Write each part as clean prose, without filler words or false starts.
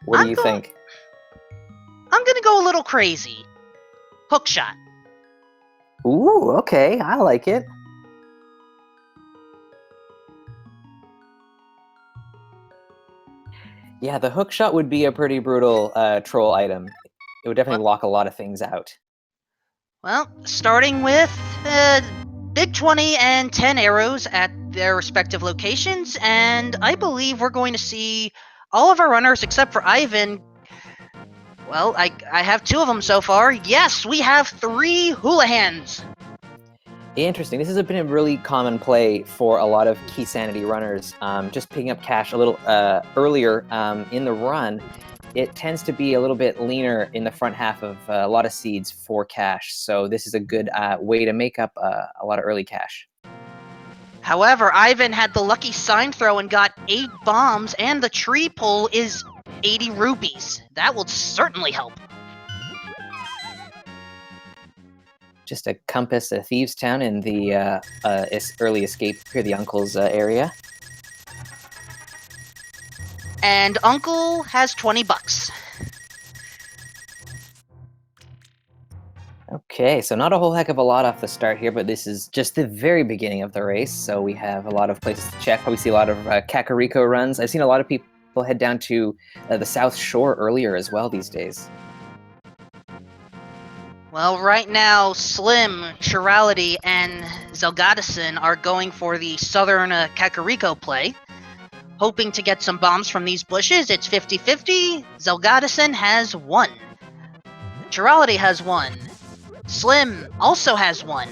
What do you think? I'm gonna go a little crazy. Hook shot. Ooh, okay, I like it. Yeah, the hook shot would be a pretty brutal troll item. It would definitely lock a lot of things out. Well, starting with big 20 and 10 arrows at their respective locations, and I believe we're going to see all of our runners except for Ivan. Well, I have 2 of them so far. Yes, we have 3 hula hands. Interesting. This has been a really common play for a lot of Keysanity runners. Just picking up cash a little earlier in the run, it tends to be a little bit leaner in the front half of a lot of seeds for cash. So this is a good way to make up a lot of early cash. However, Ivan had the lucky sign throw and got 8 bombs, and the tree pull is 80 rupees. That will certainly help. Just a compass, a Thieves Town in the early escape here, the uncle's area. And Uncle has 20 bucks. Okay, so not a whole heck of a lot off the start here, but this is just the very beginning of the race, so we have a lot of places to check. Probably see a lot of Kakariko runs. I've seen a lot of people head down to the South Shore earlier as well these days. Well, right now, Slim, AChirality, and Zelgadissan are going for the Southern Kakariko play, hoping to get some bombs from these bushes. It's 50-50. Zelgadissan has 1. AChirality has 1. Slim also has 1.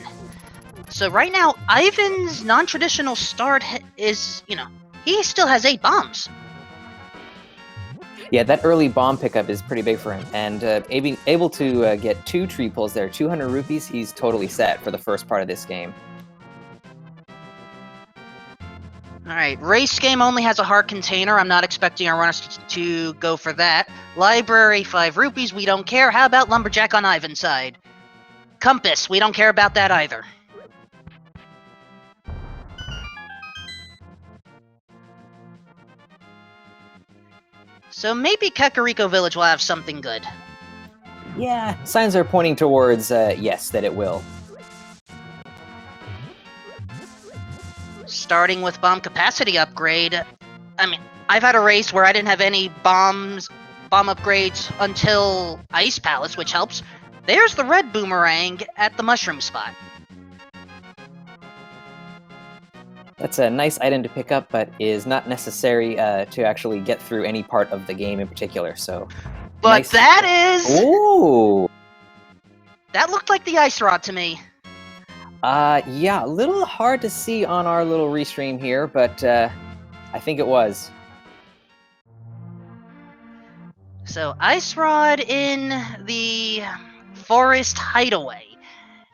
So right now, Ivan's non-traditional start is, he still has 8 bombs. Yeah, that early bomb pickup is pretty big for him, and able to get 2 tree pulls there, 200 rupees, he's totally set for the first part of this game. Alright, race game only has a heart container. I'm not expecting our runners to go for that. Library, 5 rupees, we don't care. How about Lumberjack on Ivan's side? Compass, we don't care about that either. So maybe Kakariko Village will have something good. Yeah, signs are pointing towards yes, that it will. Starting with bomb capacity upgrade, I mean, I've had a race where I didn't have any bomb upgrades until Ice Palace, which helps. There's the red boomerang at the mushroom spot. That's a nice item to pick up, but is not necessary to actually get through any part of the game in particular, so... But nice. that is... Ooh! That looked like the ice rod to me. Yeah, a little hard to see on our little restream here, but I think it was. So, ice rod in the forest hideaway.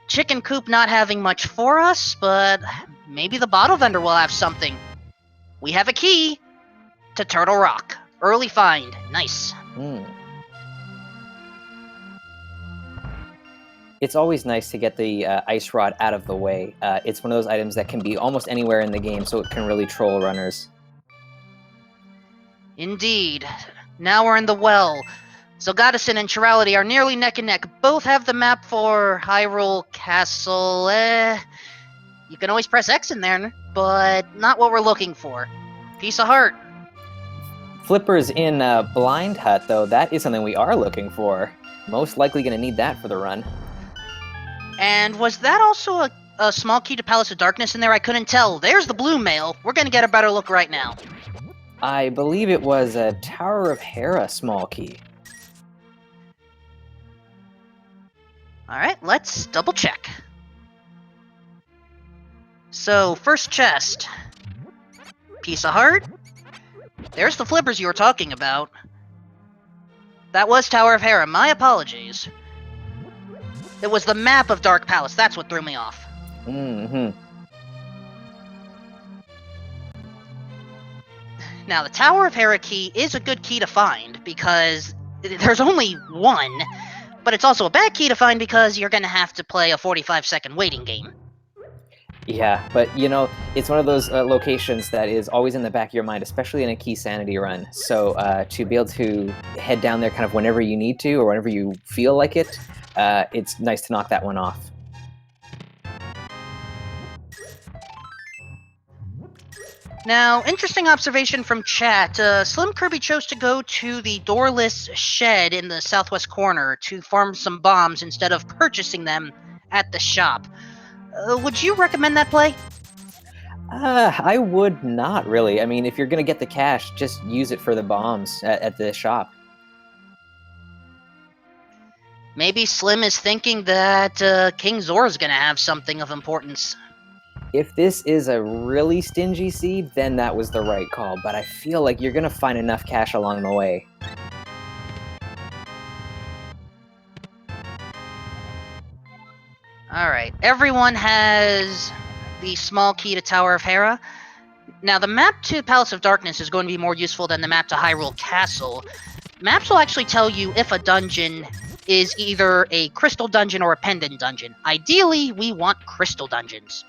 Chicken coop not having much for us, but maybe the bottle vendor will have something. We have a key to Turtle Rock. Early find. Nice. It's always nice to get the ice rod out of the way. It's one of those items that can be almost anywhere in the game, so it can really troll runners. Indeed. Now we're in the well. Zelgadissan and AChirality are nearly neck and neck. Both have the map for Hyrule Castle. You can always press X in there, but not what we're looking for. Piece of heart. Flippers in Blind Hut, though, that is something we are looking for. Most likely going to need that for the run. And was that also a small key to Palace of Darkness in there? I couldn't tell. There's the blue mail. We're going to get a better look right now. I believe it was a Tower of Hera small key. Alright, let's double check. So, first chest. Piece of heart. There's the flippers you were talking about. That was Tower of Hera. My apologies. It was the map of Dark Palace. That's what threw me off. Now, the Tower of Hera key is a good key to find because there's only one, but it's also a bad key to find because you're going to have to play a 45-second waiting game. Yeah, but you know, it's one of those locations that is always in the back of your mind, especially in a Keysanity run. So to be able to head down there kind of whenever you need to or whenever you feel like it, it's nice to knock that one off. Now, interesting observation from chat. SlimKirby chose to go to the doorless shed in the southwest corner to farm some bombs instead of purchasing them at the shop. Would you recommend that play? I would not really. I mean, if you're gonna get the cash, just use it for the bombs at the shop. Maybe Slim is thinking that King Zora's gonna have something of importance. If this is a really stingy seed, then that was the right call. But I feel like you're gonna find enough cash along the way. Alright, everyone has the small key to Tower of Hera. Now, the map to Palace of Darkness is going to be more useful than the map to Hyrule Castle. Maps will actually tell you if a dungeon is either a crystal dungeon or a pendant dungeon. Ideally, we want crystal dungeons.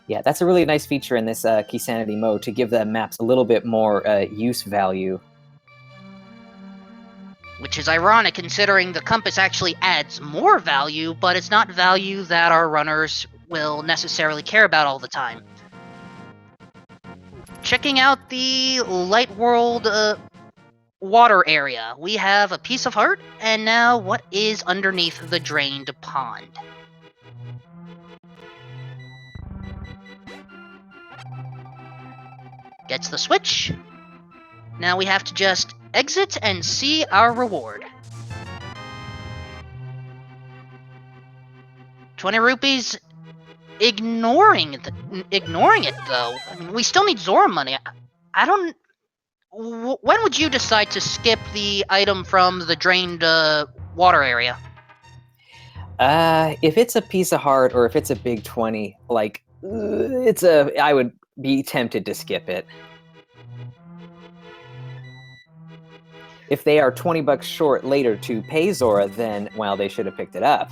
Yeah, that's a really nice feature in this Keysanity mode to give the maps a little bit more use value. Which is ironic considering the compass actually adds more value, but it's not value that our runners will necessarily care about all the time. Checking out the Light World water area, we have a piece of heart, and now what is underneath the drained pond? Gets the switch. Now we have to just exit and see our reward. 20 rupees, ignoring it though. I mean, we still need Zora money. I don't. When would you decide to skip the item from the drained water area? If it's a piece of heart or if it's a big 20, like I would be tempted to skip it. If they are 20 bucks short later to pay Zora, then well, they should have picked it up.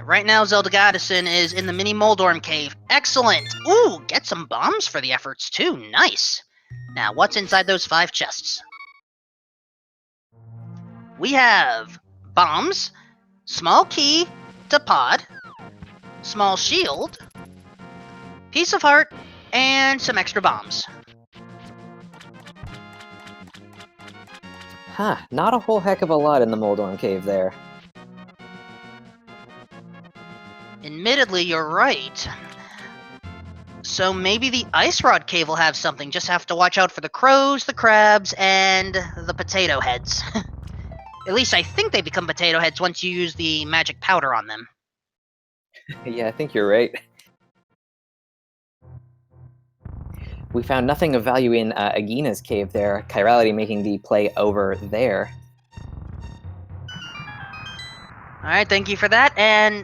Right now, zelgadissan is in the mini Moldorm cave. Excellent! Ooh, get some bombs for the efforts too. Nice. Now, what's inside those 5 chests? We have bombs, small key to pod, small shield, piece of heart, and some extra bombs. Huh, not a whole heck of a lot in the Moldorm cave there. Admittedly, you're right. So maybe the Ice Rod Cave will have something. Just have to watch out for the crows, the crabs, and the potato heads. At least I think they become potato heads once you use the magic powder on them. Yeah, I think you're right. We found nothing of value in Agina's cave there, aChirality making the play over there. Alright, thank you for that, and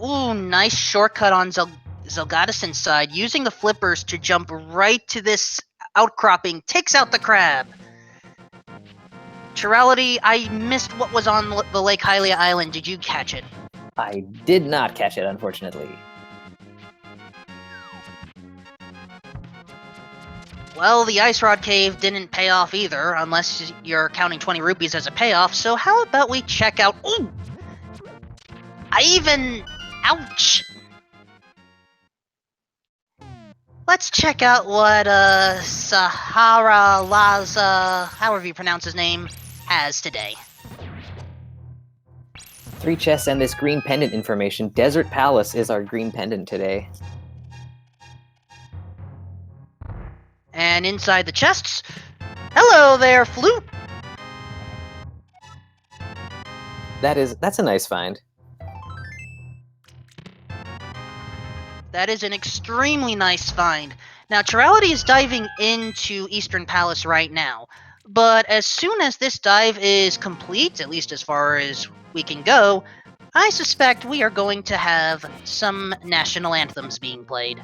ooh, nice shortcut on zelgadissan's side. Using the flippers to jump right to this outcropping takes out the crab. aChirality, I missed what was on the Lake Hylia Island. Did you catch it? I did not catch it, unfortunately. Well, the Ice Rod Cave didn't pay off either, unless you're counting 20 rupees as a payoff, so how about we check out... Ooh! Ouch! Let's check out what, Sahara Laza, however you pronounce his name, has today. 3 chests and this green pendant information. Desert Palace is our green pendant today. And inside the chests, hello there, flute! That's a nice find. That is an extremely nice find. Now, aChirality is diving into Eastern Palace right now, but as soon as this dive is complete, at least as far as we can go, I suspect we are going to have some national anthems being played.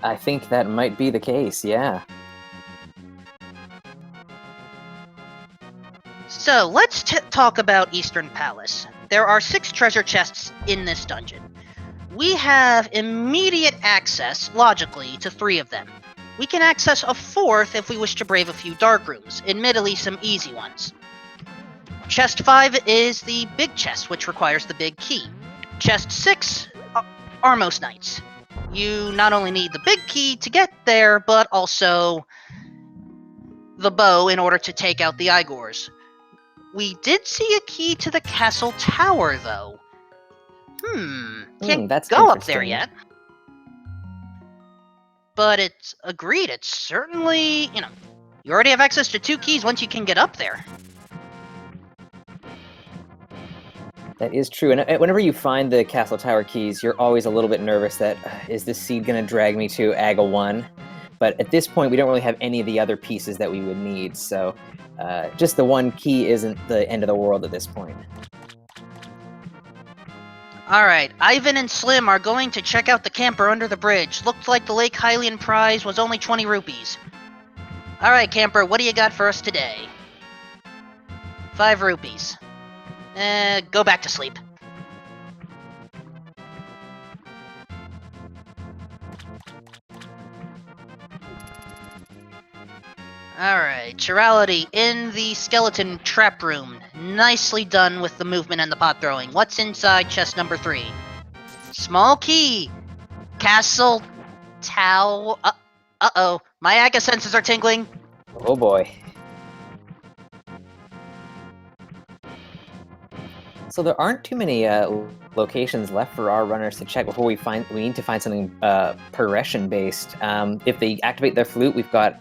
I think that might be the case, yeah. So, let's talk about Eastern Palace. there are 6 treasure chests in this dungeon. We have immediate access, logically, to 3 of them. We can access a 4th if we wish to brave a few dark rooms, admittedly some easy ones. Chest 5 is the big chest, which requires the big key. Chest 6 are most knights. You not only need the big key to get there, but also the bow in order to take out the Igors. We did see a key to the castle tower, though. Can't that's go up there interesting. yet. But it's agreed, it's certainly, you already have access to 2 keys once you can get up there. That is true. And whenever you find the castle tower keys, you're always a little bit nervous that, is this seed going to drag me to Aga 1? But at this point, we don't really have any of the other pieces that we would need. So just the 1 key isn't the end of the world at this point. Alright, Ivan and Slim are going to check out the camper under the bridge. Looked like the Lake Hylian prize was only 20 rupees. Alright, camper, what do you got for us today? 5 rupees. Go back to sleep. Alright, aChirality in the skeleton trap room. Nicely done with the movement and the pot throwing. What's inside chest number 3? Small key. Castle Tower. Uh-oh. My Aga senses are tingling. Oh boy. So there aren't too many locations left for our runners to check before we need to find something progression based. If they activate their flute, we've got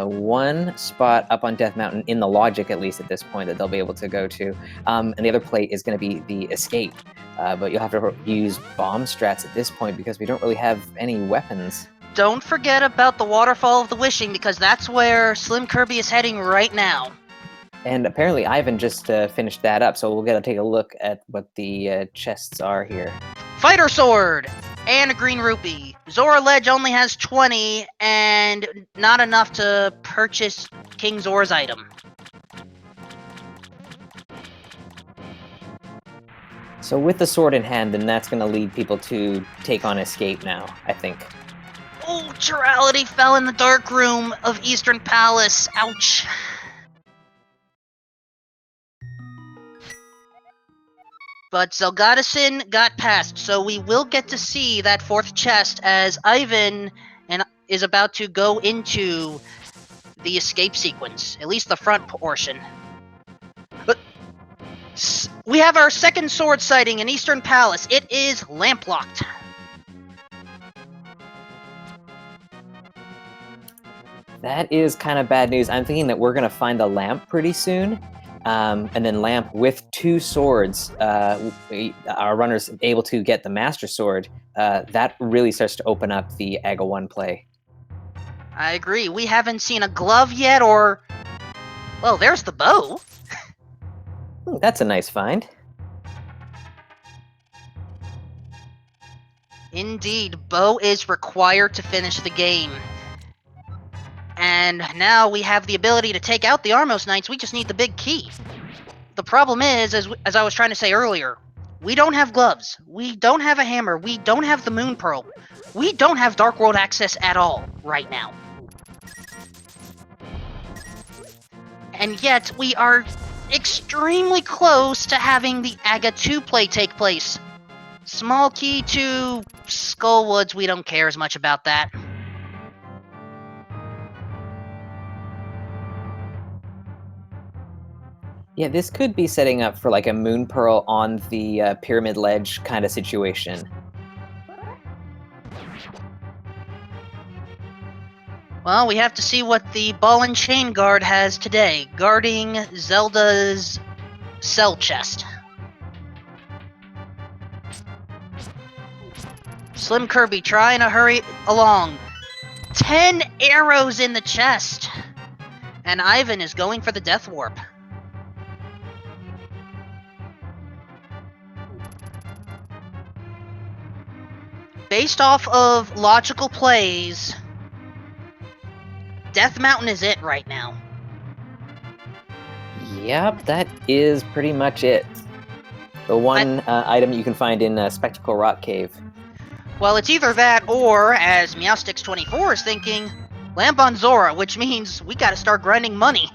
1 spot up on Death Mountain in the logic, at least at this point, that they'll be able to go to. And the other plate is going to be the escape. But you'll have to use bomb strats at this point because we don't really have any weapons. Don't forget about the Waterfall of the Wishing, because that's where SlimKirby is heading right now. And apparently Ivan just finished that up, so we'll get to take a look at what the chests are here. Fighter Sword! And a green rupee. Zora Ledge only has 20, and not enough to purchase King Zora's item. So with the sword in hand, then that's going to lead people to take on escape now, I think. Oh, aChirality fell in the dark room of Eastern Palace. Ouch. But zelgadissan got past, so we will get to see that 4th chest as Ivan is about to go into the escape sequence, at least the front portion. But we have our 2nd sword sighting in Eastern Palace. It is lamp-locked. That is kind of bad news. I'm thinking that we're going to find the lamp pretty soon. And then lamp with 2 swords, our runners able to get the master sword. That really starts to open up the Aga 1 play. I agree. We haven't seen a glove yet, or... Well, there's the bow. That's a nice find. Indeed, bow is required to finish the game. And now we have the ability to take out the Armos Knights, we just need the big key. The problem is, as I was trying to say earlier, we don't have gloves, we don't have a hammer, we don't have the Moon Pearl, we don't have Dark World access at all, right now. And yet, we are extremely close to having the Aga 2 play take place. Small key to Skullwoods, we don't care as much about that. Yeah, this could be setting up for like a Moon Pearl on the Pyramid Ledge kind of situation. Well, we have to see what the Ball and Chain Guard has today, guarding Zelda's cell chest. SlimKirby trying to hurry along. 10 arrows in the chest! And Ivan is going for the Death Warp. Based off of logical plays, Death Mountain is it right now. Yep, that is pretty much it. The one item you can find in Spectacle Rock Cave. Well, it's either that or, as Meowsticks24 is thinking, lamp on Zora, which means we gotta start grinding money.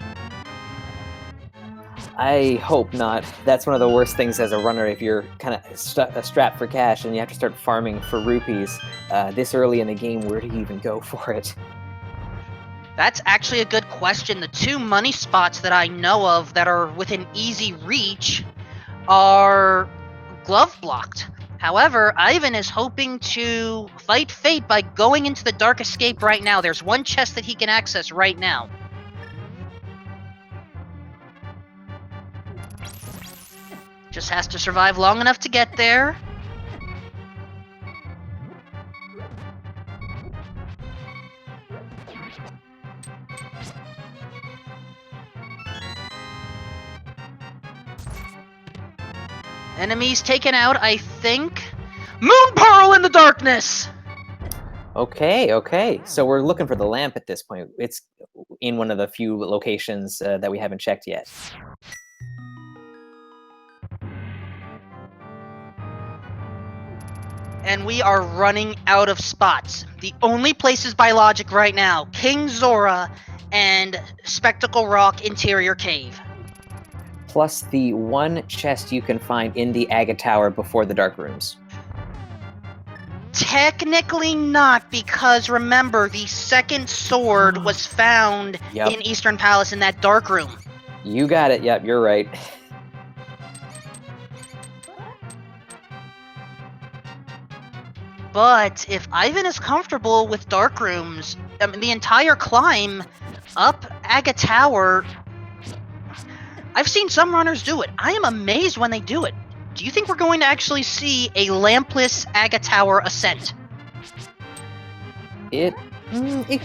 I hope not. That's one of the worst things as a runner if you're kind of strapped for cash and you have to start farming for rupees this early in the game. Where do you even go for it? That's actually a good question. The two money spots that I know of that are within easy reach are glove blocked. However, Ivan is hoping to fight fate by going into the Dark Escape right now. There's one chest that he can access right now. Just has to survive long enough to get there. Enemies taken out, I think. Moon Pearl in the darkness! Okay. So we're looking for the lamp at this point. It's in one of the few locations that we haven't checked yet. And we are running out of spots. The only places by logic right now, King Zora and Spectacle Rock Interior Cave. Plus the one chest you can find in the Agahnim Tower before the Dark Rooms. Technically not, because remember, the second sword was found in Eastern Palace in that dark room. You got it. Yep, you're right. But if Ivan is comfortable with dark rooms, I mean, the entire climb up Agahnim Tower, I've seen some runners do it. I am amazed when they do it. Do you think we're going to actually see a lampless Agahnim Tower ascent? It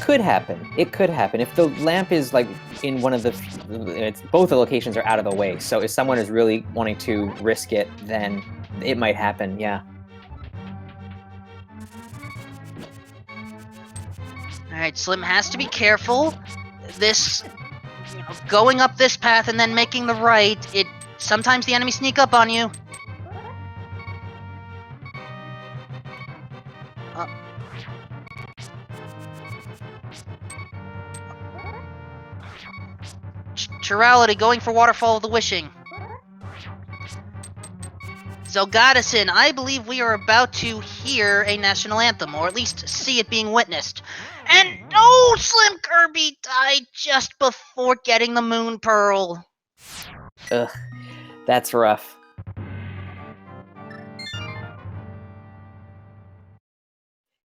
could happen. It could happen if the lamp is like in one of the. Both the locations are out of the way. So if someone is really wanting to risk it, then it might happen. Yeah. All right, Slim has to be careful. This, going up this path and then making the right. Sometimes the enemies sneak up on you. aChirality going for Waterfall of the Wishing. Zelgadissan, I believe we are about to hear a national anthem, or at least see it being witnessed. And oh, SlimKirby died just before getting the Moon Pearl. Ugh, that's rough.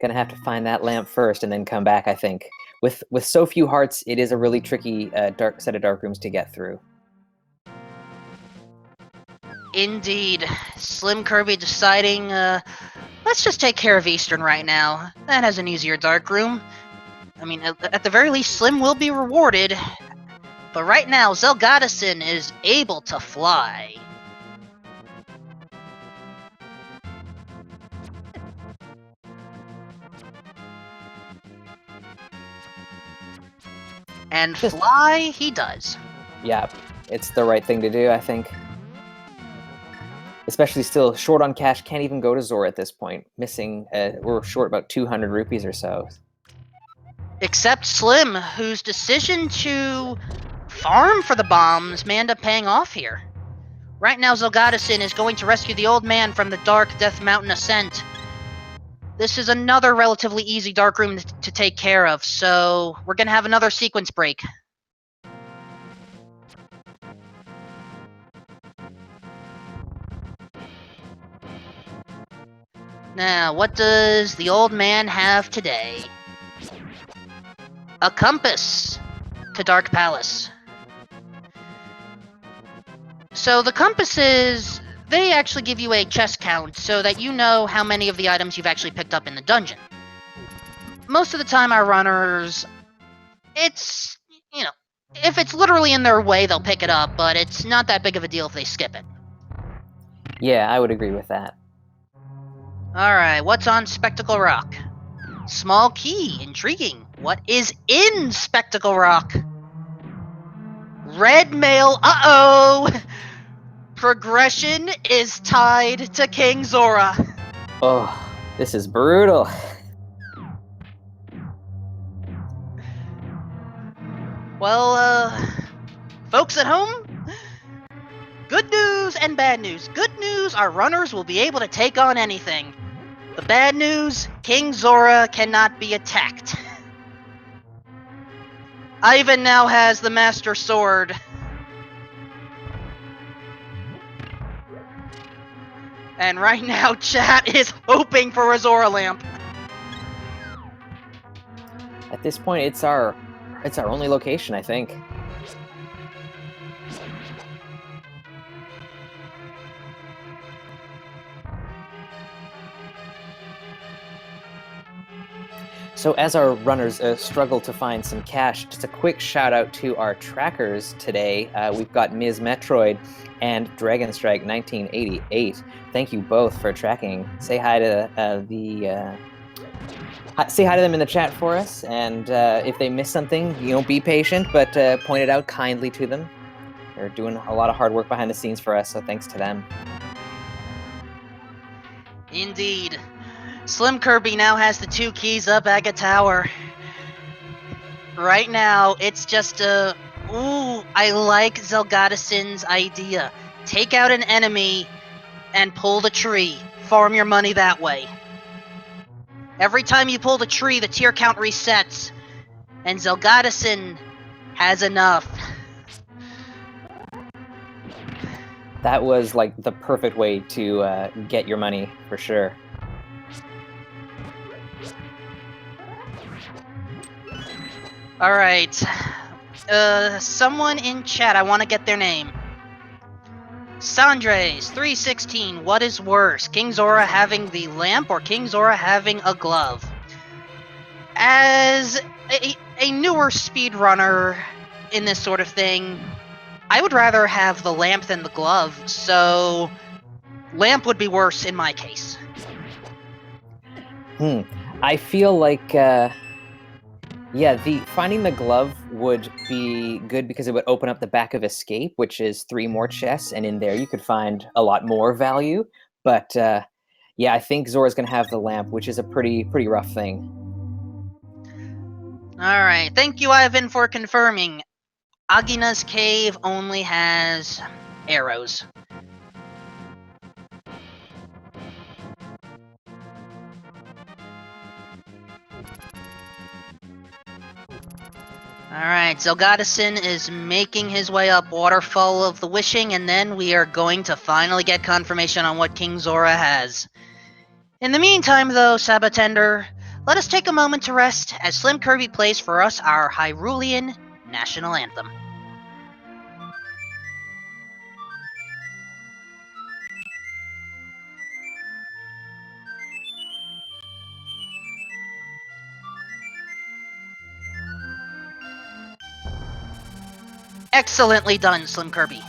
Gonna have to find that lamp first and then come back, I think. With so few hearts, it is a really tricky set of dark rooms to get through. Indeed. SlimKirby deciding, let's just take care of Eastern right now. That has an easier dark room. I mean, at the very least, Slim will be rewarded. But right now, Zelgadissan is able to fly. And fly he does. Yeah, it's the right thing to do, I think. Especially still short on cash, can't even go to Zora at this point. Missing, we're short about 200 rupees or so. Except Slim, whose decision to farm for the bombs may end up paying off here. Right now, Zelgadissan is going to rescue the old man from the dark Death Mountain ascent. This is another relatively easy dark room to take care of, so we're gonna have another sequence break. Now, what does the old man have today? A compass to Dark Palace. So the compasses, they actually give you a chest count so that you know how many of the items you've actually picked up in the dungeon. Most of the time our runners, it's, if it's literally in their way, they'll pick it up, but it's not that big of a deal if they skip it. Yeah, I would agree with that. Alright, what's on Spectacle Rock? Small key, intriguing. What is in Spectacle Rock? Red mail, uh-oh! Progression is tied to King Zora. Oh, this is brutal. Well, folks at home, good news and bad news. Good news, our runners will be able to take on anything. The bad news, King Zora cannot be attacked. Ivan now has the Master Sword. And right now, chat is hoping for a Zora lamp. At this point, it's our only location, I think. So as our runners struggle to find some cash, just a quick shout out to our trackers today. We've got Ms. Metroid and Dragonstrike 1988. Thank you both for tracking. Say hi to say hi to them in the chat for us, and if they miss something, be patient, but point it out kindly to them. They're doing a lot of hard work behind the scenes for us, so thanks to them. Indeed. SlimKirby now has the 2 keys up Aga Tower. Right now, it's just ooh, I like zelgadissan's idea. Take out an enemy and pull the tree. Farm your money that way. Every time you pull the tree, the tier count resets. And zelgadissan has enough. That was like the perfect way to get your money, for sure. Alright. Someone in chat, I want to get their name. Sandres316, what is worse? King Zora having the lamp or King Zora having a glove? As a newer speedrunner in this sort of thing, I would rather have the lamp than the glove, so lamp would be worse in my case. I feel like finding the glove would be good because it would open up the back of escape, which is 3 more chests, and in there you could find a lot more value. But I think Zora's gonna have the lamp, which is a pretty rough thing. Alright, thank you Ivan for confirming. Agina's cave only has arrows. Alright, zelgadissan is making his way up Waterfall of the Wishing, and then we are going to finally get confirmation on what King Zora has. In the meantime, though, Sabatender, let us take a moment to rest as SlimKirby plays for us our Hyrulean national anthem. Excellently done, SlimKirby.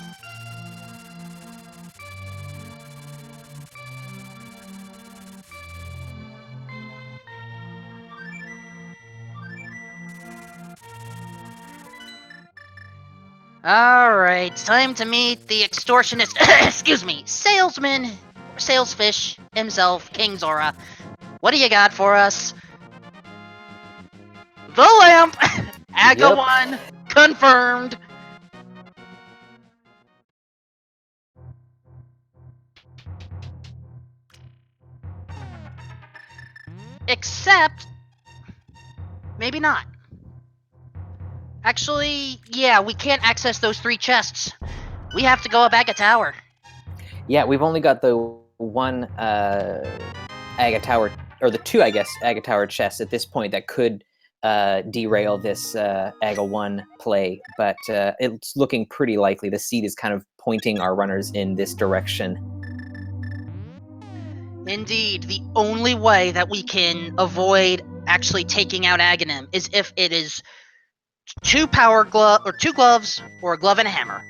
Alright, time to meet the extortionist, excuse me, salesman, salesfish himself, King Zora. What do you got for us? The lamp! Aga 1, confirmed! Except, maybe not. Actually, yeah, we can't access those 3 chests. We have to go up Aga Tower. Yeah, we've only got the 1 Aga Tower, or the 2, I guess, Aga Tower chests at this point that could derail this Aga 1 play, but it's looking pretty likely. The seed is kind of pointing our runners in this direction. Indeed, the only way that we can avoid actually taking out Agahnim is if it is 2 gloves or a glove and a hammer.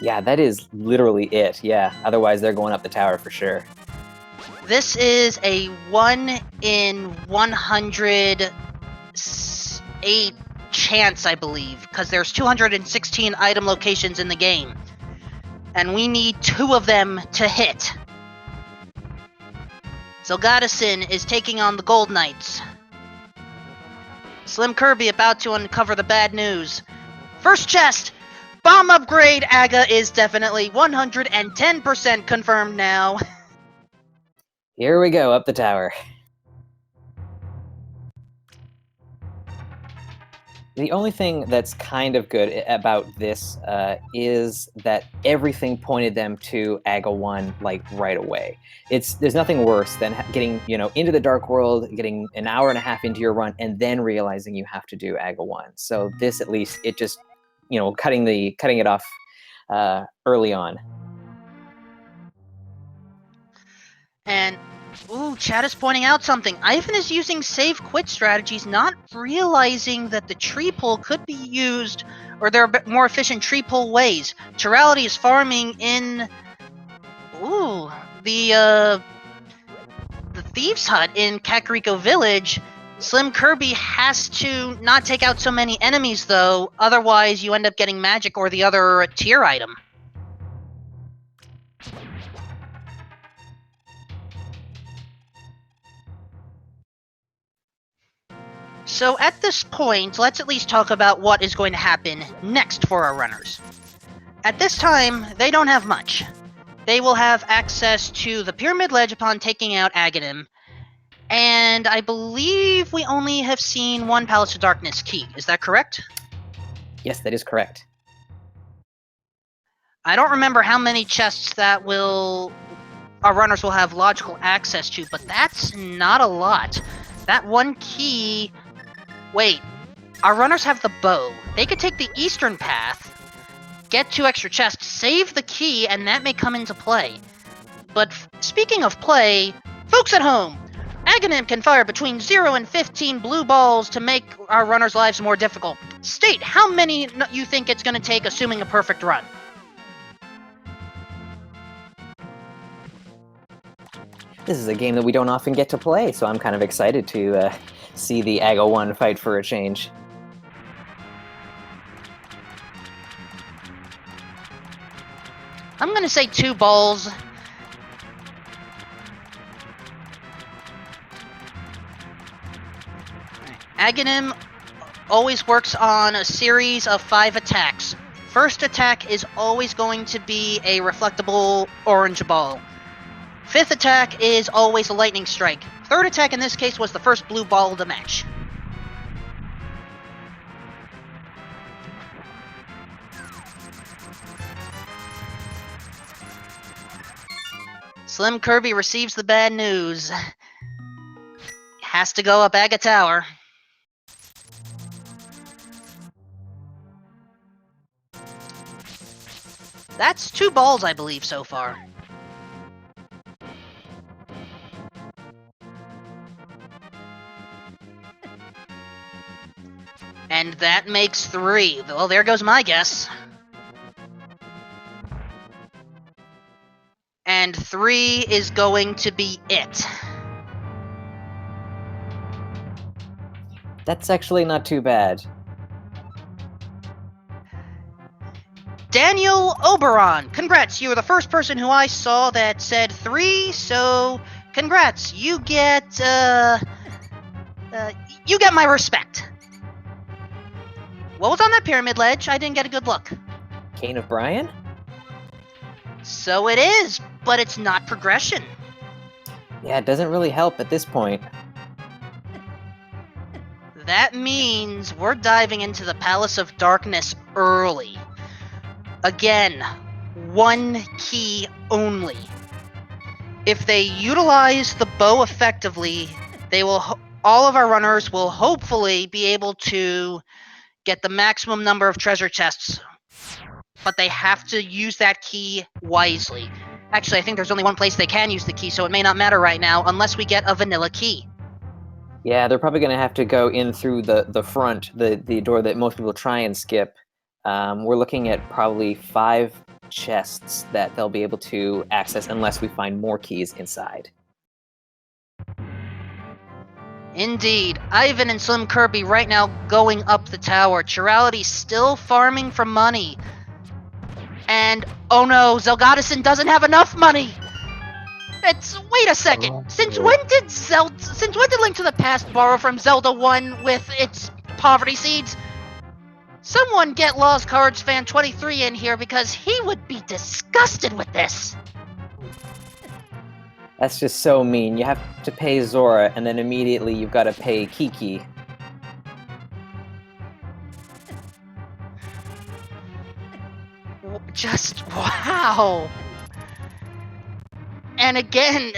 Yeah, that is literally it. Yeah, otherwise they're going up the tower for sure. This is a 1 in 108 chance, I believe, because there's 216 item locations in the game. And we need 2 of them to hit. Zelgadissan is taking on the Gold Knights. SlimKirby about to uncover the bad news. First chest! Bomb upgrade! Aga is definitely 110% confirmed now. Here we go, up the tower. The only thing that's kind of good about this is that everything pointed them to Aga 1 like right away. There's nothing worse than getting into the Dark World, getting an hour and a half into your run, and then realizing you have to do Aga 1. So this, at least, it just cutting it off early on. And chat is pointing out something. Ivan is using save quit strategies, not realizing that the tree pull could be used, or there are more efficient tree pull ways. aChirality is farming in the Thieves Hut in Kakariko Village. SlimKirby has to not take out so many enemies, though, otherwise you end up getting magic or the other tier item. So at this point, let's at least talk about what is going to happen next for our runners. At this time, they don't have much. They will have access to the Pyramid Ledge upon taking out Agahnim, and I believe we only have seen 1 Palace of Darkness key. Is that correct? Yes, that is correct. I don't remember how many chests that our runners will have logical access to, but that's not a lot. That 1 key... Wait, our runners have the bow. They could take the eastern path, get 2 extra chests, save the key, and that may come into play. But speaking of play, folks at home, Agahnim can fire between 0 and 15 blue balls to make our runners' lives more difficult. State how many you think it's going to take, assuming a perfect run. This is a game that we don't often get to play, so I'm kind of excited to see the Aga 1 fight for a change. I'm going to say 2 balls. Agahnim always works on a series of 5 attacks. First attack is always going to be a reflectable orange ball. 5th attack is always a lightning strike. 3rd attack in this case was the first blue ball of the match. SlimKirby receives the bad news. Has to go up Aga Tower. That's 2 balls, I believe, so far. And that makes 3. Well, there goes my guess. And 3 is going to be it. That's actually not too bad. Daniel Oberon, congrats, you were the first person who I saw that said 3, so congrats, you get my respect. What was on that pyramid ledge? I didn't get a good look. Cane of Brian? So it is, but it's not progression. Yeah, it doesn't really help at this point. That means we're diving into the Palace of Darkness early. Again, 1 key only. If they utilize the bow effectively, all of our runners will hopefully be able to get the maximum number of treasure chests. But they have to use that key wisely. Actually, I think there's only 1 place they can use the key, so it may not matter right now unless we get a vanilla key. Yeah, they're probably going to have to go in through the front, the door that most people try and skip. We're looking at probably 5 chests that they'll be able to access unless we find more keys inside. Indeed. Ivan and SlimKirby right now going up the tower. aChirality still farming for money. And oh no, zelgadissan doesn't have enough money. Wait a second. Oh, Since no. when did Link to the Past borrow from Zelda 1 with its poverty seeds? Someone get Lost Cards Fan 23 in here because he would be disgusted with this. That's just so mean. You have to pay Zora, and then immediately you've got to pay Kiki. Just wow. And again,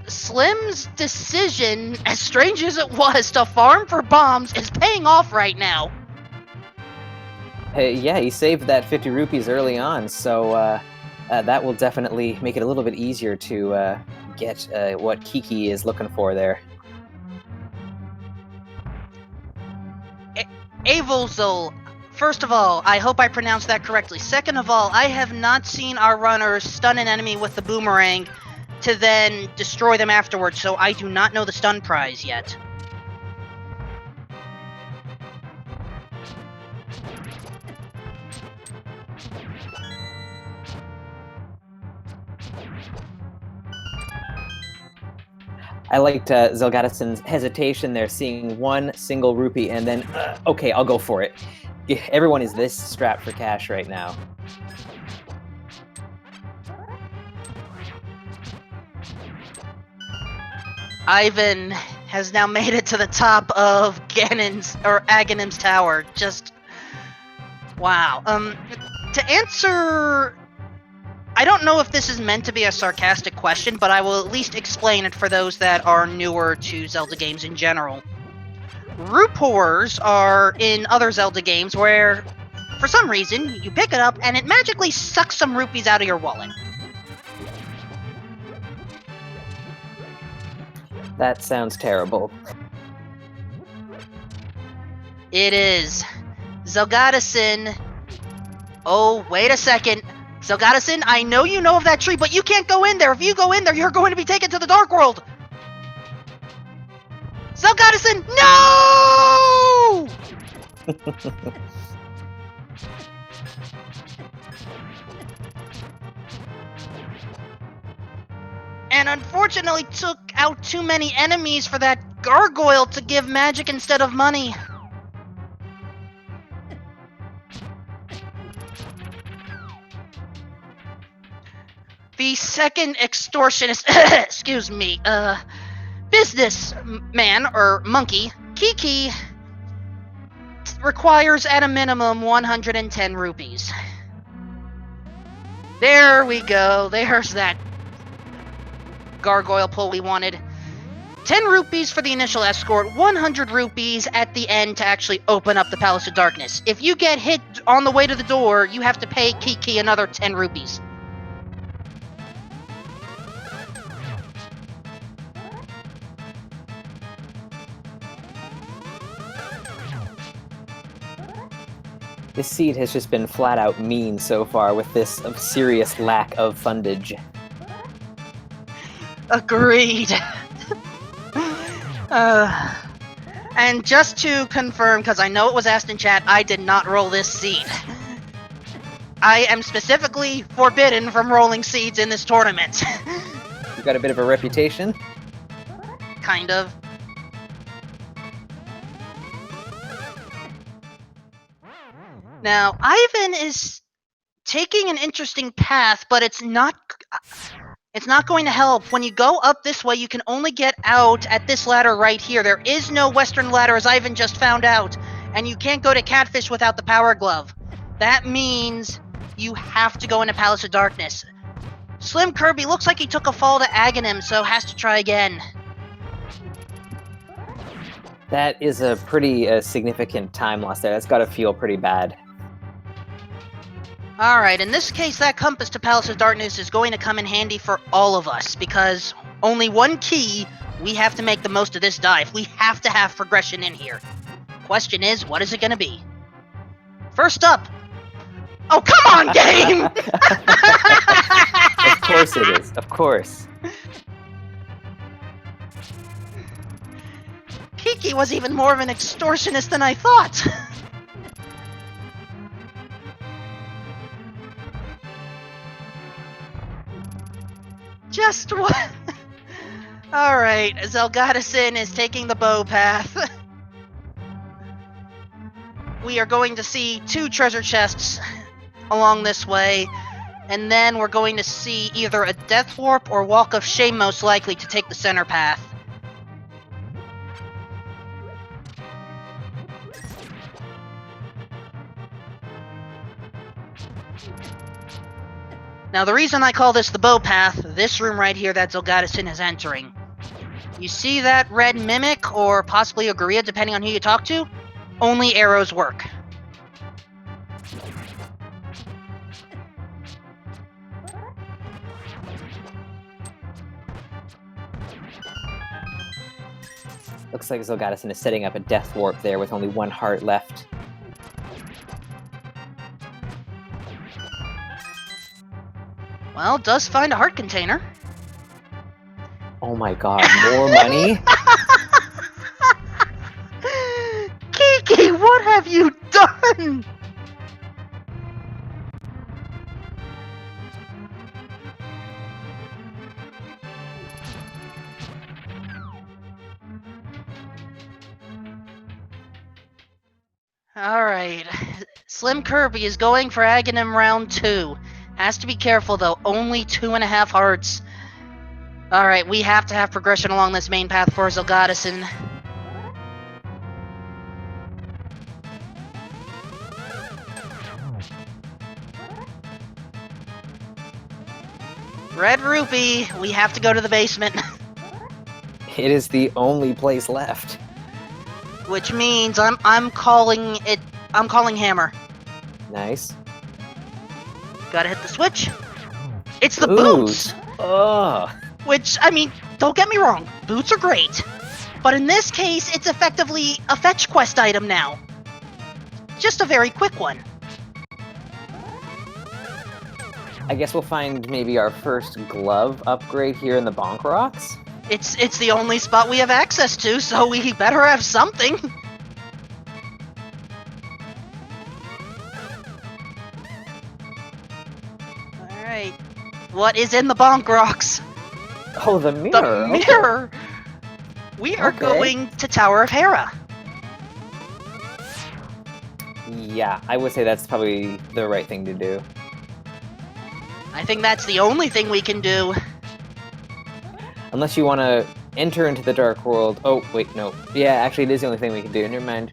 Slim's decision, as strange as it was, to farm for bombs is paying off right now. Yeah, he saved that 50 rupees early on, so that will definitely make it a little bit easier to get what Kiki is looking for there. Avolzol, first of all, I hope I pronounced that correctly. Second of all, I have not seen our runners stun an enemy with the boomerang to then destroy them afterwards, so I do not know the stun prize yet. I liked Zelgadissan's hesitation there, seeing one single rupee and then, okay, I'll go for it. Everyone is this strapped for cash right now. Ivan has now made it to the top of Agahnem's tower. Just wow. To answer, I don't know if this is meant to be a sarcastic question, but I will at least explain it for those that are newer to Zelda games in general. Rupoors are in other Zelda games where, for some reason, you pick it up and it magically sucks some rupees out of your wallet. That sounds terrible. It is. Zelgadissan. Oh, wait a second. Zelgadissan, I know you know of that tree, but you can't go in there. If you go in there, you're going to be taken to the Dark World. Zelgadissan, no! And unfortunately took out too many enemies for that gargoyle to give magic instead of money. The second extortionist, excuse me, businessman, or monkey, Kiki, requires at a minimum 110 rupees. There we go, there's that gargoyle pull we wanted. 10 rupees for the initial escort, 100 rupees at the end to actually open up the Palace of Darkness. If you get hit on the way to the door, you have to pay Kiki another 10 rupees. This seed has just been flat out mean so far with this serious lack of fundage. Agreed. And just to confirm, because I know it was asked in chat, I did not roll this seed. I am specifically forbidden from rolling seeds in this tournament. You got a bit of a reputation? Kind of. Now, Ivan is taking an interesting path, but it's not going to help. When you go up this way, you can only get out at this ladder right here. There is no western ladder, as Ivan just found out, and you can't go to Catfish without the Power Glove. That means you have to go into Palace of Darkness. SlimKirby looks like he took a fall to Agahnim, so has to try again. That is a pretty significant time loss there. That's got to feel pretty bad. Alright, in this case, that compass to Palace of Darkness is going to come in handy for all of us, because only one key, we have to make the most of this dive. We have to have progression in here. Question is, what is it going to be? First up... Oh, come on, game! Of course it is, of course. Kiki was even more of an extortionist than I thought. Just what? Alright, Zelgadissan is taking the bow path. We are going to see 2 treasure chests along this way, and then we're going to see either a Death Warp or Walk of Shame, most likely, to take the center path. Now, the reason I call this the bow path, this room right here that Zelgadissan is entering. You see that red mimic, or possibly a gorilla, depending on who you talk to? Only arrows work. Looks like Zelgadissan is setting up a death warp there with only 1 heart left. Well, does find a heart container. Oh my god, more money? Kiki, what have you done? Alright. SlimKirby is going for Agahnim round 2. Has to be careful though, only 2.5 hearts. Alright, we have to have progression along this main path for Zelgadissan. Red Rupee, we have to go to the basement. It is the only place left. Which means I'm calling hammer. Nice. Gotta hit the switch. It's the Boots! boots! Ugh. Which, I mean, don't get me wrong, boots are great. But in this case, it's effectively a fetch quest item now. Just a very quick one. I guess we'll find maybe our first glove upgrade here in the Bonk Rocks? It's the only spot we have access to, so we better have something. Alright. What is in the Bonk Rocks? Oh, the mirror! The mirror! We are going to Tower of Hera. Yeah, I would say that's probably the right thing to do. I think that's the only thing we can do. Unless you want to enter into the Dark World. Oh, wait, no. Yeah, actually, it is the only thing we can do. Never mind.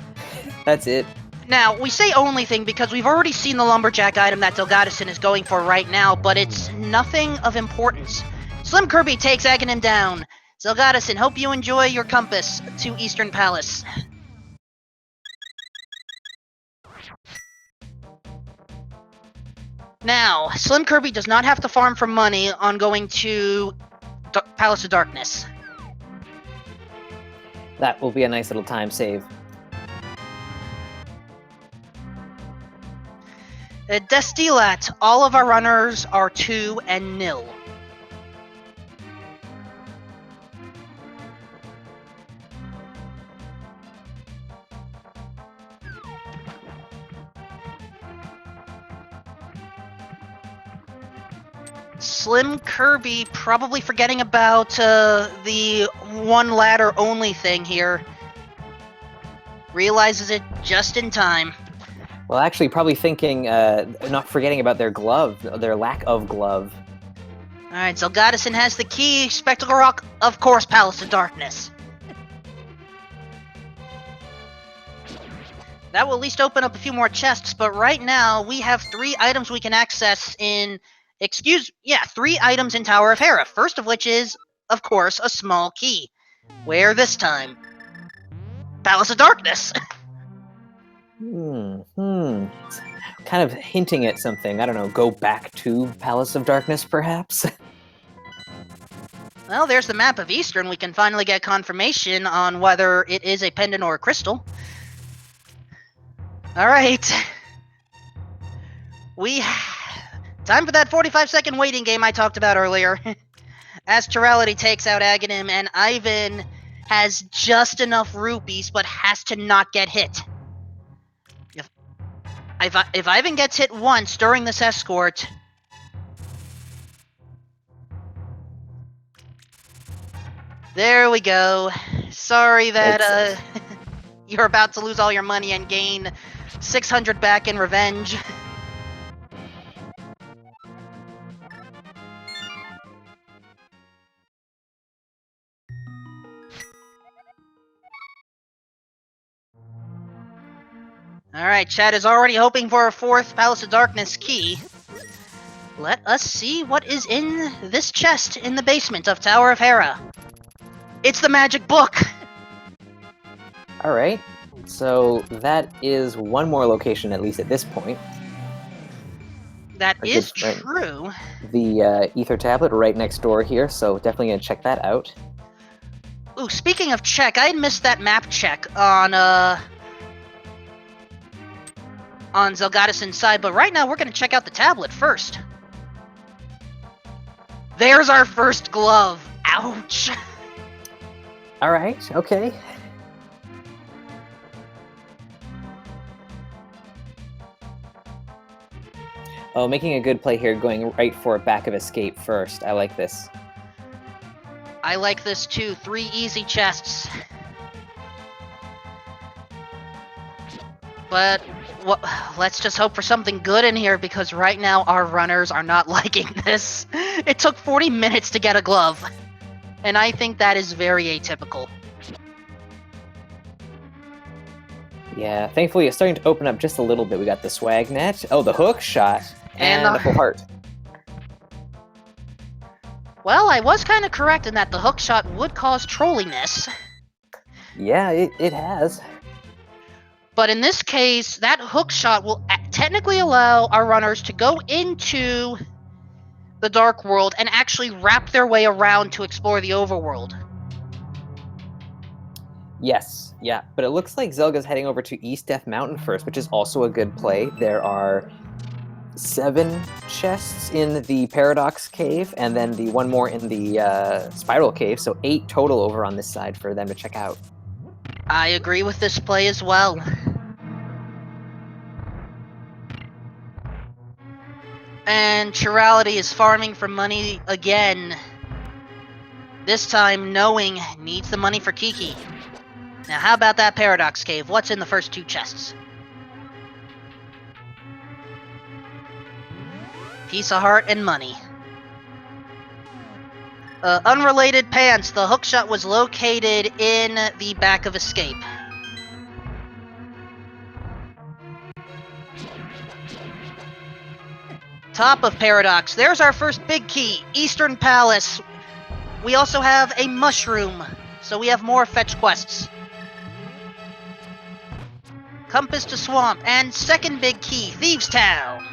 That's it. Now, we say only thing because we've already seen the Lumberjack item that Zelgadissan is going for right now, but it's nothing of importance. SlimKirby takes Agahnim down. Zelgadissan, hope you enjoy your compass to Eastern Palace. Now, SlimKirby does not have to farm for money on going to Palace of Darkness. That will be a nice little time save. Destilat, all of our runners are 2 and 0. SlimKirby probably forgetting about the 1 ladder only thing here. Realizes it just in time. Well, actually, probably thinking, not forgetting about their glove, their lack of glove. Alright, Zelgadissan has the key. Spectacle Rock, of course, Palace of Darkness. That will at least open up a few more chests, but right now we have 3 items we can access in... 3 items in Tower of Hera. First of which is, of course, a small key. Where this time? Palace of Darkness! It's kind of hinting at something. I don't know, go back to Palace of Darkness, perhaps? Well, there's the map of Eastern. We can finally get confirmation on whether it is a pendant or a crystal. Alright. Time for that 45-second waiting game I talked about earlier. aChirality takes out Agahnim, and Ivan has just enough rupees, but has to not get hit. If Ivan gets hit once during this escort... There we go. Sorry that you're about to lose all your money and gain 600 back in revenge. Alright, Chad is already hoping for a 4th Palace of Darkness key. Let us see what is in this chest in the basement of Tower of Hera. It's the magic book! Alright, so that is one more location, at least at this point. That Or is good, right. true. The Ether tablet right next door here, so definitely gonna check that out. Ooh, speaking of check, I had missed that map check on Zelgadissan's side, but right now we're gonna check out the tablet first. There's our first glove. Ouch. Alright, okay. Oh, making a good play here, going right for a back of escape first. I like this. I like this too. 3 easy chests. But let's just hope for something good in here, because right now our runners are not liking this. It took 40 minutes to get a glove, and I think that is very atypical. Yeah, thankfully it's starting to open up just a little bit. We got the swag net, oh, the hook shot, and a full heart. Well, I was kind of correct in that the hook shot would cause trolliness. Yeah, it has. But in this case, that hook shot will technically allow our runners to go into the Dark World and actually wrap their way around to explore the Overworld. Yes, yeah, but it looks like Zelga's heading over to East Death Mountain first, which is also a good play. There are 7 chests in the Paradox Cave, and then the one more in the Spiral Cave, so 8 total over on this side for them to check out. I agree with this play as well. And aChirality is farming for money again. This time, knowing needs the money for Kiki. Now, how about that Paradox Cave? What's in the first 2 chests? Piece of heart and money. Unrelated pants. The hookshot was located in the back of Escape. Top of Paradox. There's our first big key. Eastern Palace. We also have a mushroom, so we have more fetch quests. Compass to Swamp, and second big key, Thieves Town.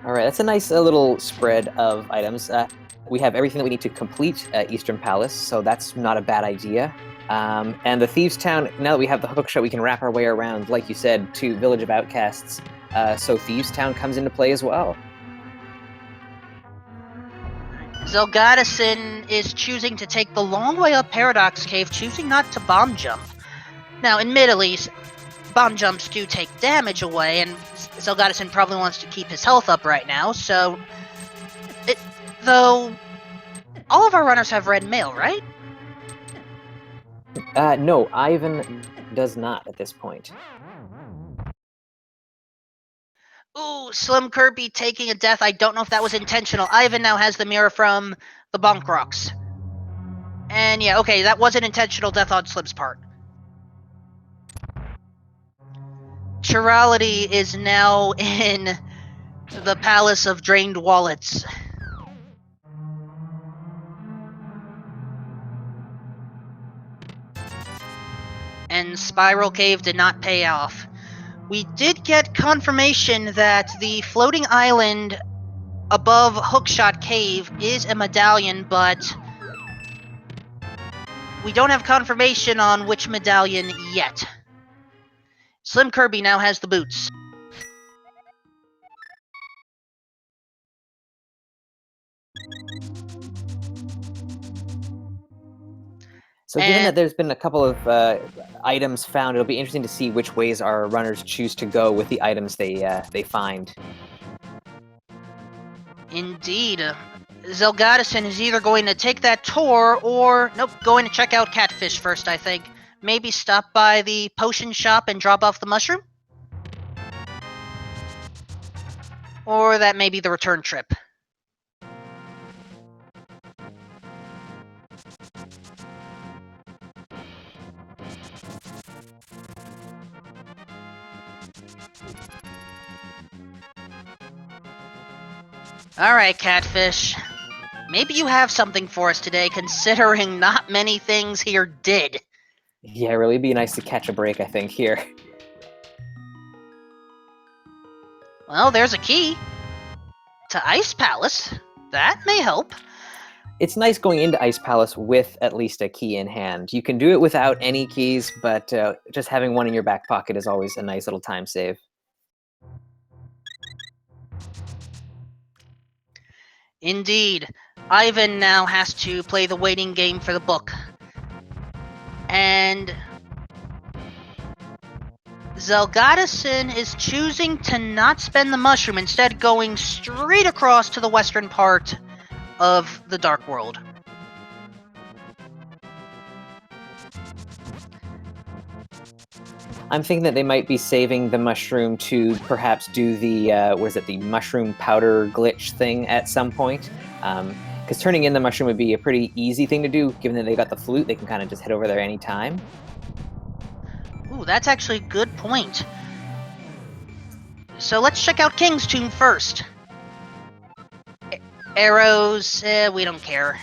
Alright, that's a nice little spread of items. We have everything that we need to complete Eastern Palace, so that's not a bad idea. And the Thieves Town, now that we have the hookshot, we can wrap our way around, like you said, to Village of Outcasts. So Thieves Town comes into play as well. Zelgadissan is choosing to take the long way up Paradox Cave, choosing not to bomb jump. Now, admittedly, bomb jumps do take damage away, and Zelgadissan probably wants to keep his health up right now, so... Though, all of our runners have red mail, right? No, Ivan does not at this point. Ooh, SlimKirby taking a death. I don't know if that was intentional. Ivan now has the mirror from the Bonk Rocks. And yeah, okay, that was an intentional death on Slim's part. aChirality is now in the Palace of Drained Wallets. And Spiral Cave did not pay off. We did get confirmation that the floating island above Hookshot Cave is a medallion, but we don't have confirmation on which medallion yet. SlimKirby now has the boots. So given that there's been a couple of items found, it'll be interesting to see which ways our runners choose to go with the items they find. Indeed. Zelgadissan is either going to take that tour or, nope, going to check out Catfish first, I think. Maybe stop by the potion shop and drop off the mushroom? Or that may be the return trip. Alright, Catfish. Maybe you have something for us today, considering not many things here did. Yeah, really be nice to catch a break, I think, here. Well, there's a key. To Ice Palace. That may help. It's nice going into Ice Palace with at least a key in hand. You can do it without any keys, but just having one in your back pocket is always a nice little time save. Indeed. Ivan now has to play the waiting game for the book. And Zelgadissan is choosing to not spend the mushroom, instead going straight across to the western part of the Dark World. I'm thinking that they might be saving the mushroom to perhaps do the, the mushroom powder glitch thing at some point. Because turning in the mushroom would be a pretty easy thing to do, given that they got the flute, they can kind of just head over there anytime. Ooh, that's actually a good point. So let's check out King's Tomb first. Arrows, we don't care.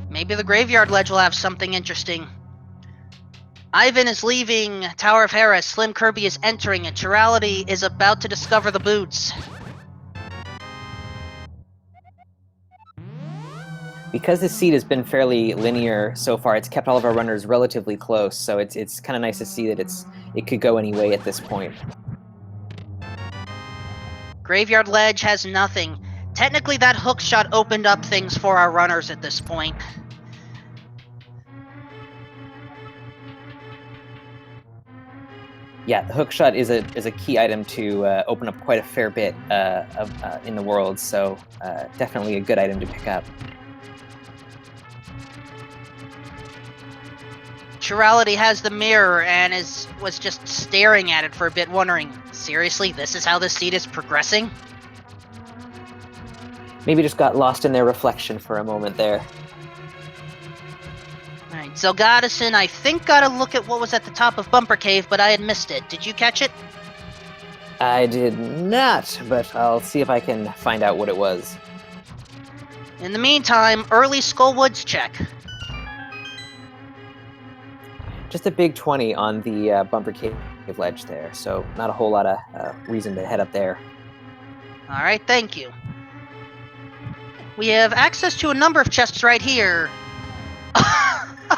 Maybe the Graveyard Ledge will have something interesting. Ivan is leaving Tower of Hera. SlimKirby is entering, and aChirality is about to discover the boots. Because this seed has been fairly linear so far, it's kept all of our runners relatively close, so it's kind of nice to see that it could go any way at this point. Graveyard Ledge has nothing. Technically, that hook shot opened up things for our runners at this point. Yeah, the hook shot is a key item to open up quite a fair bit in the world, so definitely a good item to pick up. aChirality has the mirror and was just staring at it for a bit, wondering, seriously, this is how this seed is progressing? Maybe just got lost in their reflection for a moment there. Alright, Zelgadissan, I think got a look at what was at the top of Bumper Cave, but I had missed it. Did you catch it? I did not, but I'll see if I can find out what it was. In the meantime, early Skullwoods check. Just a big 20 on the Bumper Cave ledge there, so not a whole lot of reason to head up there. Alright, thank you. We have access to a number of chests right here.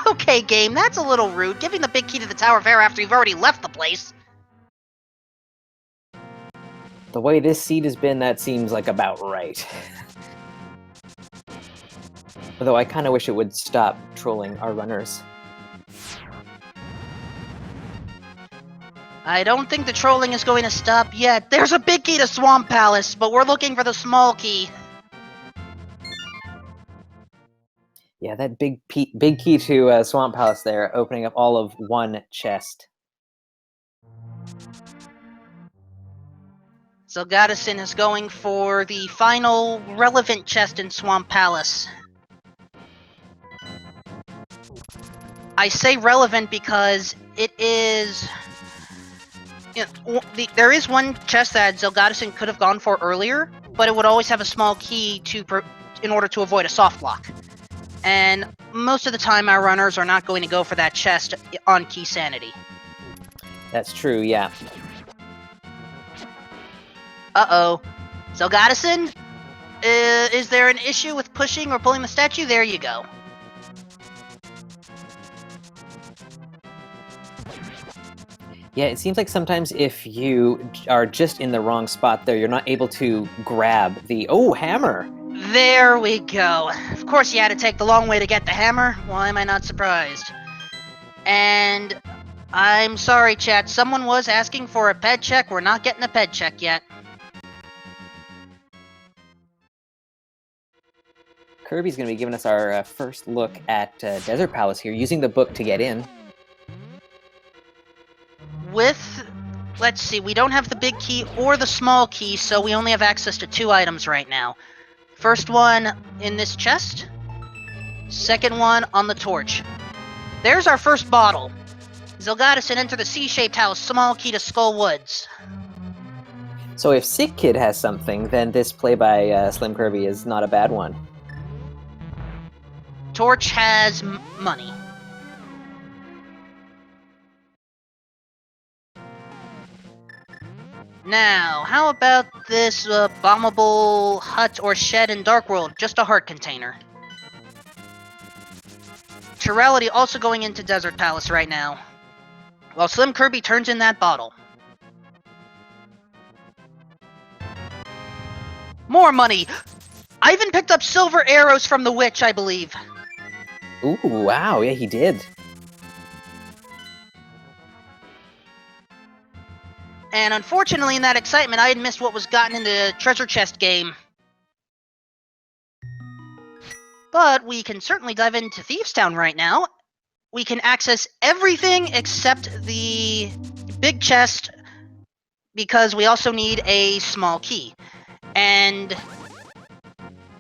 Okay, game, that's a little rude, giving the big key to the Tower of Hera after you've already left the place. The way this seed has been, that seems like about right. Although I kind of wish it would stop trolling our runners. I don't think the trolling is going to stop yet. There's a big key to Swamp Palace, but we're looking for the small key. Yeah, that big key to Swamp Palace there, opening up all of one chest. Zelgadissan is going for the final relevant chest in Swamp Palace. I say relevant because it is... You know, there is one chest that Zelgadissan could have gone for earlier, but it would always have a small key in order to avoid a soft lock. And most of the time, our runners are not going to go for that chest on Keysanity. That's true, yeah. Uh-oh. Zelgadissan? Is there an issue with pushing or pulling the statue? There you go. Yeah, it seems like sometimes if you are just in the wrong spot there, you're not able to grab the... Oh, hammer! There we go. Of course you had to take the long way to get the hammer. Why am I not surprised? And I'm sorry, chat. Someone was asking for a ped check. We're not getting a ped check yet. Kirby's going to be giving us our first look at Desert Palace here, using the book to get in. Let's see, we don't have the big key or the small key, so we only have access to 2 items right now. First one in this chest. Second one on the torch. There's our first bottle. Zelgadissan, enter the C-shaped house, small key to Skull Woods. So if Sick Kid has something, then this play by SlimKirby is not a bad one. Torch has money. Now, how about this bombable hut or shed in Dark World? Just a heart container. aChirality also going into Desert Palace right now, while SlimKirby turns in that bottle. More money! Ivan picked up silver arrows from the witch, I believe. Ooh, wow, yeah, he did. And unfortunately, in that excitement, I had missed what was gotten in the treasure chest game. But we can certainly dive into Thieves Town right now. We can access everything except the big chest, because we also need a small key. And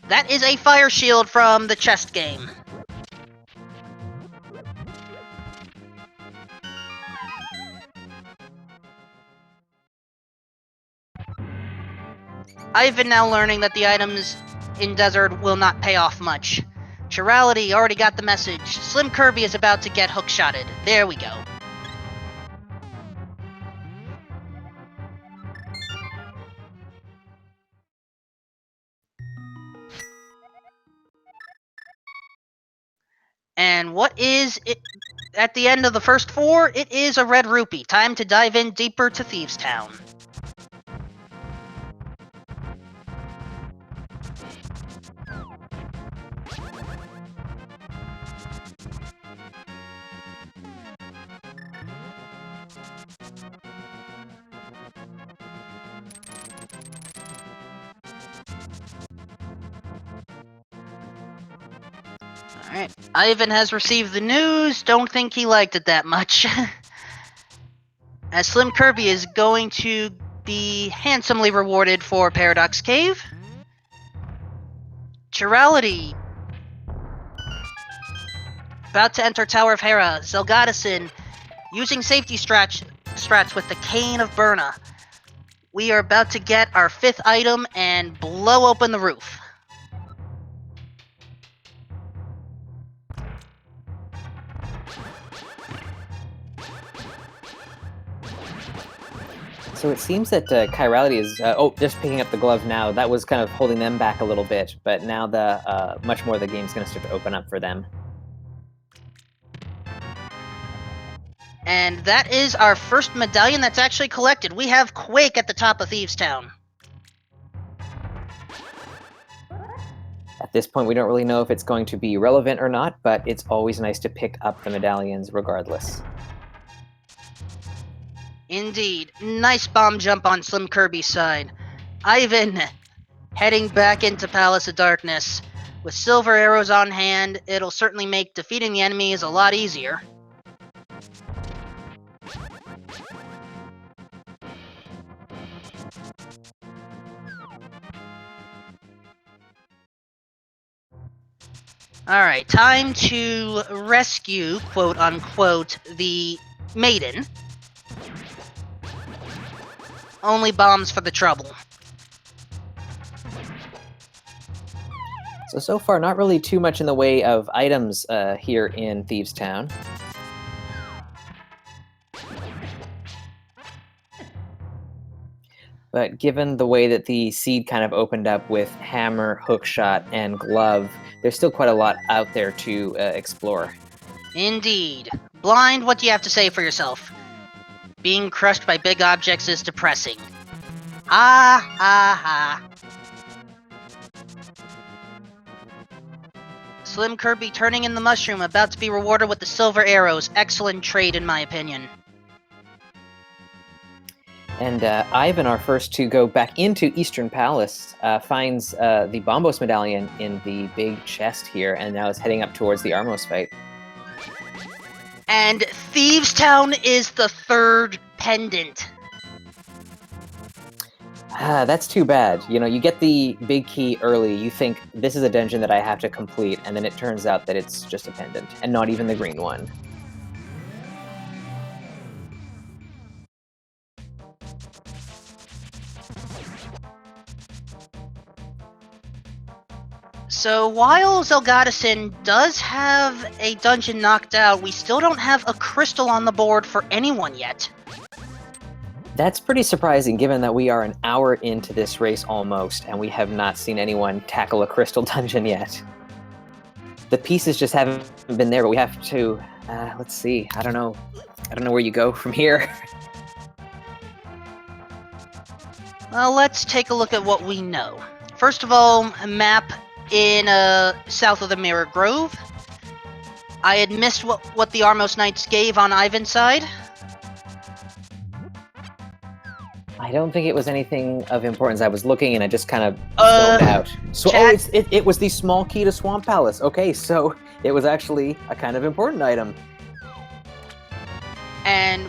that is a fire shield from the chest game. I've been now learning that the items in Desert will not pay off much. aChirality already got the message. SlimKirby is about to get hookshotted. There we go. And what is it at the end of the first 4? It is a red rupee. Time to dive in deeper to Thieves Town. Alright, Ivan has received the news. Don't think he liked it that much. As SlimKirby is going to be handsomely rewarded for Paradox Cave. aChirality about to enter Tower of Hera. Zelgadissan using safety strats with the Cane of Burna. We are about to get our 5th item and blow open the roof. So it seems that aChirality is just picking up the glove now. That was kind of holding them back a little bit, but now the much more of the game's going to start to open up for them. And that is our first medallion that's actually collected. We have Quake at the top of Thieves Town. At this point, we don't really know if it's going to be relevant or not, but it's always nice to pick up the medallions regardless. Indeed. Nice bomb jump on SlimKirby's side. Ivan heading back into Palace of Darkness. With silver arrows on hand, it'll certainly make defeating the enemies a lot easier. Alright, time to rescue, quote-unquote, the maiden. Only bombs for the trouble. So far, not really too much in the way of items here in Thieves Town. But given the way that the seed kind of opened up with hammer, hookshot, and glove, there's still quite a lot out there to explore. Indeed. Blind, what do you have to say for yourself? Being crushed by big objects is depressing. Ah. SlimKirby turning in the mushroom, about to be rewarded with the silver arrows. Excellent trade, in my opinion. And Ivan, our first to go back into Eastern Palace, finds the Bombos medallion in the big chest here, and now is heading up towards the Armos fight. And Thieves Town is the third pendant. That's too bad. You know, you get the big key early, you think, this is a dungeon that I have to complete, and then it turns out that it's just a pendant, and not even the green one. So while Zelgadissan does have a dungeon knocked out, we still don't have a crystal on the board for anyone yet. That's pretty surprising, given that we are an hour into this race almost, and we have not seen anyone tackle a crystal dungeon yet. The pieces just haven't been there, but we have to... let's see. I don't know where you go from here. Well, let's take a look at what we know. First of all, a map in south of the Mirror Grove. I had missed what the Armos Knights gave on Ivan's side. I don't think it was anything of importance. I was looking and I just kind of zoned out. So, it was the small key to Swamp Palace. Okay, so it was actually a kind of important item. And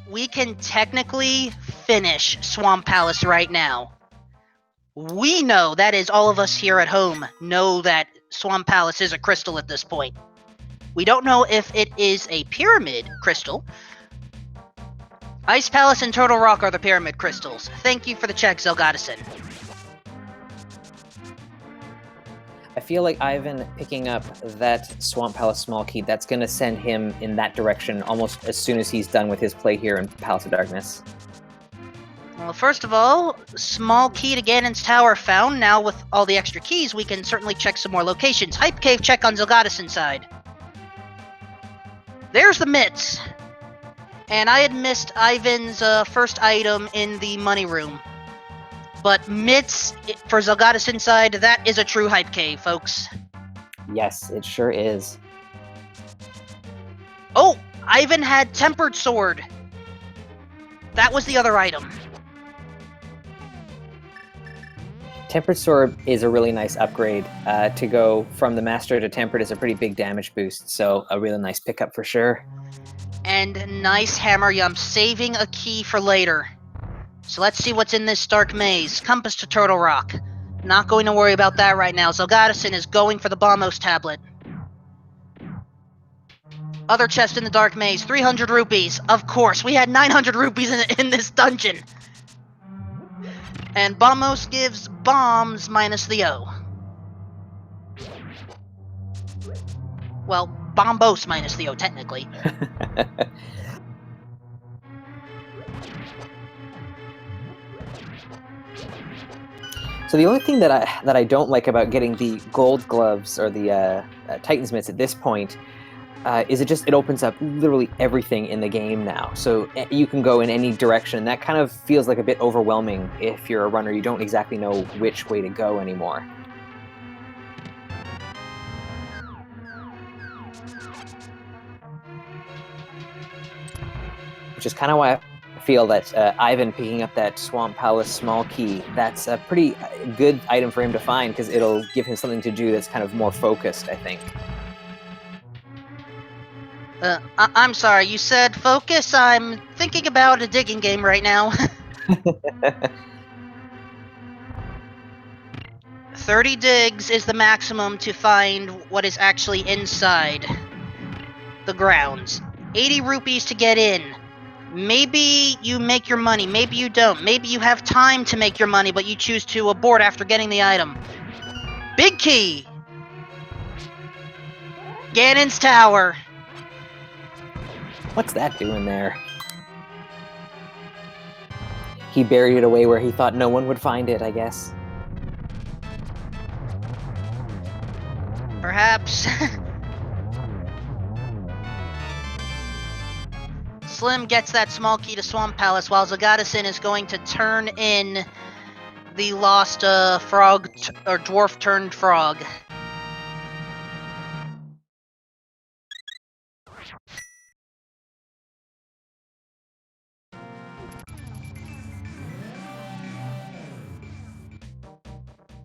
we can technically finish Swamp Palace right now. We know, that is, all of us here at home know that Swamp Palace is a crystal at this point. We don't know if it is a pyramid crystal. Ice Palace and Turtle Rock are the pyramid crystals. Thank you for the check, Zelgadissan. I feel like Ivan picking up that Swamp Palace small key, that's going to send him in that direction almost as soon as he's done with his play here in Palace of Darkness. Well, first of all, small key to Ganon's Tower found. Now with all the extra keys, we can certainly check some more locations. Hype Cave check on Zelgadissan's side. There's the mitts. And I had missed Ivan's first item in the money room. But mitts, for Zelgadissan's side, that is a true Hype Cave, folks. Yes, it sure is. Oh, Ivan had Tempered Sword. That was the other item. Tempered Sword is a really nice upgrade. To go from the Master to Tempered is a pretty big damage boost, so a really nice pickup for sure. And nice Hammer Yum, saving a key for later. So let's see what's in this dark maze. Compass to Turtle Rock. Not going to worry about that right now. Zelgadissan is going for the Bombos tablet. Other chest in the dark maze, 300 rupees. Of course, we had 900 rupees in this dungeon. And Bombos gives bombs minus the O. Well, Bombos minus the O, technically. So the only thing that I don't like about getting the gold gloves or the Titan's mitts at this point is it opens up literally everything in the game now. So you can go in any direction. That kind of feels like a bit overwhelming if you're a runner. You don't exactly know which way to go anymore. Which is kind of why I feel that Ivan picking up that Swamp Palace small key, that's a pretty good item for him to find, because it'll give him something to do that's kind of more focused, I think. I'm sorry, you said focus? I'm thinking about a digging game right now. 30 digs is the maximum to find what is actually inside the grounds. 80 rupees to get in. Maybe you make your money, maybe you don't. Maybe you have time to make your money, but you choose to abort after getting the item. Big key! Ganon's Tower. What's that doing there? He buried it away where he thought no one would find it, I guess. Perhaps. Slim gets that small key to Swamp Palace, while Zelgadissan is going to turn in the lost frog or dwarf turned frog.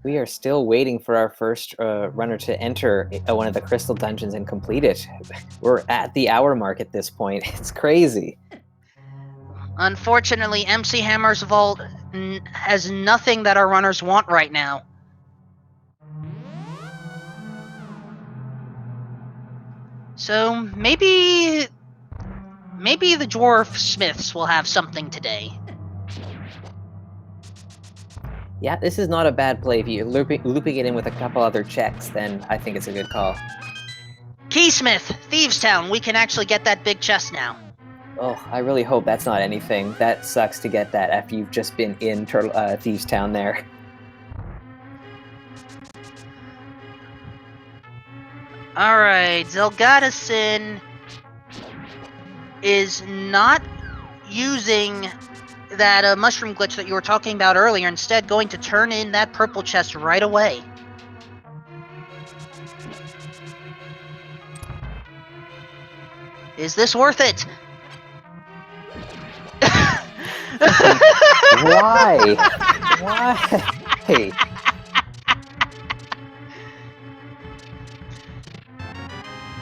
We are still waiting for our first runner to enter one of the crystal dungeons and complete it. We're at the hour mark at this point. It's crazy. Unfortunately, MC Hammer's Vault has nothing that our runners want right now. So maybe the dwarf smiths will have something today. Yeah, this is not a bad play. If you're looping it in with a couple other checks, then I think it's a good call. Keysmith, Thieves Town, we can actually get that big chest now. Oh, I really hope that's not anything. That sucks to get that after you've just been in Thieves Town there. Alright, Zelgadissan is not using that mushroom glitch that you were talking about earlier, instead going to turn in that purple chest right away. Is this worth it? Why? Why?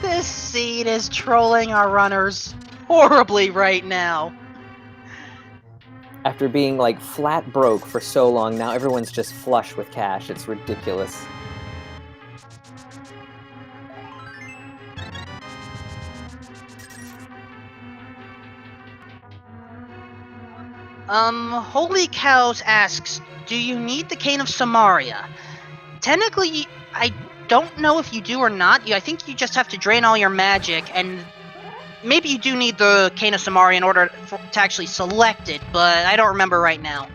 This seed is trolling our runners horribly right now. After being like flat broke for so long, now everyone's just flush with cash. It's ridiculous. Holy Cows asks, do you need the Cane of Samaria? Technically, I don't know if you do or not. I think you just have to drain all your magic, and maybe you do need the Cane of Samaria in order to actually select it, but I don't remember right now.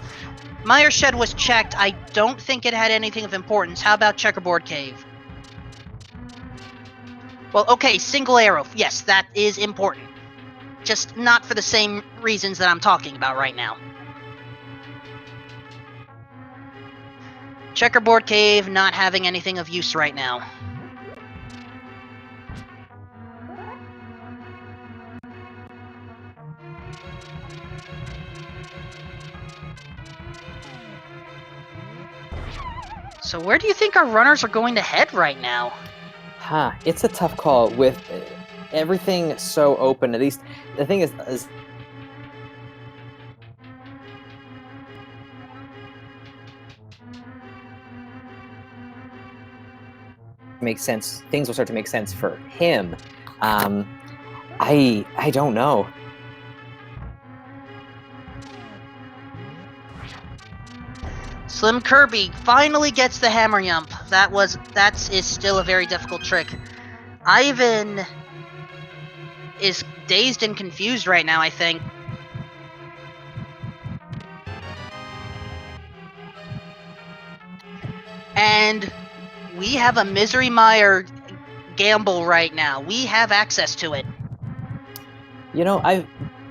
Mire Shed was checked. I don't think it had anything of importance. How about Checkerboard Cave? Well, okay, single arrow. Yes, that is important. Just not for the same reasons that I'm talking about right now. Checkerboard Cave not having anything of use right now. So where do you think our runners are going to head right now? Huh, it's a tough call with everything so open. At least the thing is make sense. Things will start to make sense for him. I don't know. SlimKirby finally gets the hammer yump. That is still a very difficult trick. Ivan is dazed and confused right now, I think. And we have a Misery Mire gamble right now. We have access to it. You know,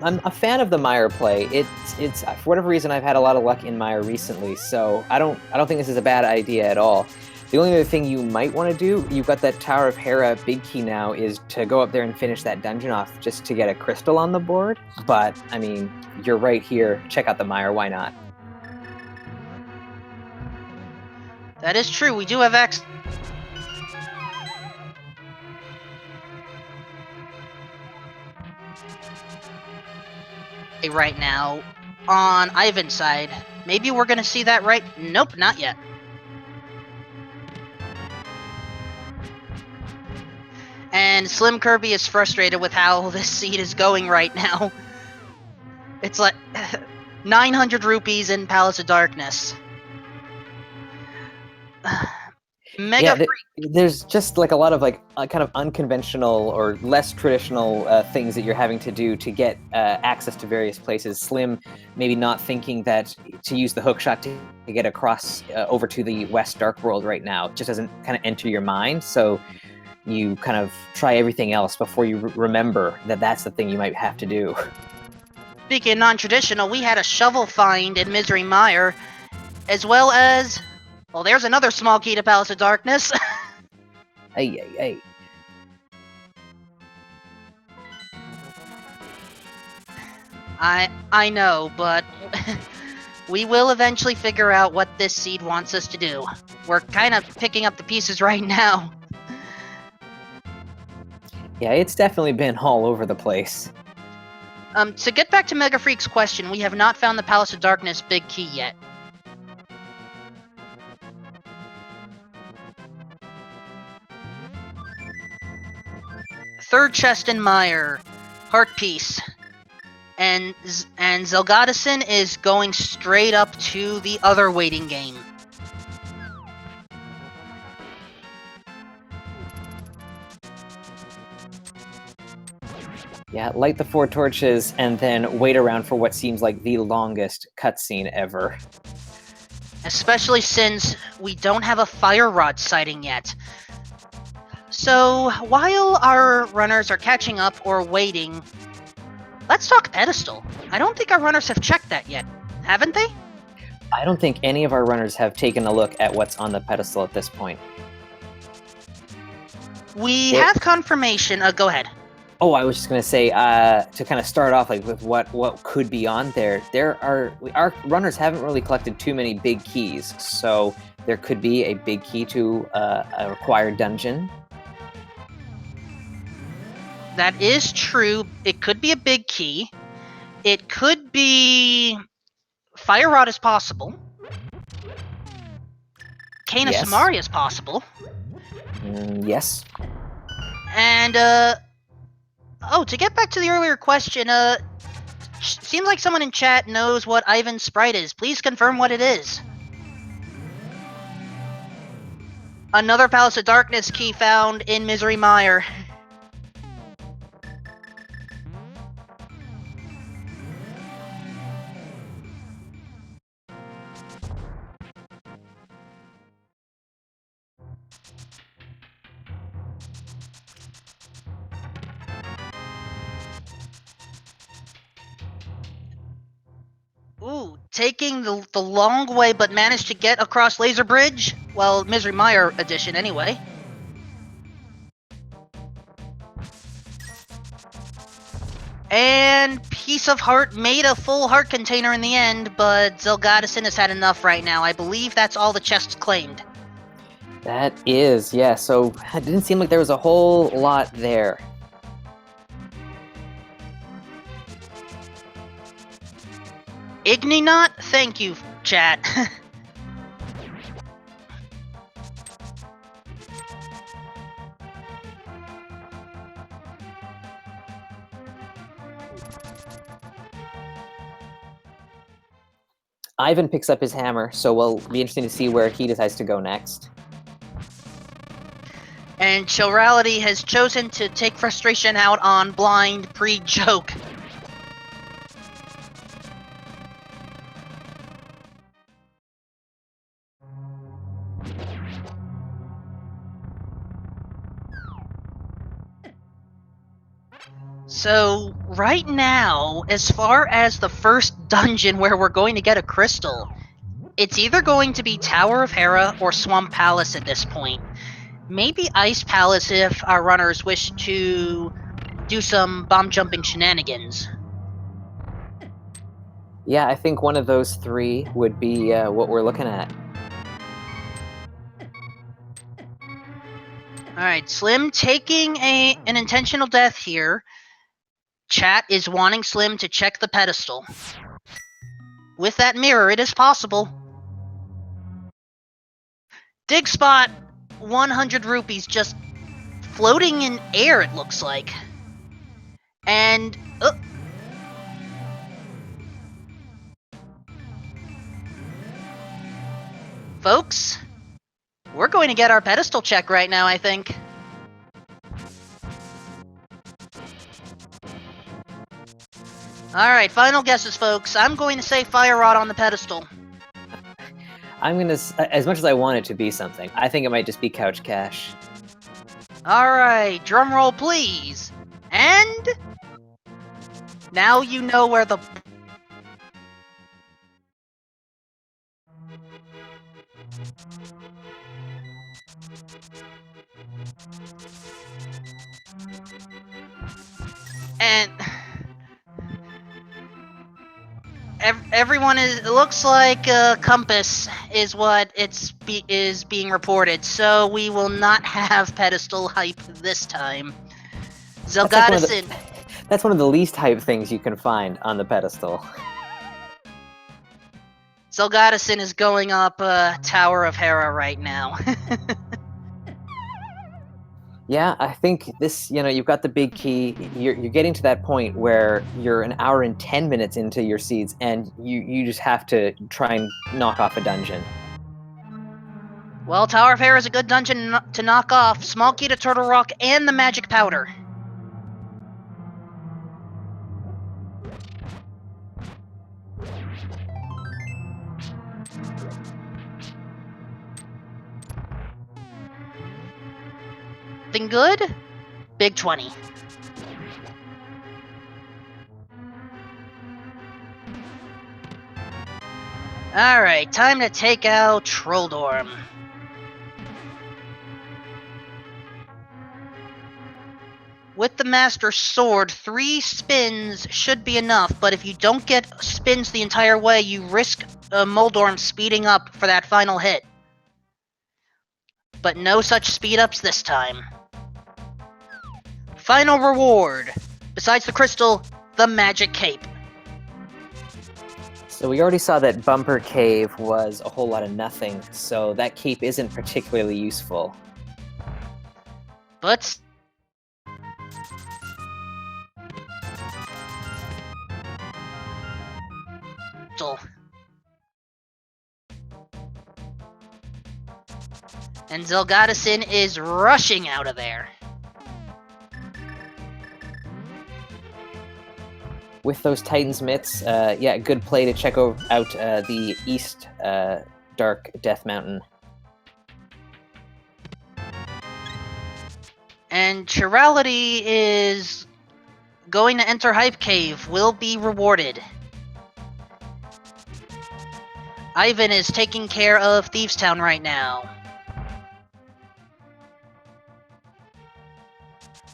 I'm a fan of the Mire play. It's for whatever reason I've had a lot of luck in Mire recently, so I don't think this is a bad idea at all. The only other thing you might want to do, you've got that Tower of Hera big key now, is to go up there and finish that dungeon off just to get a crystal on the board. But I mean, you're right here. Check out the Mire. Why not? That is true. We do have access. Right now on Ivan's side. Maybe we're gonna see that right? Nope, not yet. And SlimKirby is frustrated with how this seed is going right now. It's like 900 rupees in Palace of Darkness. Mega there's just like a lot of like kind of unconventional or less traditional things that you're having to do to get access to various places. Slim maybe not thinking that to use the hook shot to get across over to the West Dark World right now just doesn't kind of enter your mind. So you kind of try everything else before you remember that that's the thing you might have to do. Speaking of non-traditional, we had a shovel find in Misery Mire, as well as... Well, there's another small key to Palace of Darkness. Hey. I know, but we will eventually figure out what this seed wants us to do. We're kind of picking up the pieces right now. Yeah, it's definitely been all over the place. To get back to Mega Freak's question, we have not found the Palace of Darkness big key yet. Third chest in Mire, Heart Piece. And Zelgadissan is going straight up to the other waiting game. Yeah, light the 4 torches and then wait around for what seems like the longest cutscene ever. Especially since we don't have a fire rod sighting yet. So, while our runners are catching up or waiting, let's talk pedestal. I don't think our runners have checked that yet, haven't they? I don't think any of our runners have taken a look at what's on the pedestal at this point. We have confirmation. Go ahead. Oh, I was just gonna say, to kind of start off like with what could be on there. Our runners haven't really collected too many big keys, so there could be a big key to a required dungeon. That is true. It could be a big key. It could be Fire Rod is possible. Cane of Yes. Samaria is possible. Yes. And to get back to the earlier question, seems like someone in chat knows what Ivan's sprite is. Please confirm what it is. Another Palace of Darkness key found in Misery Mire. Ooh, taking the long way but managed to get across Laser Bridge? Well, Misery Mire edition anyway. And Piece of Heart made a full heart container in the end, but Zelgadissan has had enough right now. I believe that's all the chests claimed. That is, yeah, so it didn't seem like there was a whole lot there. Igninot? Thank you, chat. Ivan picks up his hammer, so we'll be interesting to see where he decides to go next. And aChirality has chosen to take frustration out on Blind pre-joke. So, right now, as far as the first dungeon where we're going to get a crystal, it's either going to be Tower of Hera or Swamp Palace at this point. Maybe Ice Palace if our runners wish to do some bomb jumping shenanigans. Yeah, I think one of those 3 would be what we're looking at. Alright, Slim taking an intentional death here. Chat is wanting Slim to check the pedestal. With that mirror, it is possible. Dig spot, 100 rupees just floating in air, it looks like. And... folks, we're going to get our pedestal check right now, I think. Alright, final guesses, folks. I'm going to say Fire Rod on the pedestal. I'm gonna, as much as I want it to be something, I think it might just be Couch Cash. Alright, drum roll please. And... now you know where the... everyone is. It looks like compass is what is being reported. So we will not have pedestal hype this time. Zelgadissan. That's one of the least hype things you can find on the pedestal. Zelgadissan is going up Tower of Hera right now. Yeah, I think this, you've got the big key. You're getting to that point where you're an hour and 10 minutes into your seeds, and you just have to try and knock off a dungeon. Well, Tower of Hera is a good dungeon to knock off. Small key to Turtle Rock and the magic powder. Thing good? Big 20. Alright, time to take out Trolldorm. With the Master Sword, 3 spins should be enough, but if you don't get spins the entire way, you risk Moldorm speeding up for that final hit. But no such speed-ups this time. Final reward. Besides the crystal, the magic cape. So we already saw that Bumper Cave was a whole lot of nothing, so that cape isn't particularly useful. But still. And Zelgadissan is rushing out of there. With those Titan's mitts, yeah, good play to check out the East Dark Death Mountain. And aChirality is going to enter Hype Cave, will be rewarded. Ivan is taking care of Thieves Town right now.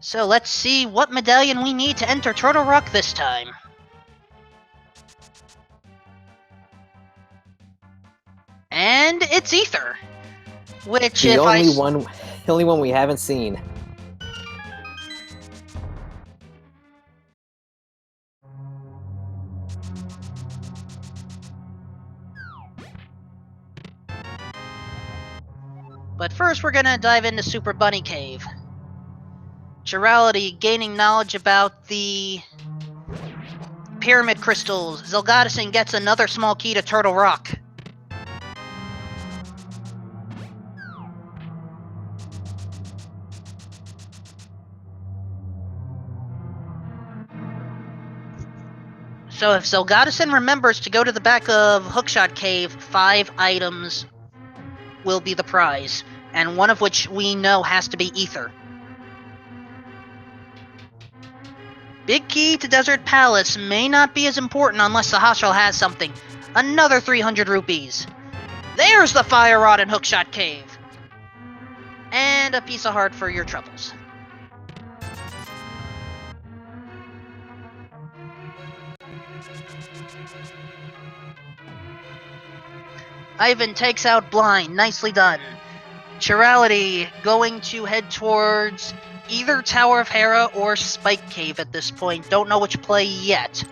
So let's see what medallion we need to enter Turtle Rock this time. And it's Ether, which the only one we haven't seen. But first we're gonna dive into Super Bunny Cave. aChirality gaining knowledge about the pyramid crystals. Zelgadissan gets another small key to Turtle Rock. So if Zelgadissan remembers to go to the back of Hookshot Cave, 5 items will be the prize, and one of which we know has to be Ether. Big key to Desert Palace may not be as important unless Sahasral has something. Another 300 rupees. There's the Fire Rod in Hookshot Cave. And a piece of heart for your troubles. Ivan takes out Blind. Nicely done. aChirality going to head towards either Tower of Hera or Spike Cave at this point. Don't know which play yet.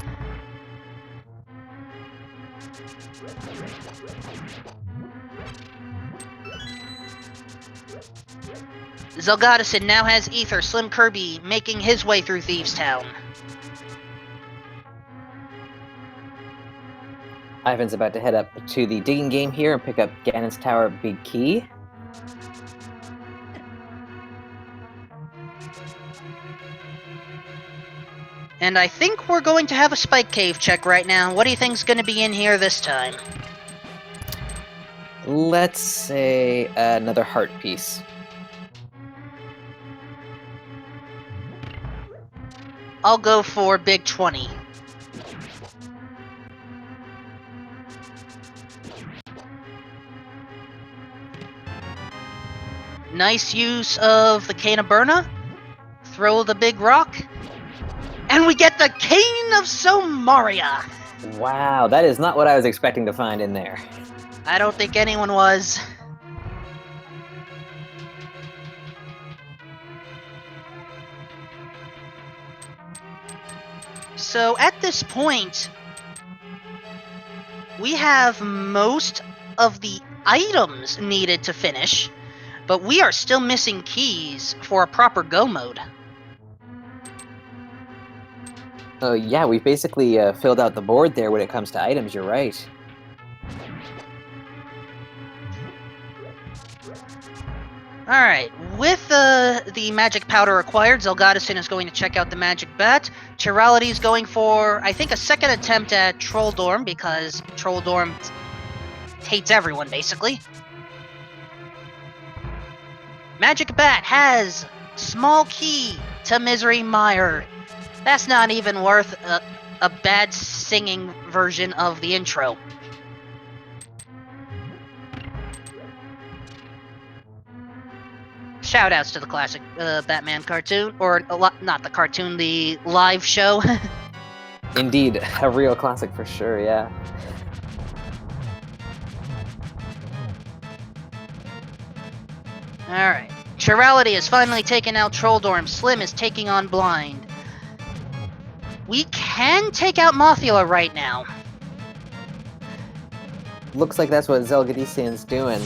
Zelgadissan now has Ether. SlimKirby making his way through Thieves Town. Ivan's about to head up to the digging game here and pick up Ganon's Tower Big Key. And I think we're going to have a Spike Cave check right now. What do you think's going to be in here this time? Let's say another heart piece. I'll go for Big 20. Nice use of the Cane of Burna. Throw the big rock. And we get the Cane of Somaria! Wow, that is not what I was expecting to find in there. I don't think anyone was. So at this point, we have most of the items needed to finish, but we are still missing keys for a proper go mode. Yeah, we've basically filled out the board there when it comes to items, you're right. Alright, with the magic powder acquired, zelgadissan is going to check out the magic bat. aChirality is going for, I think, a second attempt at Troll Dorm, because Troll Dorm hates everyone, basically. Magic bat has small key to Misery Mire. That's not even worth a bad singing version of the intro. Shoutouts to the classic Batman cartoon, or not the cartoon, the live show. Indeed, a real classic for sure, yeah. Alright. aChirality has finally taken out Trolldorm. Slim is taking on Blind. We can take out Mothula right now. Looks like that's what zelgadissan's doing.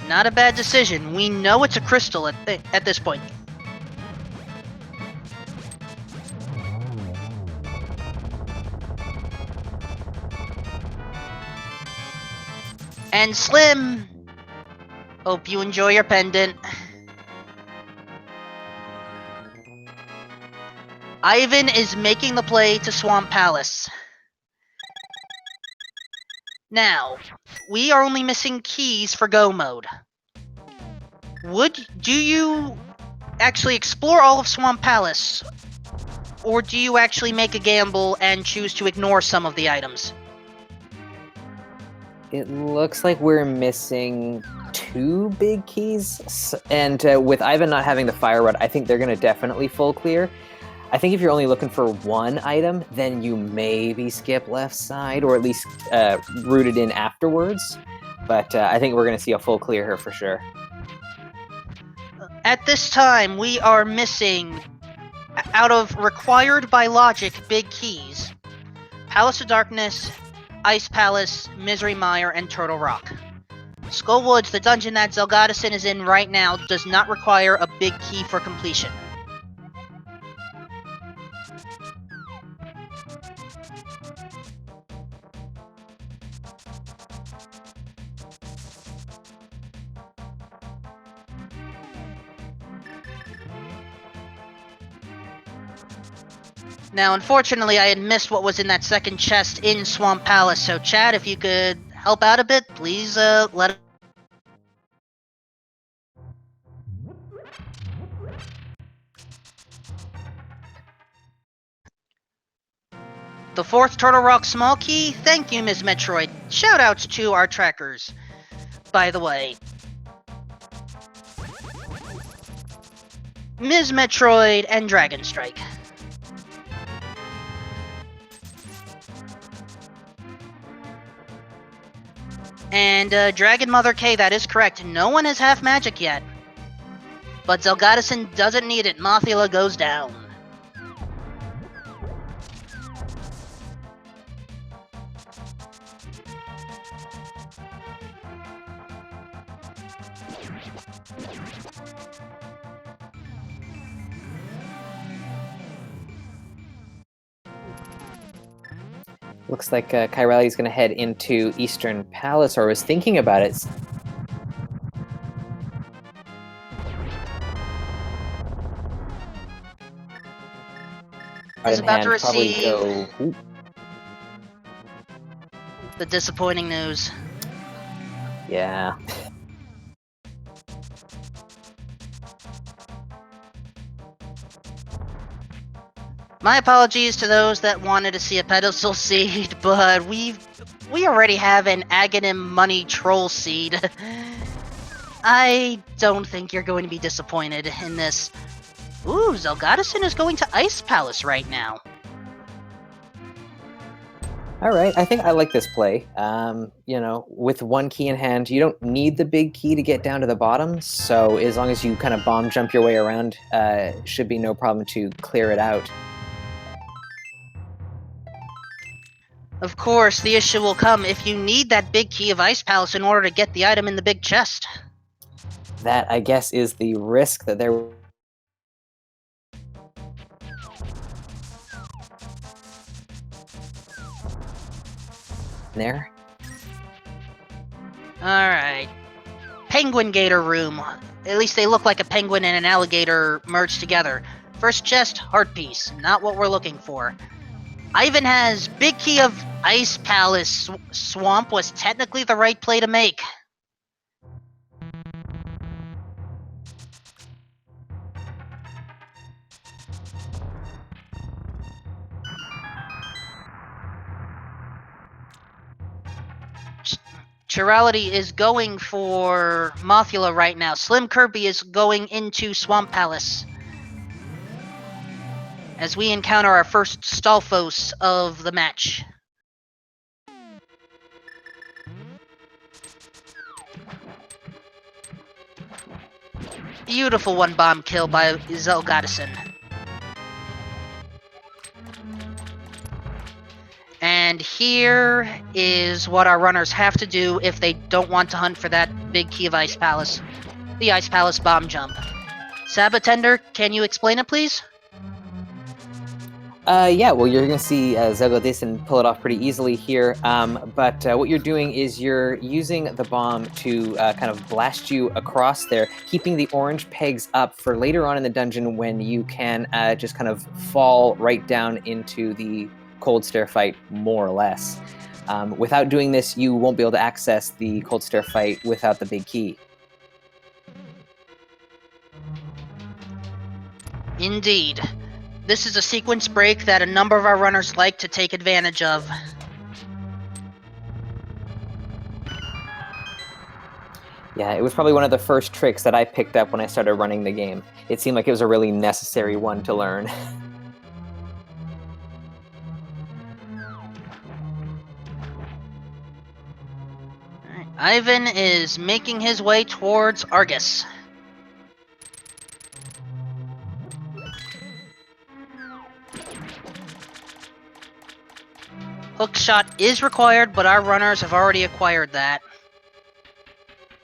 Not a bad decision. We know it's a crystal at this point. And Slim, hope you enjoy your pendant. Ivan is making the play to Swamp Palace. Now, we are only missing keys for go mode. Do you actually explore all of Swamp Palace? Or do you actually make a gamble and choose to ignore some of the items? It looks like we're missing 2 big keys, and with Ivan not having the fire rod, I think they're going to definitely full clear. I think if you're only looking for 1 item, then you maybe skip left side, or at least root it in afterwards. But I think we're going to see a full clear here for sure. At this time, we are missing, out of required by logic big keys, Palace of Darkness, Ice Palace, Misery Mire, and Turtle Rock. Skullwoods, the dungeon that zelgadissan is in right now, does not require a big key for completion. Now, unfortunately, I had missed what was in that second chest in Swamp Palace, so Chad, if you could help out a bit, please let it. The 4th Turtle Rock small key, thank you, Ms. Metroid. Shoutouts to our trackers, by the way. Ms. Metroid and Dragon Strike. And Dragon Mother K, that is correct. No one has half magic yet. But zelgadissan doesn't need it. Mothula goes down. Looks like aChirality is going to head into Eastern Palace, or was thinking about it. Is about to Probably receive go... Ooh. the disappointing news. Yeah. My apologies to those that wanted to see a pedestal seed, but we already have an Agahnim money troll seed. I don't think you're going to be disappointed in this. Ooh, zelgadissan is going to Ice Palace right now. All right, I think I like this play. You know, with one key in hand, you don't need the big key to get down to the bottom. So as long as you kind of bomb jump your way around, should be no problem to clear it out. Of course, the issue will come if you need that big key of Ice Palace in order to get the item in the big chest. That, I guess, is the risk that they're there. Alright. Penguin Gator Room. At least they look like a penguin and an alligator merged together. First chest, heart piece. Not what we're looking for. Ivan has big key of Ice Palace. Swamp was technically the right play to make. aChirality is going for Mothula right now. SlimKirby is going into Swamp Palace. As we encounter our first Stalfos of the match. Beautiful one bomb kill by zelgadissan. And here is what our runners have to do if they don't want to hunt for that big key of Ice Palace. The Ice Palace bomb jump. Sabatender, can you explain it, please? Yeah, well, you're going to see zelgadissan pull it off pretty easily here. But what you're doing is you're using the bomb to kind of blast you across there, keeping the orange pegs up for later on in the dungeon when you can just kind of fall right down into the cold stare fight, more or less. Without doing this, you won't be able to access the cold stare fight without the big key. Indeed. This is a sequence break that a number of our runners like to take advantage of. Yeah, it was probably one of the first tricks that I picked up when I started running the game. It seemed like it was a really necessary one to learn. Alright, Ivan is making his way towards Argus. Hookshot is required, but our runners have already acquired that.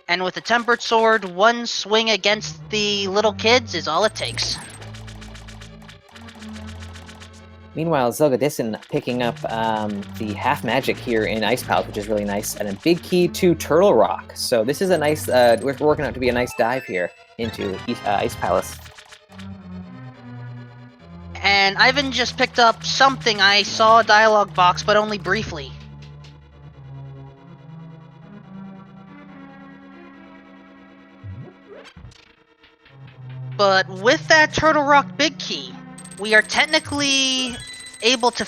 And with a tempered sword, one swing against the little kids is all it takes. Meanwhile, zelgadissan picking up the half magic here in Ice Palace, which is really nice, and a big key to Turtle Rock. So this is a nice, we're working out to be a nice dive here into Ice Palace. And Ivan just picked up something. I saw a dialogue box, but only briefly. But with that Turtle Rock big key, we are technically able to...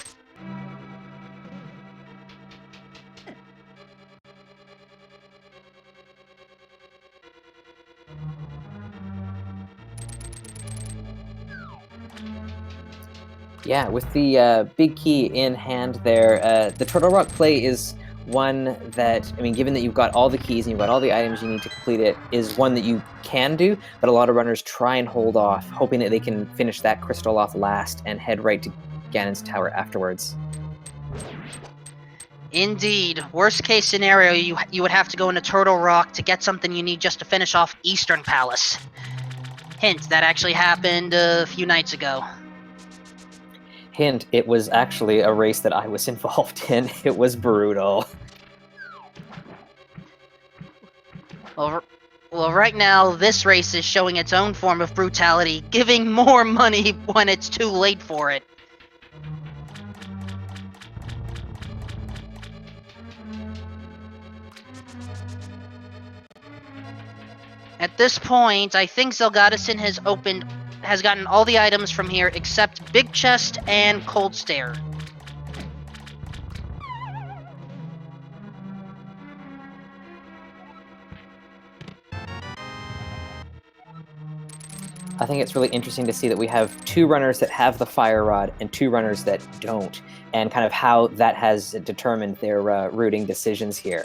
Yeah, with the big key in hand there, the Turtle Rock play is one that, I mean, given that you've got all the keys and you've got all the items you need to complete it, is one that you can do, but a lot of runners try and hold off, hoping that they can finish that crystal off last and head right to Ganon's tower afterwards. Indeed. Worst case scenario, you would have to go into Turtle Rock to get something you need just to finish off Eastern Palace. Hint, that actually happened a few nights ago. Hint, it was actually a race that I was involved in. It was brutal. Well, right now, this race is showing its own form of brutality, giving more money when it's too late for it. At this point, I think zelgadissan has gotten all the items from here except Big Chest and Cold Stare. I think it's really interesting to see that we have 2 runners that have the fire rod and 2 runners that don't, and kind of how that has determined their routing decisions here.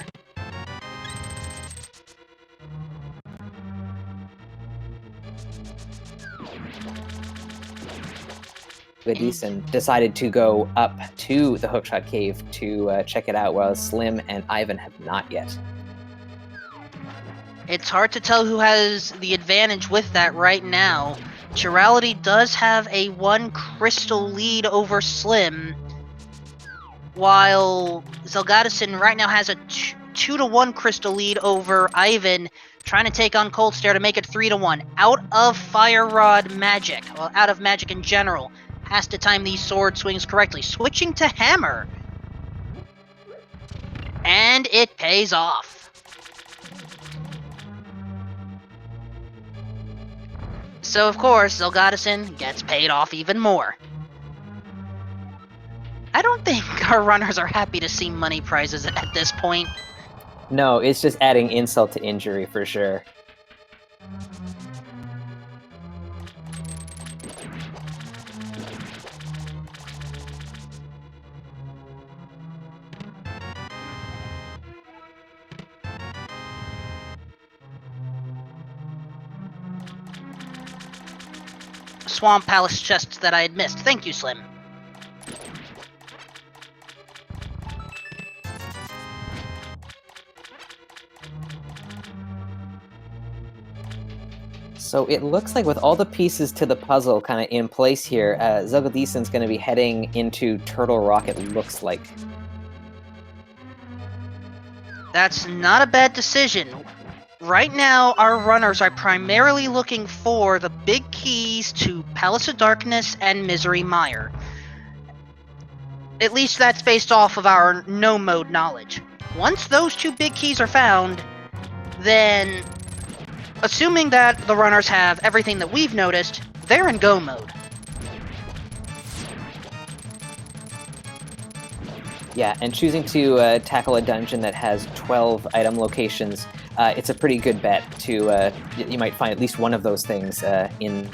Zelgadissan decided to go up to the Hookshot Cave to check it out, while Slim and Ivan have not yet. It's hard to tell who has the advantage with that right now. aChirality does have a 1 crystal lead over Slim, while zelgadissan right now has a 2-to-1 crystal lead over Ivan, trying to take on Cold Stare to make it 3-to-1. Out of Fire Rod magic, well, out of magic in general, has to time these sword swings correctly. Switching to Hammer. And it pays off. So, of course, zelgadissan gets paid off even more. I don't think our runners are happy to see money prizes at this point. No, it's just adding insult to injury for sure. Swamp Palace chests that I had missed. Thank you, Slim. So it looks like with all the pieces to the puzzle kind of in place here, zelgadissan's going to be heading into Turtle Rock, it looks like. That's not a bad decision. Right now, our runners are primarily looking for the big keys to Palace of Darkness and Misery Mire. At least that's based off of our no-mode knowledge. Once those 2 big keys are found, then, assuming that the runners have everything that we've noticed, they're in go mode. Yeah, and choosing to tackle a dungeon that has 12 item locations, it's a pretty good bet to, you might find at least one of those things in.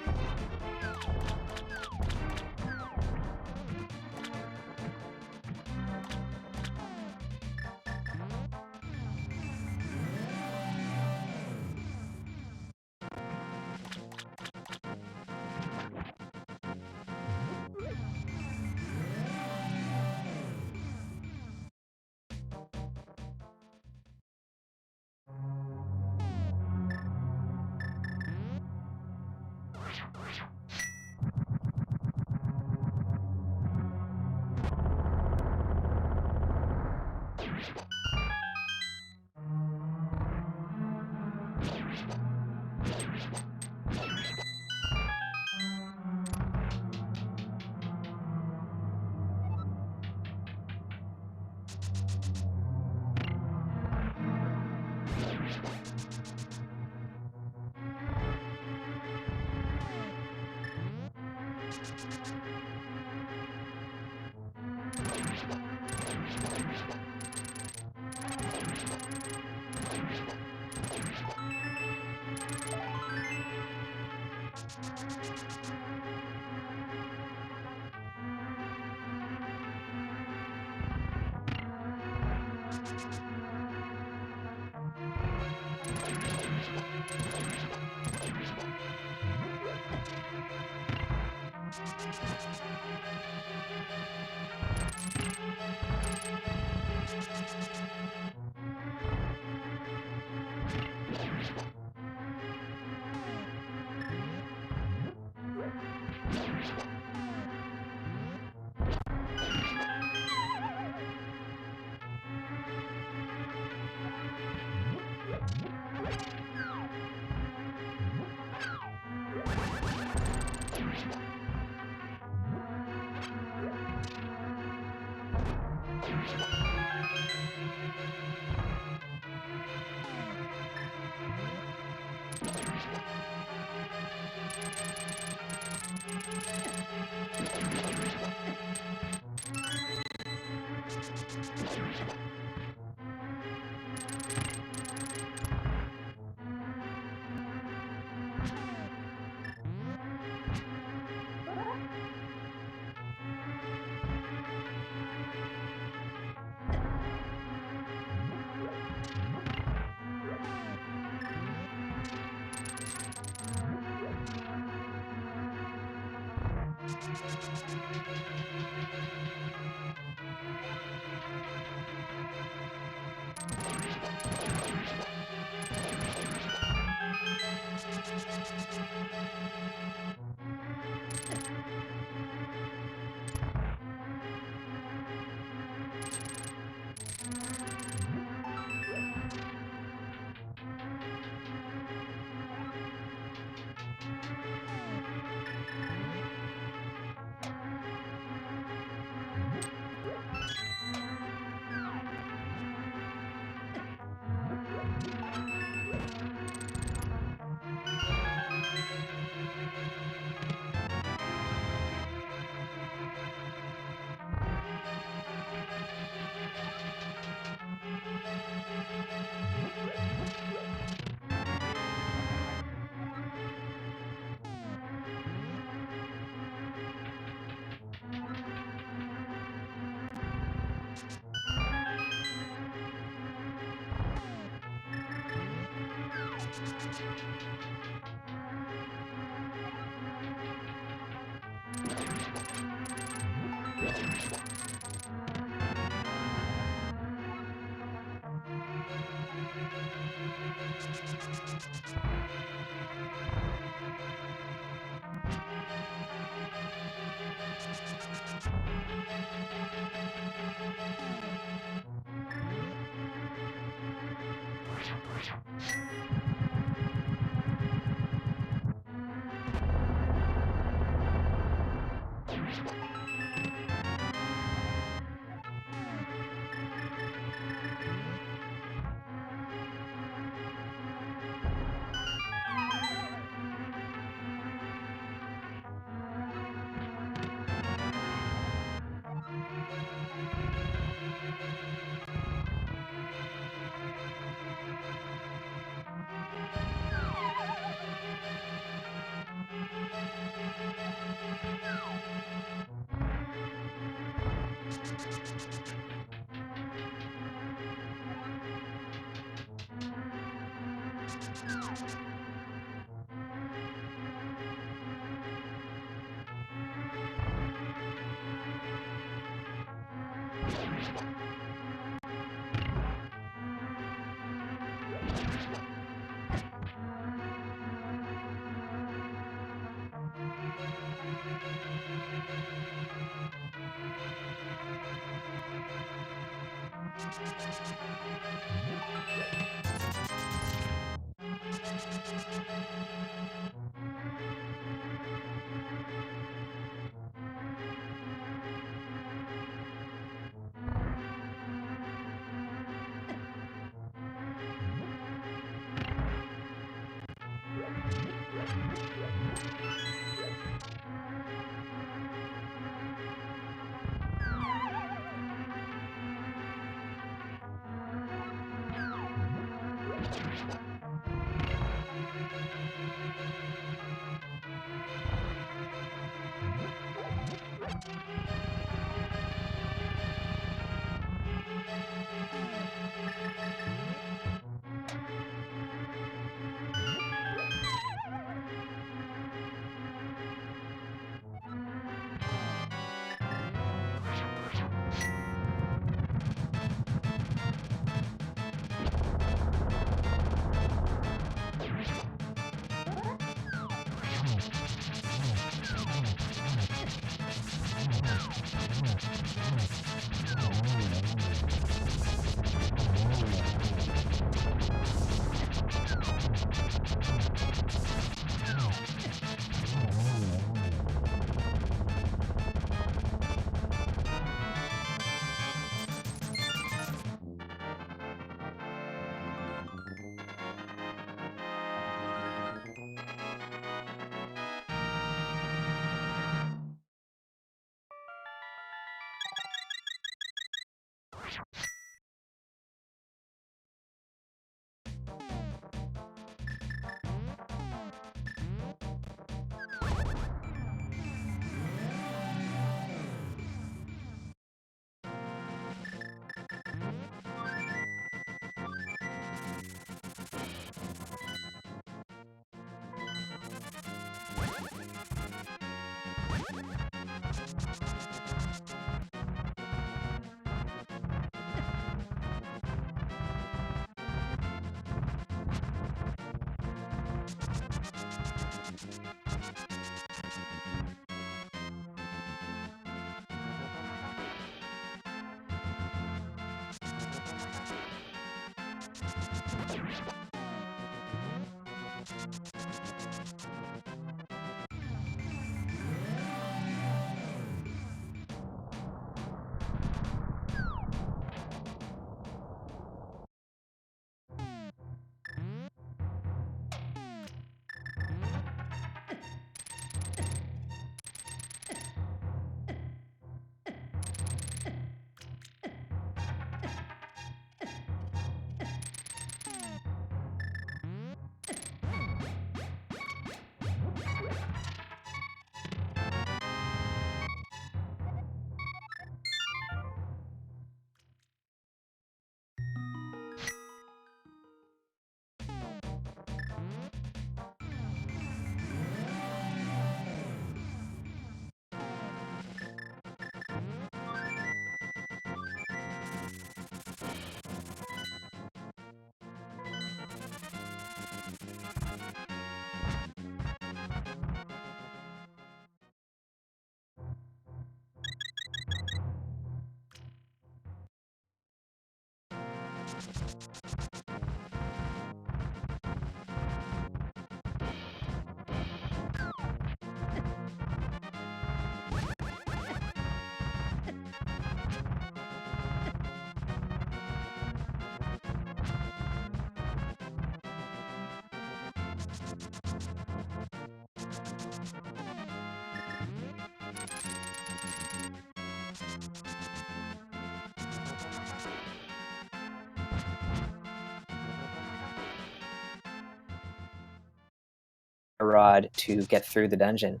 rod to get through the dungeon.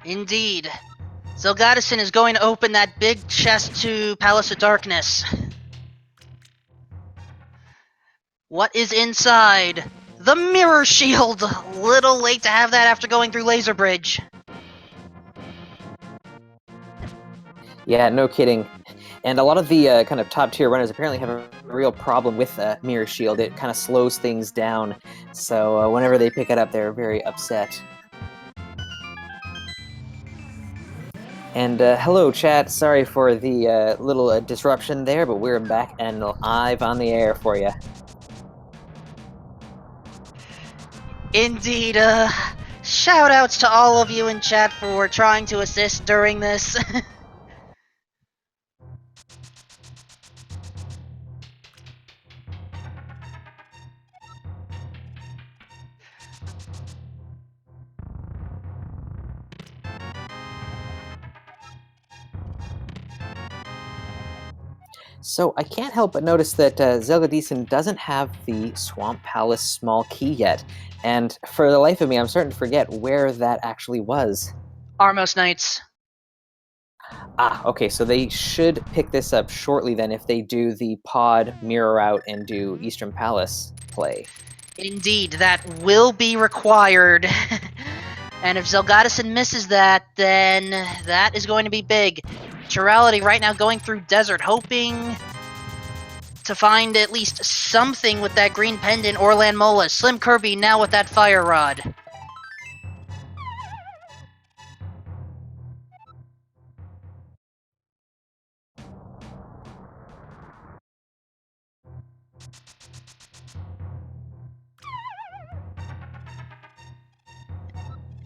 Indeed. Zelgadissan is going to open that big chest to Palace of Darkness. What is inside? The mirror shield! Little late to have that after going through Laser Bridge. Yeah, no kidding. And a lot of the kind of top tier runners apparently have a real problem with Mirror Shield. It kind of slows things down. So whenever they pick it up, they're very upset. And hello, chat. Sorry for the little disruption there, but we're back and live on the air for you. Indeed, shout outs to all of you in chat for trying to assist during this. So I can't help but notice that zelgadissan doesn't have the Swamp Palace small key yet. And for the life of me, I'm starting to forget where that actually was. Armos Knights. Ah, okay, so they should pick this up shortly then if they do the pod mirror out and do Eastern Palace play. Indeed, that will be required. And if Zelgadissan misses that, then that is going to be big. aChirality right now going through Desert, hoping to find at least something with that green pendant or Landmola. SlimKirby now with that Fire Rod.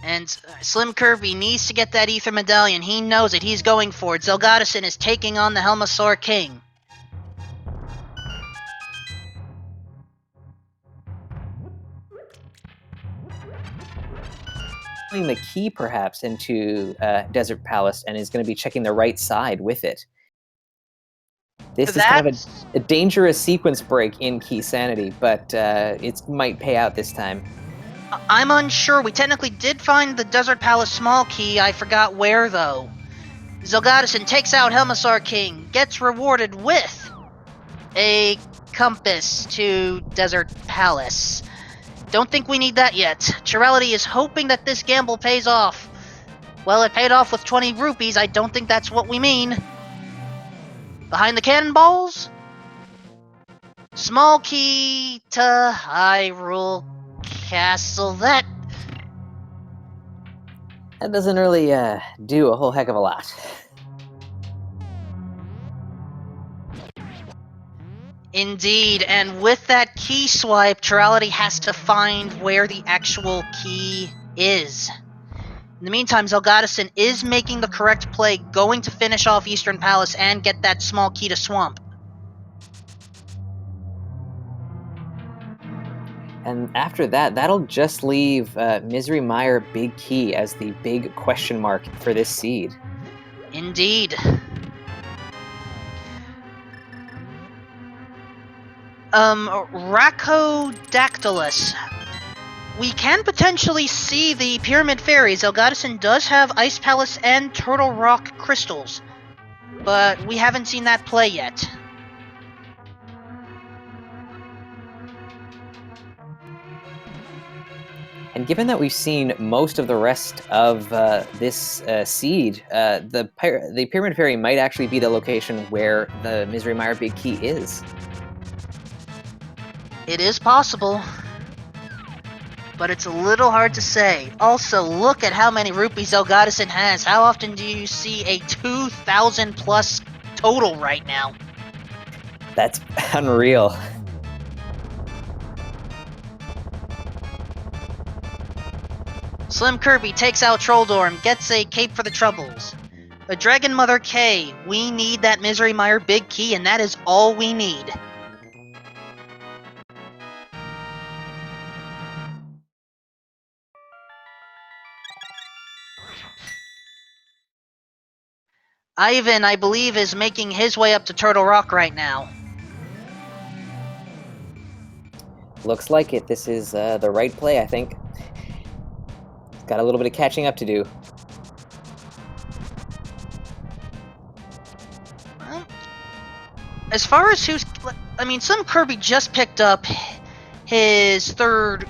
And SlimKirby needs to get that Ether Medallion. He knows it. He's going for it. Zelgadissan is taking on the Helmasaur King. Putting the key perhaps into Desert Palace and is going to be checking the right side with it. This is kind of a dangerous sequence break in Keysanity, but it might pay out this time. I'm unsure. We technically did find the Desert Palace small key. I forgot where, though. Zelgadissan takes out Helmasaur King, gets rewarded with a compass to Desert Palace. Don't think we need that yet. aChirality is hoping that this gamble pays off. Well, it paid off with 20 rupees. I don't think that's what we mean. Behind the cannonballs? Small key to Hyrule Castle. That doesn't really do a whole heck of a lot. Indeed, and with that key swipe, aChirality has to find where the actual key is. In the meantime, Zelgadissan is making the correct play, going to finish off Eastern Palace and get that small key to Swamp. And after that, that'll just leave Misery Mire Big Key as the big question mark for this seed. Indeed. Racodactylus. We can potentially see the Pyramid Fairy. Zelgadissan does have Ice Palace and Turtle Rock crystals, but we haven't seen that play yet. And given that we've seen most of the rest of this seed, the Pyramid Fairy might actually be the location where the Misery Mire Big Key is. It is possible, but it's a little hard to say. Also, look at how many rupees Zelgadissan has. How often do you see a 2,000 plus total right now? That's unreal. SlimKirby takes out Trolldorm, gets a Cape for the Troubles. A Dragon Mother K. We need that Misery Mire Big Key, and that is all we need. Ivan, I believe, is making his way up to Turtle Rock right now. Looks like it. This is the right play, I think. Got a little bit of catching up to do. Well, as far as who's... I mean, SlimKirby just picked up his third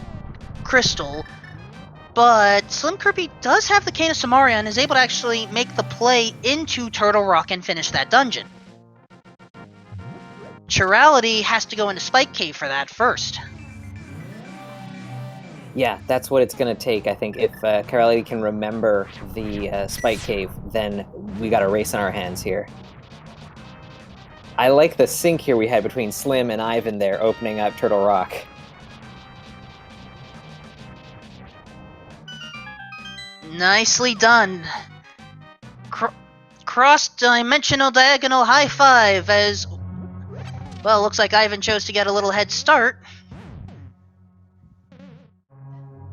crystal, but SlimKirby does have the Cane of Samaria and is able to actually make the play into Turtle Rock and finish that dungeon. aChirality has to go into Spike Cave for that first. Yeah, that's what it's going to take. I think if aChirality can remember the Spike Cave, then we got a race on our hands here. I like the sync here we had between Slim and Ivan there, opening up Turtle Rock. Nicely done. Cross-dimensional diagonal high five as... Well, looks like Ivan chose to get a little head start.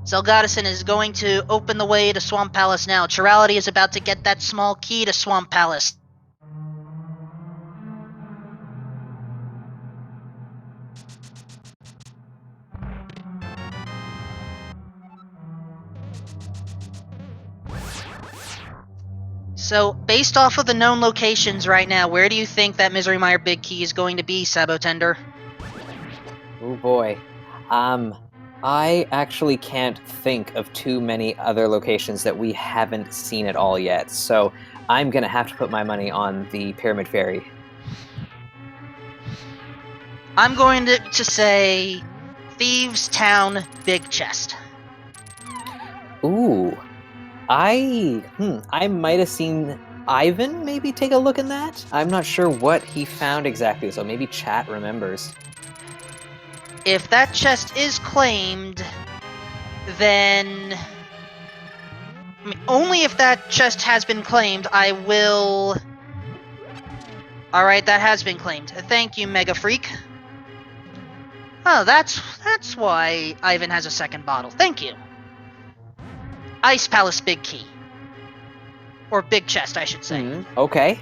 Zelgadissan is going to open the way to Swamp Palace now. aChirality is about to get that small key to Swamp Palace. So, based off of the known locations right now, where do you think that Misery Mire Big Key is going to be, Sabotender? Oh boy. I actually can't think of too many other locations that we haven't seen at all yet, so I'm gonna have to put my money on the Pyramid Fairy. I'm going to say Thieves Town Big Chest. Ooh. I might have seen Ivan maybe take a look in that. I'm not sure what he found exactly, so maybe chat remembers. If that chest is claimed, then... I mean, only if that chest has been claimed, I will... Alright, that has been claimed. Thank you, Mega Freak. Oh, that's why Ivan has a second bottle. Thank you. Ice Palace Big Key. Or Big Chest, I should say. Okay.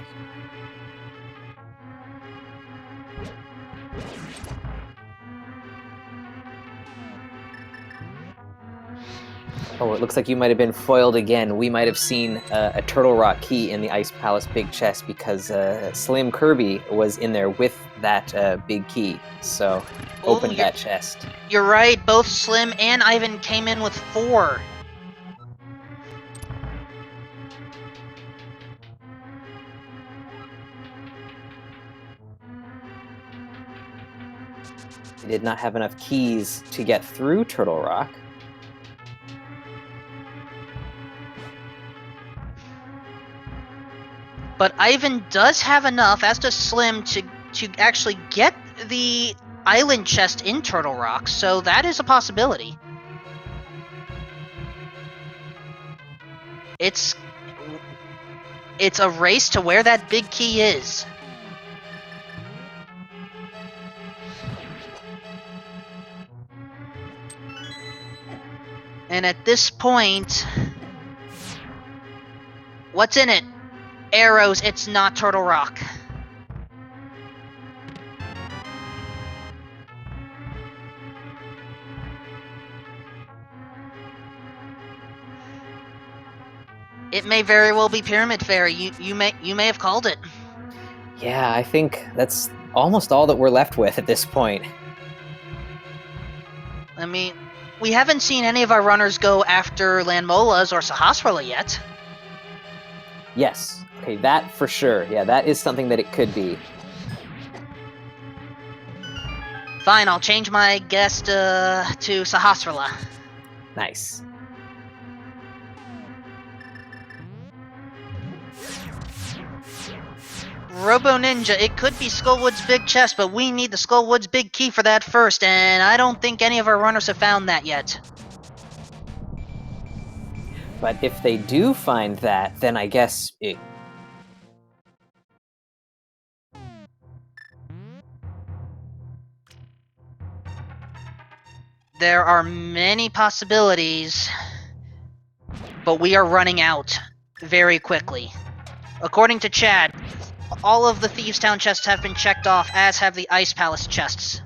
Oh, it looks like you might have been foiled again. We might have seen a Turtle Rock key in the Ice Palace Big Chest because SlimKirby was in there with that big key. So, opened that chest. You're right. Both Slim and Ivan came in with 4. They did not have enough keys to get through Turtle Rock. But Ivan does have enough, as does Slim, to actually get the island chest in Turtle Rock, so that is a possibility. It's a race to where that big key is. And at this point, what's in it? Arrows, it's not Turtle Rock. It may very well be Pyramid Fairy. You may have called it. Yeah, I think that's almost all that we're left with at this point. I mean, we haven't seen any of our runners go after Landmolas or Sahasrara yet. Yes. Okay, that for sure. Yeah, that is something that it could be. Fine, I'll change my guess to Sahasrara. Nice. Robo Ninja, it could be Skullwood's big chest, but we need the Skullwood's big key for that first, and I don't think any of our runners have found that yet. But if they do find that, then I guess it... There are many possibilities, but we are running out very quickly. According to Chad, all of the Thieves Town chests have been checked off, as have the Ice Palace chests.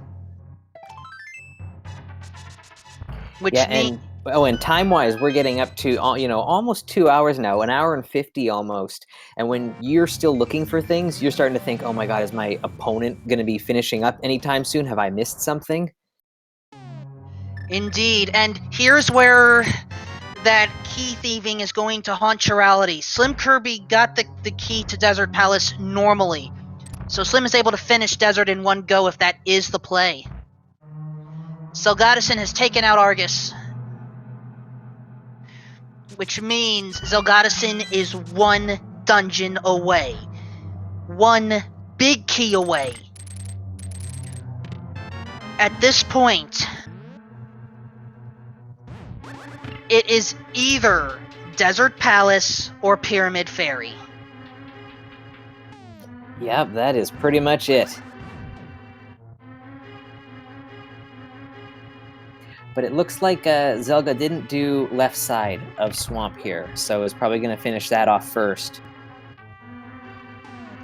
Which Yeah, and time-wise, we're getting up to almost 2 hours now, an hour and 50 almost. And when you're still looking for things, you're starting to think, "Oh my God, is my opponent going to be finishing up anytime soon? Have I missed something?" Indeed, and here's where that key thieving is going to haunt aChirality. SlimKirby got the key to Desert Palace normally, so Slim is able to finish Desert in one go if that is the play. zelgadissan has taken out Argus, which means zelgadissan is one dungeon away. One big key away. At this point, it is either Desert Palace or Pyramid Ferry. Yep, that is pretty much it. But it looks like Zelga didn't do left side of Swamp here, so is probably going to finish that off first.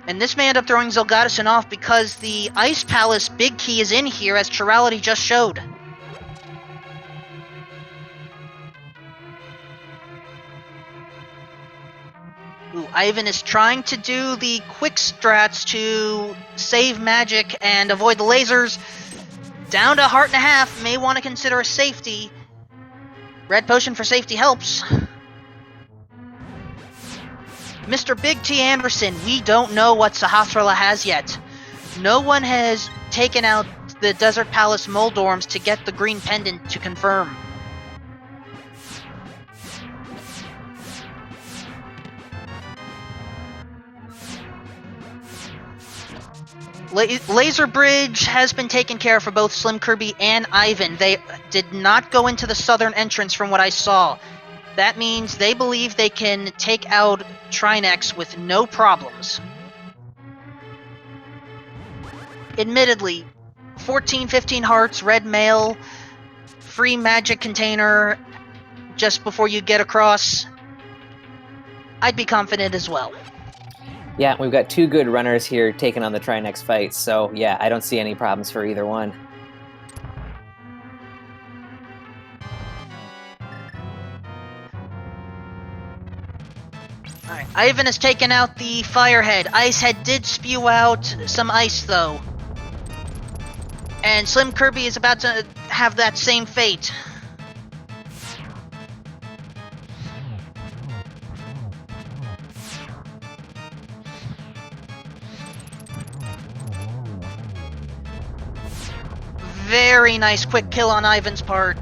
And this may end up throwing zelgadissan off because the Ice Palace big key is in here, as aChirality just showed. Ooh, Ivan is trying to do the quick strats to save magic and avoid the lasers. Down to heart and a half, may want to consider a safety. Red potion for safety helps. Mr. Big T Anderson, we don't know what Sahasrara has yet. No one has taken out the Desert Palace Moldorms to get the green pendant to confirm. Laser Bridge has been taken care of for both SlimKirby and Ivan. They did not go into the southern entrance from what I saw. That means they believe they can take out Trinex with no problems. Admittedly, 14-15 hearts, red mail, free magic container just before you get across. I'd be confident as well. Yeah, we've got two good runners here taking on the Trinex fight, so yeah, I don't see any problems for either one. Alright, Ivan has taken out the Firehead. Icehead did spew out some ice, though. And SlimKirby is about to have that same fate. Very nice quick kill on Ivan's part.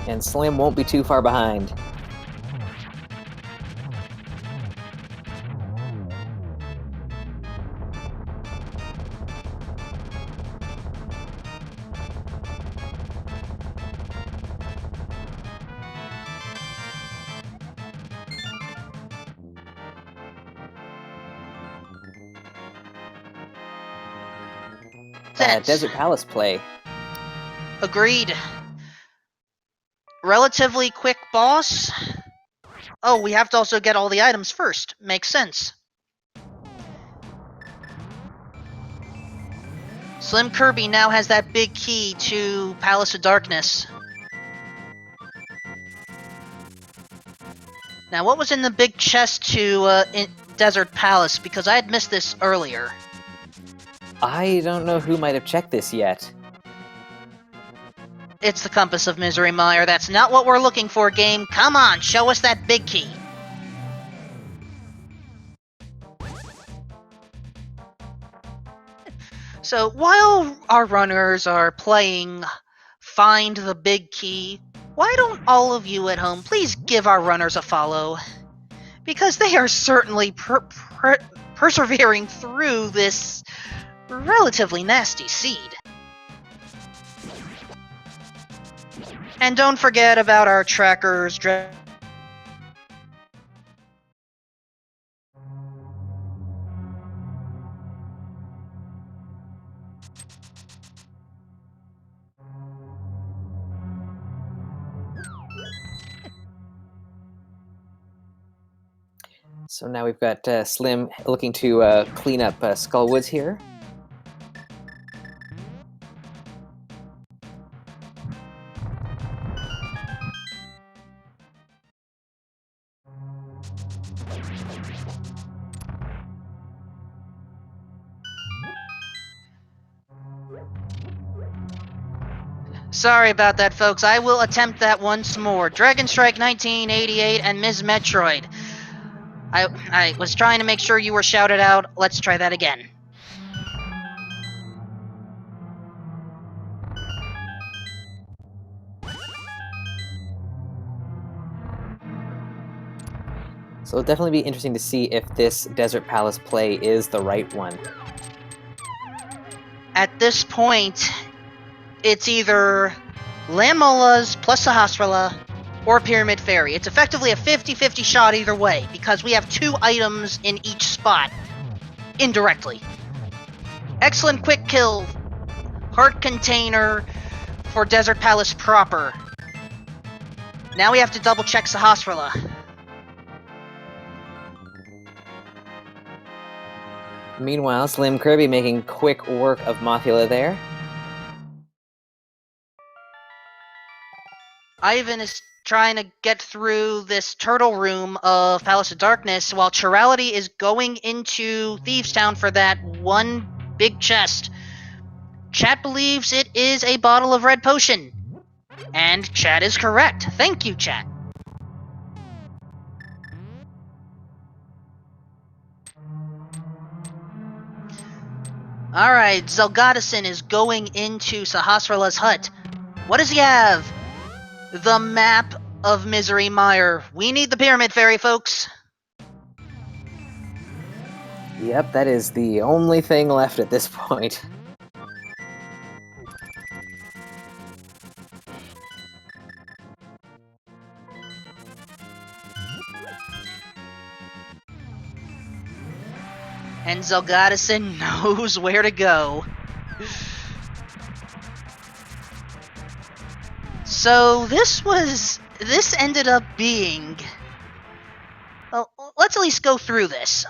And Slim won't be too far behind. Desert Palace play. Agreed. Relatively quick boss. Oh, we have to also get all the items first. Makes sense. SlimKirby now has that big key to Palace of Darkness. Now, what was in the big chest to Desert Palace? Because I had missed this earlier. I don't know who might have checked this yet. It's the Compass of Misery, Meyer. That's not what we're looking for, game. Come on, show us that big key. So, while our runners are playing Find the Big Key, why don't all of you at home please give our runners a follow? Because they are certainly persevering through this relatively nasty seed. And don't forget about our trackers. So now we've got Slim looking to clean up Skullwoods here. Sorry about that, folks. I will attempt that once more. Dragon Strike 1988 and Ms. Metroid. I was trying to make sure you were shouted out. Let's try that again. So it'll definitely be interesting to see if this Desert Palace play is the right one. At this point, it's either Lamola's plus Sahasrara or Pyramid Fairy. It's effectively a 50-50 shot either way, because we have 2 items in each spot, indirectly. Excellent quick kill, Heart Container for Desert Palace proper. Now we have to double check Sahasrara. Meanwhile, SlimKirby making quick work of Mothula there. Ivan is trying to get through this turtle room of Palace of Darkness, while aChirality is going into Thieves Town for that one big chest. Chat believes it is a bottle of red potion. And chat is correct. Thank you, chat. Alright, Zelgadissan is going into Sahasrara's hut. What does he have? The map of Misery Mire. We need the Pyramid Fairy, folks. Yep, that is the only thing left at this point. And Zelgadissan knows where to go. So this ended up being... Well, let's at least go through this.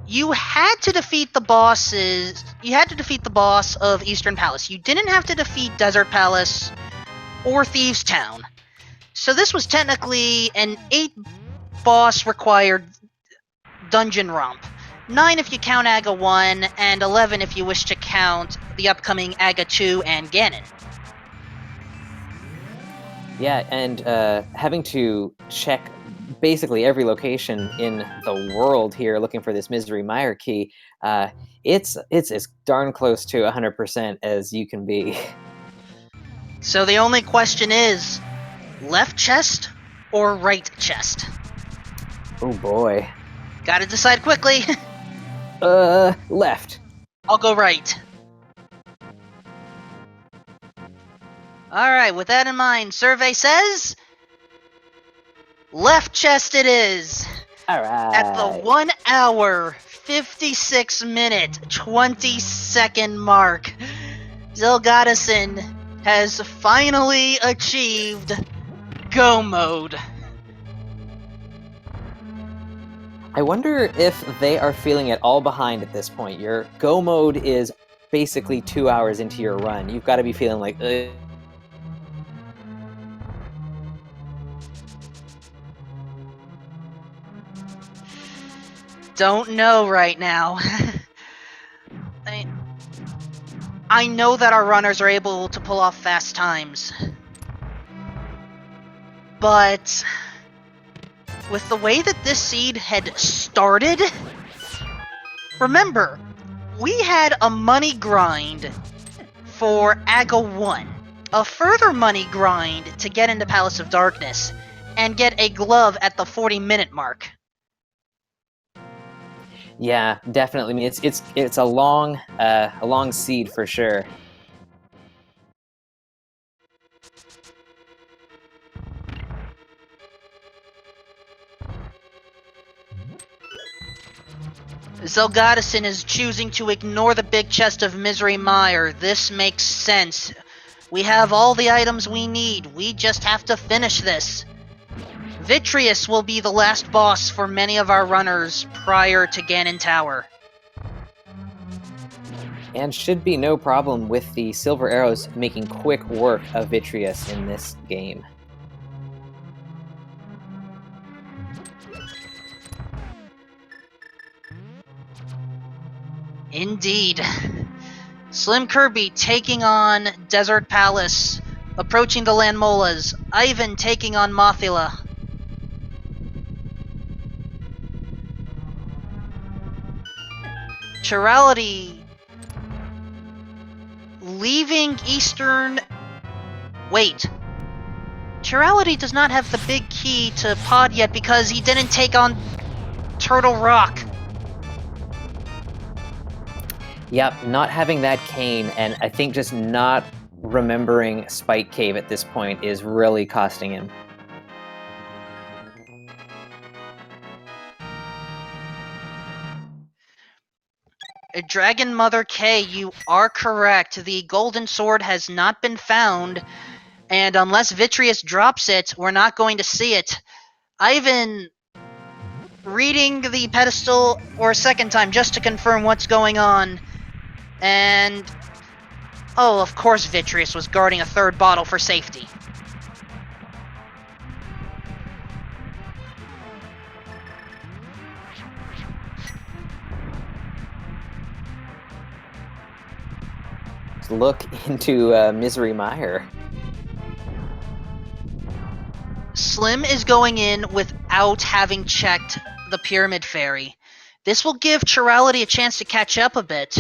You had to defeat the bosses... You had to defeat the boss of Eastern Palace. You didn't have to defeat Desert Palace or Thieves Town. So this was technically an 8-boss required dungeon romp. 9 if you count Aga 1, and 11 if you wish to count the upcoming Aga 2 and Ganon. Yeah, and having to check basically every location in the world here looking for this Misery Mire key, it's as darn close to 100% as you can be. So the only question is, left chest or right chest? Oh boy. Gotta decide quickly. Left. I'll go right. Alright, with that in mind, survey says... left chest it is! Alright. At the 1 hour, 56 minute, 20 second mark, Zelgadissan has finally achieved Go Mode. I wonder if they are feeling it all behind at this point. Your Go Mode is basically 2 hours into your run. You've got to be feeling like, Don't know right now. I know that our runners are able to pull off fast times. But with the way that this seed had started, remember, we had a money grind for Aga 1, a further money grind to get into Palace of Darkness, and get a glove at the 40-minute mark. yeah, definitely. I mean, it's a long seed for sure. Zelgadissan is choosing to ignore the big chest of Misery Mire. This makes sense. We have all the items we need. We just have to finish this. Vitreous will be the last boss for many of our runners prior to Ganon Tower. And should be no problem with the Silver Arrows making quick work of Vitreous in this game. Indeed. SlimKirby taking on Desert Palace, approaching the Landmolas. Ivan taking on Mothula. AChirality leaving Eastern... Wait. AChirality does not have the big key to Pod yet because he didn't take on Turtle Rock. Yep, not having that cane, and I think just not remembering Spike Cave at this point is really costing him. Dragon Mother K, you are correct. The golden sword has not been found, and unless Vitreous drops it, we're not going to see it. Ivan reading the pedestal for a second time just to confirm what's going on. And... oh, of course Vitreous was guarding a third bottle for safety. Look into Misery Mire. Slim is going in without having checked the Pyramid Fairy. This will give AChirality a chance to catch up a bit.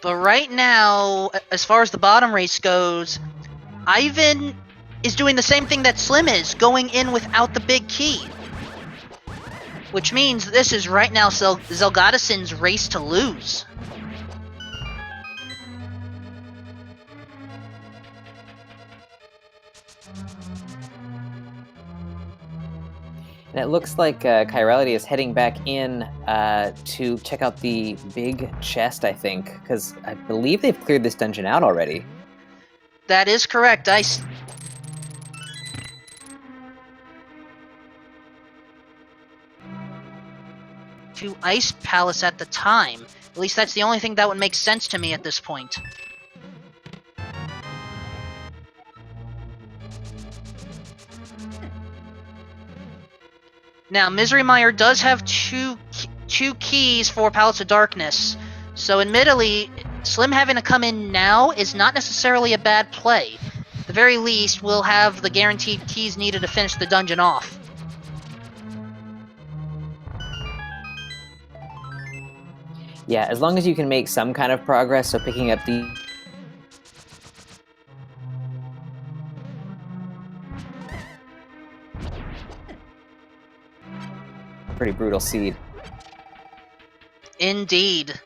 But right now, as far as the bottom race goes, Ivan is doing the same thing that Slim is, going in without the big key. Which means this is right now Zelgadissan's race to lose. And it looks like AChirality is heading back in to check out the big chest, I think, because I believe they've cleared this dungeon out already. That is correct. To Ice Palace at the time. At least that's the only thing that would make sense to me at this point. Now, Misery Mire does have two keys for Palace of Darkness, so admittedly, Slim having to come in now is not necessarily a bad play. At the very least, we'll have the guaranteed keys needed to finish the dungeon off. Yeah, as long as you can make some kind of progress, so picking up the... pretty brutal seed. Indeed.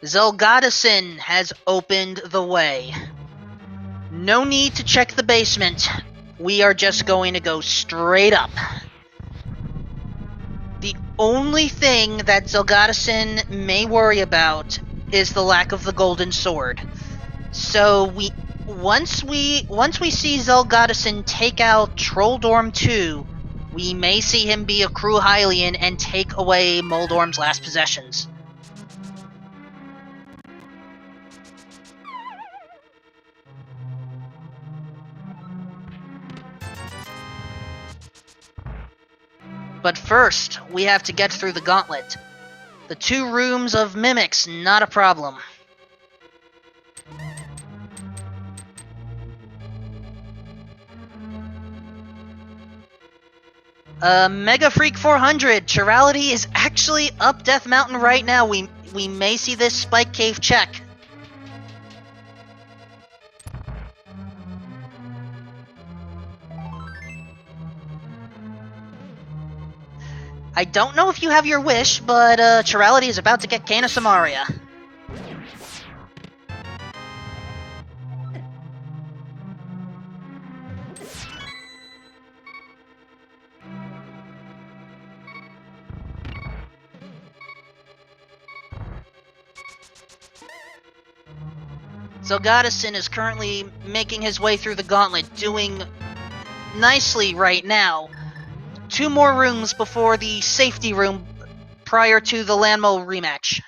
Zelgadissan has opened the way. No need to check the basement. We are just going to go straight up. The only thing that Zelgadissan may worry about is the lack of the golden sword. So once we see Zelgadissan take out Troll Dorm 2, we may see him be a Crew Hylian and take away Moldorm's last possessions. But first, we have to get through the gauntlet. The 2 rooms of mimics, not a problem. Mega Freak 400, AChirality is actually up Death Mountain right now. We may see this Spike Cave check. I don't know if you have your wish, but AChirality is about to get Kana Samaria. Zelgadissan is currently making his way through the gauntlet, doing nicely right now. 2 more rooms before the safety room prior to the Landmo rematch.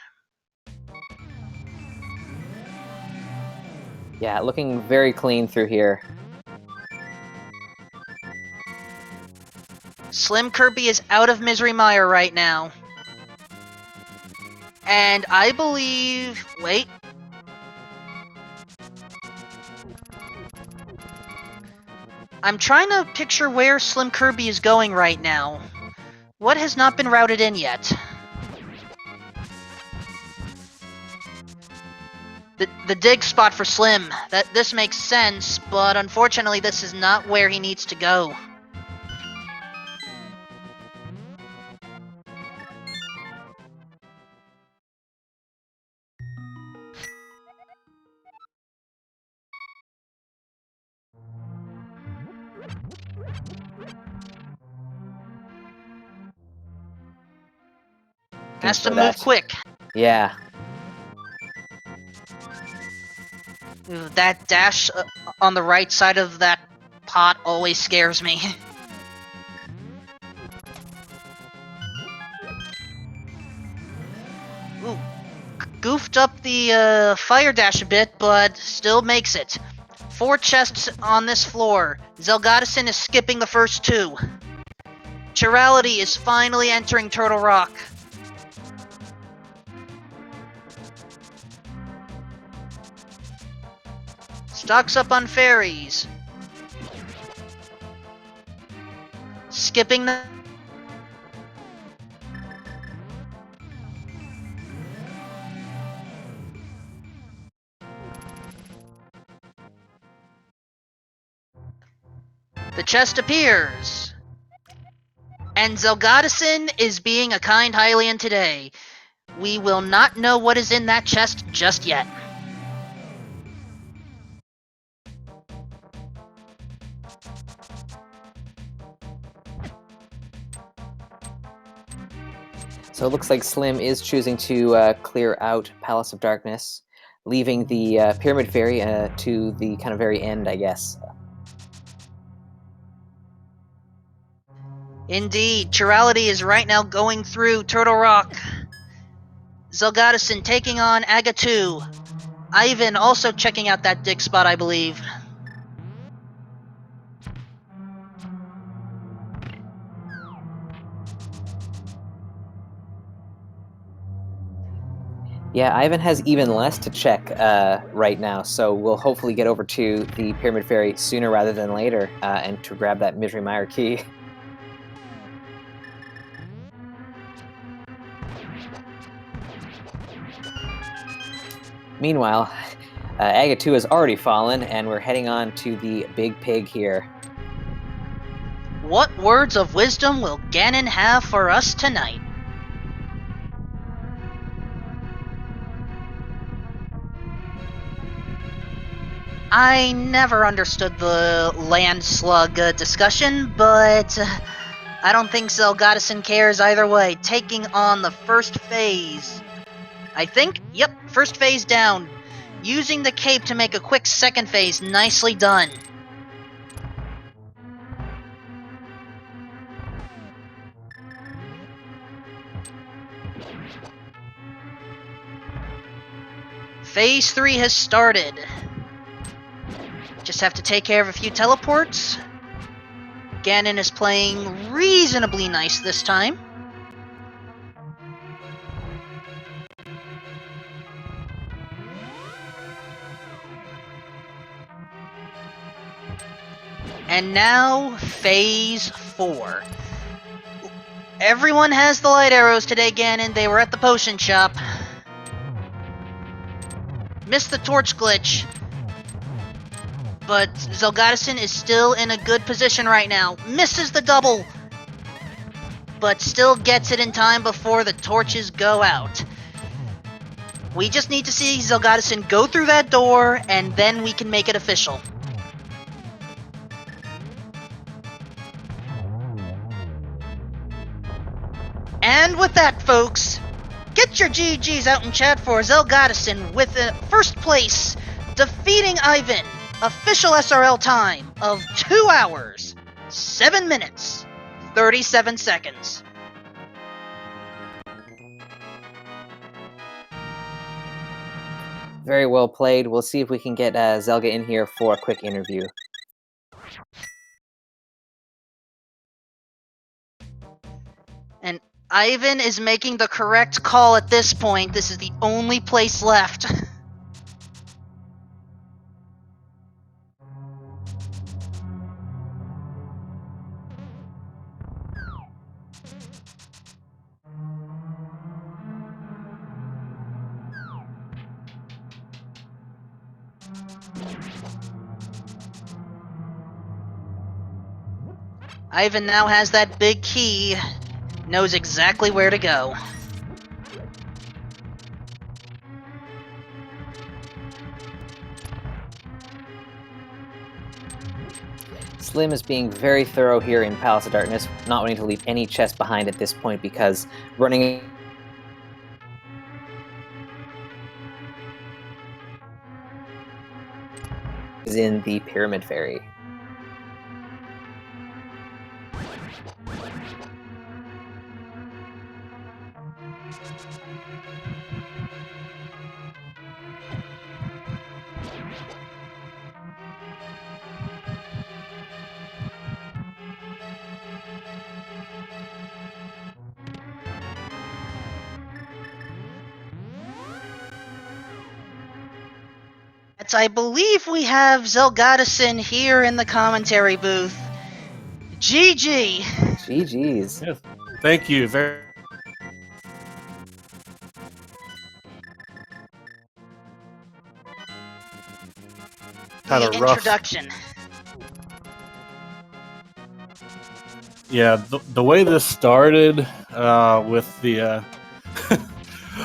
Yeah, looking very clean through here. SlimKirby is out of Misery Mire right now. And I believe... Wait. I'm trying to picture where SlimKirby is going right now. What has not been routed in yet? The dig spot for Slim. This makes sense, but unfortunately this is not where he needs to go. Has to move quick. Yeah. That dash on the right side of that pot always scares me. Ooh, goofed up the fire dash a bit, but still makes it. 4 chests on this floor. Zelgadissan is skipping the first 2. aChirality is finally entering Turtle Rock. Stocks up on fairies. Skipping the... The chest appears. And Zelgadissan is being a kind Hylian today. We will not know what is in that chest just yet. So it looks like Slim is choosing to clear out Palace of Darkness, leaving the Pyramid Fairy to the kind of very end, I guess. Indeed, aChirality is right now going through Turtle Rock. Zelgadissan taking on Agahnim. Ivan also checking out that dig spot, I believe. Yeah, Ivan has even less to check right now, so we'll hopefully get over to the Pyramid Fairy sooner rather than later and to grab that Misery Mire key. Meanwhile, Agahnim has already fallen, and we're heading on to the Big Pig here. What words of wisdom will Ganon have for us tonight? I never understood the land slug discussion, but I don't think Zelgadissan cares either way. Taking on the first phase. I think, yep, first phase down. Using the cape to make a quick second phase. Nicely done. Phase 3 has started. Just have to take care of a few teleports. Ganon is playing reasonably nice this time. And now, Phase 4. Everyone has the light arrows today, Ganon. They were at the potion shop. Missed the torch glitch. But Zelgadissan is still in a good position right now. Misses the double. But still gets it in time before the torches go out. We just need to see Zelgadissan go through that door, and then we can make it official. And with that, folks, get your GGs out in chat for Zelgadissan with the first place, defeating Ivan. Official SRL time of 2 hours, 7 minutes, 37 seconds. Very well played. We'll see if we can get Zelga in here for a quick interview. And Ivan is making the correct call at this point. This is the only place left. Ivan now has that big key, knows exactly where to go. Slim is being very thorough here in Palace of Darkness, not wanting to leave any chest behind at this point because running is in the Pyramid Fairy. I believe we have Zelgadissan here in the commentary booth. GG. GG's. Yes. Thank you. Very kind of rough. Introduction. Yeah, the way this started with the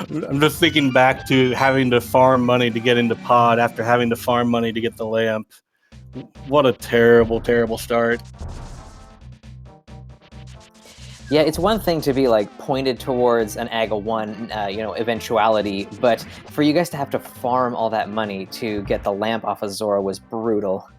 I'm just thinking back to having to farm money to get into pod after having to farm money to get the lamp. What a terrible, terrible start. Yeah, it's one thing to be like pointed towards an Aga 1, eventuality, but for you guys to have to farm all that money to get the lamp off of Zora was brutal.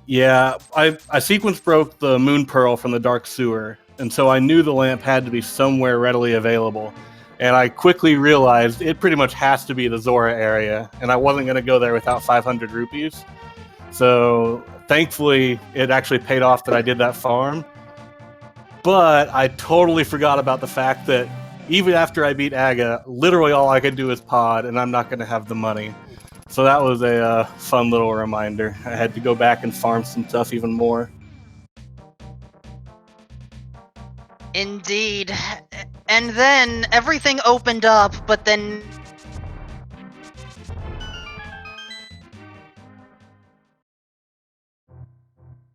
Yeah, I sequence broke the moon pearl from the dark sewer, and so I knew the lamp had to be somewhere readily available. And I quickly realized it pretty much has to be the Zora area, and I wasn't going to go there without 500 rupees. So thankfully, it actually paid off that I did that farm. But I totally forgot about the fact that even after I beat Aga, literally all I could do is pod, and I'm not going to have the money. So that was a fun little reminder. I had to go back and farm some stuff even more. Indeed. And then everything opened up, but then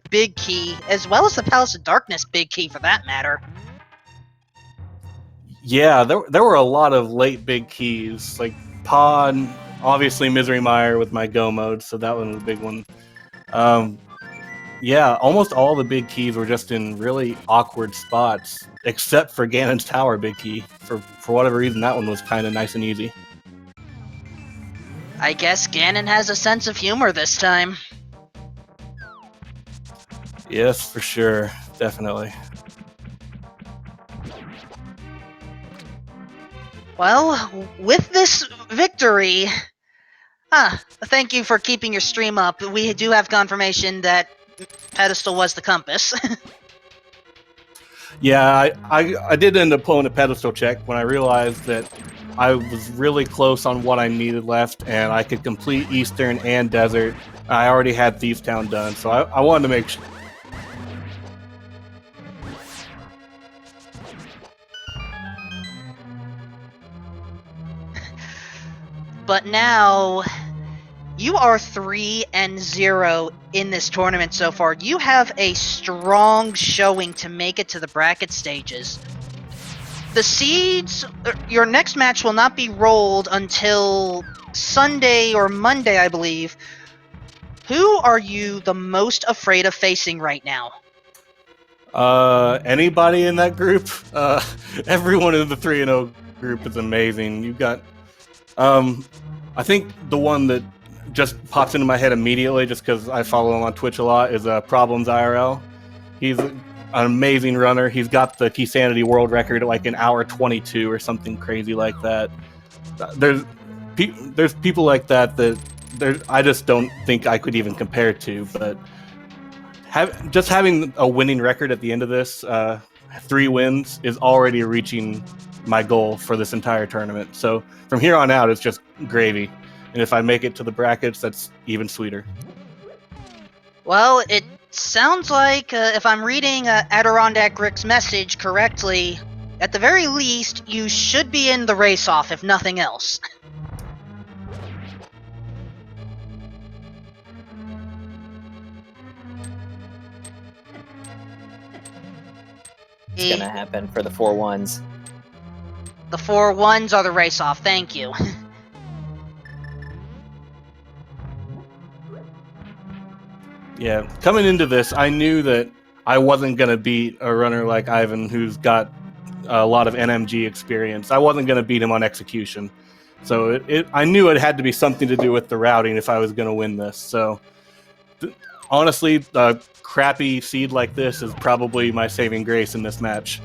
big key, as well as the Palace of Darkness big key for that matter. Yeah, there were a lot of late big keys, like pod, obviously Misery Mire with my go mode, so that one was a big one. Yeah, almost all the big keys were just in really awkward spots, except for Ganon's Tower big key. For whatever reason, that one was kind of nice and easy. I guess Ganon has a sense of humor this time. Yes, for sure. Definitely. Well, with this victory... thank you for keeping your stream up. We do have confirmation that pedestal was the compass. Yeah, I did end up pulling a pedestal check when I realized that I was really close on what I needed left, and I could complete Eastern and Desert. I already had Thieves Town done, so I wanted to make sure. But now, you are 3-0 in this tournament so far. You have a strong showing to make it to the bracket stages. The seeds, your next match will not be rolled until Sunday or Monday, I believe. Who are you the most afraid of facing right now? Anybody in that group? Everyone in the 3-0 group is amazing. You've got, I think the one that just pops into my head immediately, just because I follow him on Twitch a lot, is Problems IRL. He's an amazing runner. He's got the Keysanity world record at like an hour 22 or something crazy like that. There's people like that I just don't think I could even compare to. But just having a winning record at the end of this 3 wins is already reaching my goal for this entire tournament. So from here on out, it's just gravy. And if I make it to the brackets, that's even sweeter. Well, it sounds like, if I'm reading Adirondack Rick's message correctly, at the very least, you should be in the race-off, if nothing else. It's gonna happen for the 4-1s. The 4-1s are the race-off, thank you. Yeah, coming into this, I knew that I wasn't going to beat a runner like Ivan who's got a lot of NMG experience. I wasn't going to beat him on execution. So I knew it had to be something to do with the routing if I was going to win this. So honestly, a crappy seed like this is probably my saving grace in this match.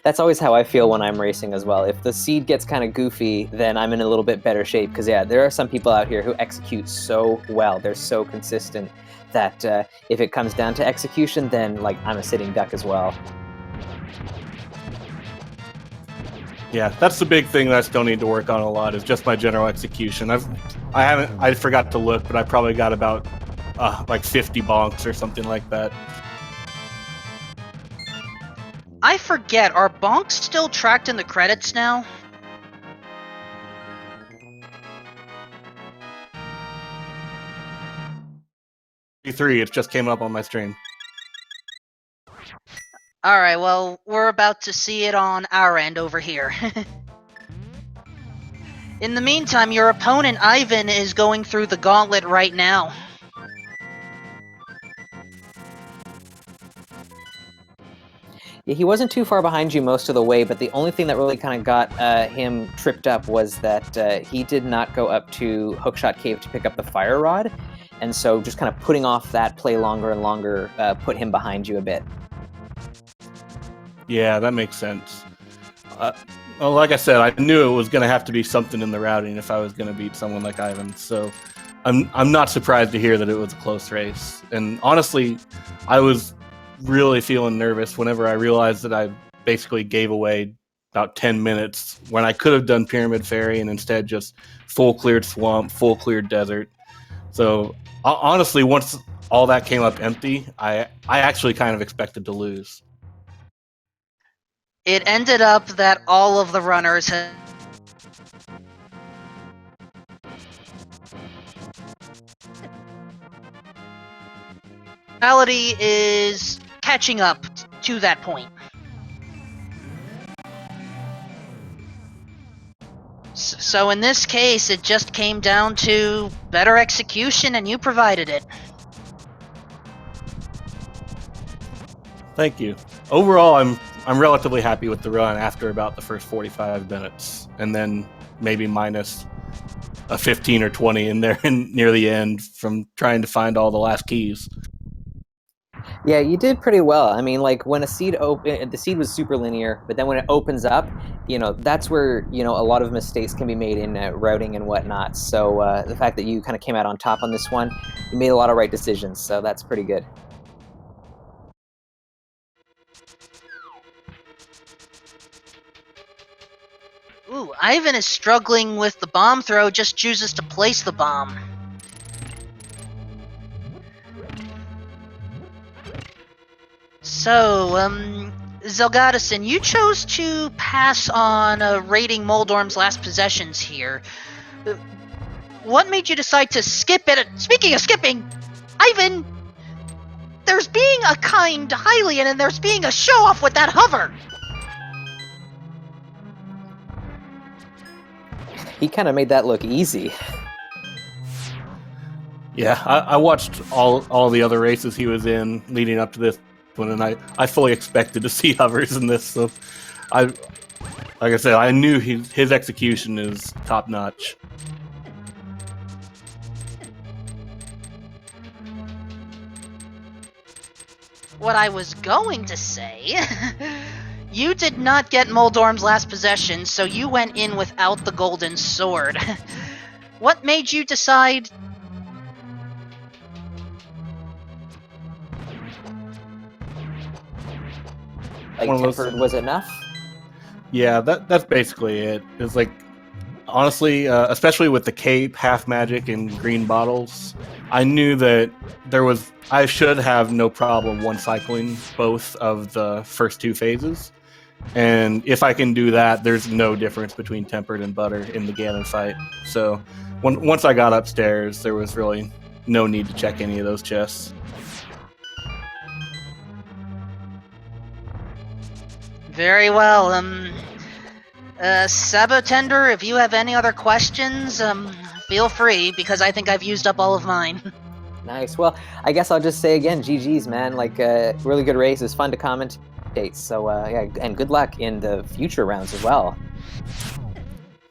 That's always how I feel when I'm racing as well. If the seed gets kind of goofy, then I'm in a little bit better shape. Because yeah, there are some people out here who execute so well. They're so consistent that if it comes down to execution, then like I'm a sitting duck as well. Yeah, that's the big thing that I still need to work on a lot is just my general execution. I forgot to look, but I probably got about like 50 bonks or something like that. I forget, are bonks still tracked in the credits now? E3, it just came up on my stream. Alright, well, we're about to see it on our end over here. In the meantime, your opponent, Ivan, is going through the gauntlet right now. Yeah, he wasn't too far behind you most of the way, but the only thing that really kind of got him tripped up was that he did not go up to Hookshot Cave to pick up the fire rod, and so just kind of putting off that play longer and longer put him behind you a bit. Yeah, that makes sense. Well, like I said, I knew it was going to have to be something in the routing if I was going to beat someone like Ivan, so I'm not surprised to hear that it was a close race. And honestly, I was really feeling nervous whenever I realized that I basically gave away about 10 minutes when I could have done Pyramid Ferry and instead just full cleared swamp, full cleared desert. So honestly, once all that came up empty, I actually kind of expected to lose. It ended up that all of the runners had... Reality is catching up to that point. So in this case, it just came down to better execution, and you provided it. Thank you. Overall, I'm relatively happy with the run after about the first 45 minutes, and then maybe minus a 15 or 20 in there near the end from trying to find all the last keys. Yeah, you did pretty well. I mean, like when a seed the seed was super linear, but then when it opens up, that's where a lot of mistakes can be made in routing and whatnot. So the fact that you kind of came out on top on this one, you made a lot of right decisions. So that's pretty good. Ooh, Ivan is struggling with the bomb throw, just chooses to place the bomb. So, Zelgadissan, you chose to pass on raiding Moldorm's last possessions here. What made you decide to skip it? Speaking of skipping, Ivan, there's being a kind Hylian and there's being a show-off with that hover! He kind of made that look easy. Yeah, I watched all the other races he was in leading up to this one, and I fully expected to see hovers in this. So, like I said, I knew his execution is top notch. What I was going to say, you did not get Moldorm's last possession, so you went in without the golden sword. What made you decide like one of those. tempered was enough? Yeah, that's basically it. It's like, honestly, especially with the cape, half magic, and green bottles, I knew that I should have no problem one cycling both of the first two phases. And if I can do that, there's no difference between tempered and butter in the Ganon fight. So once I got upstairs, there was really no need to check any of those chests. Very well. Sabotender, if you have any other questions, feel free, because I think I've used up all of mine. Nice. Well, I guess I'll just say again, GG's, man. Like, really good race. It's fun to commentate. So, yeah, and good luck in the future rounds as well.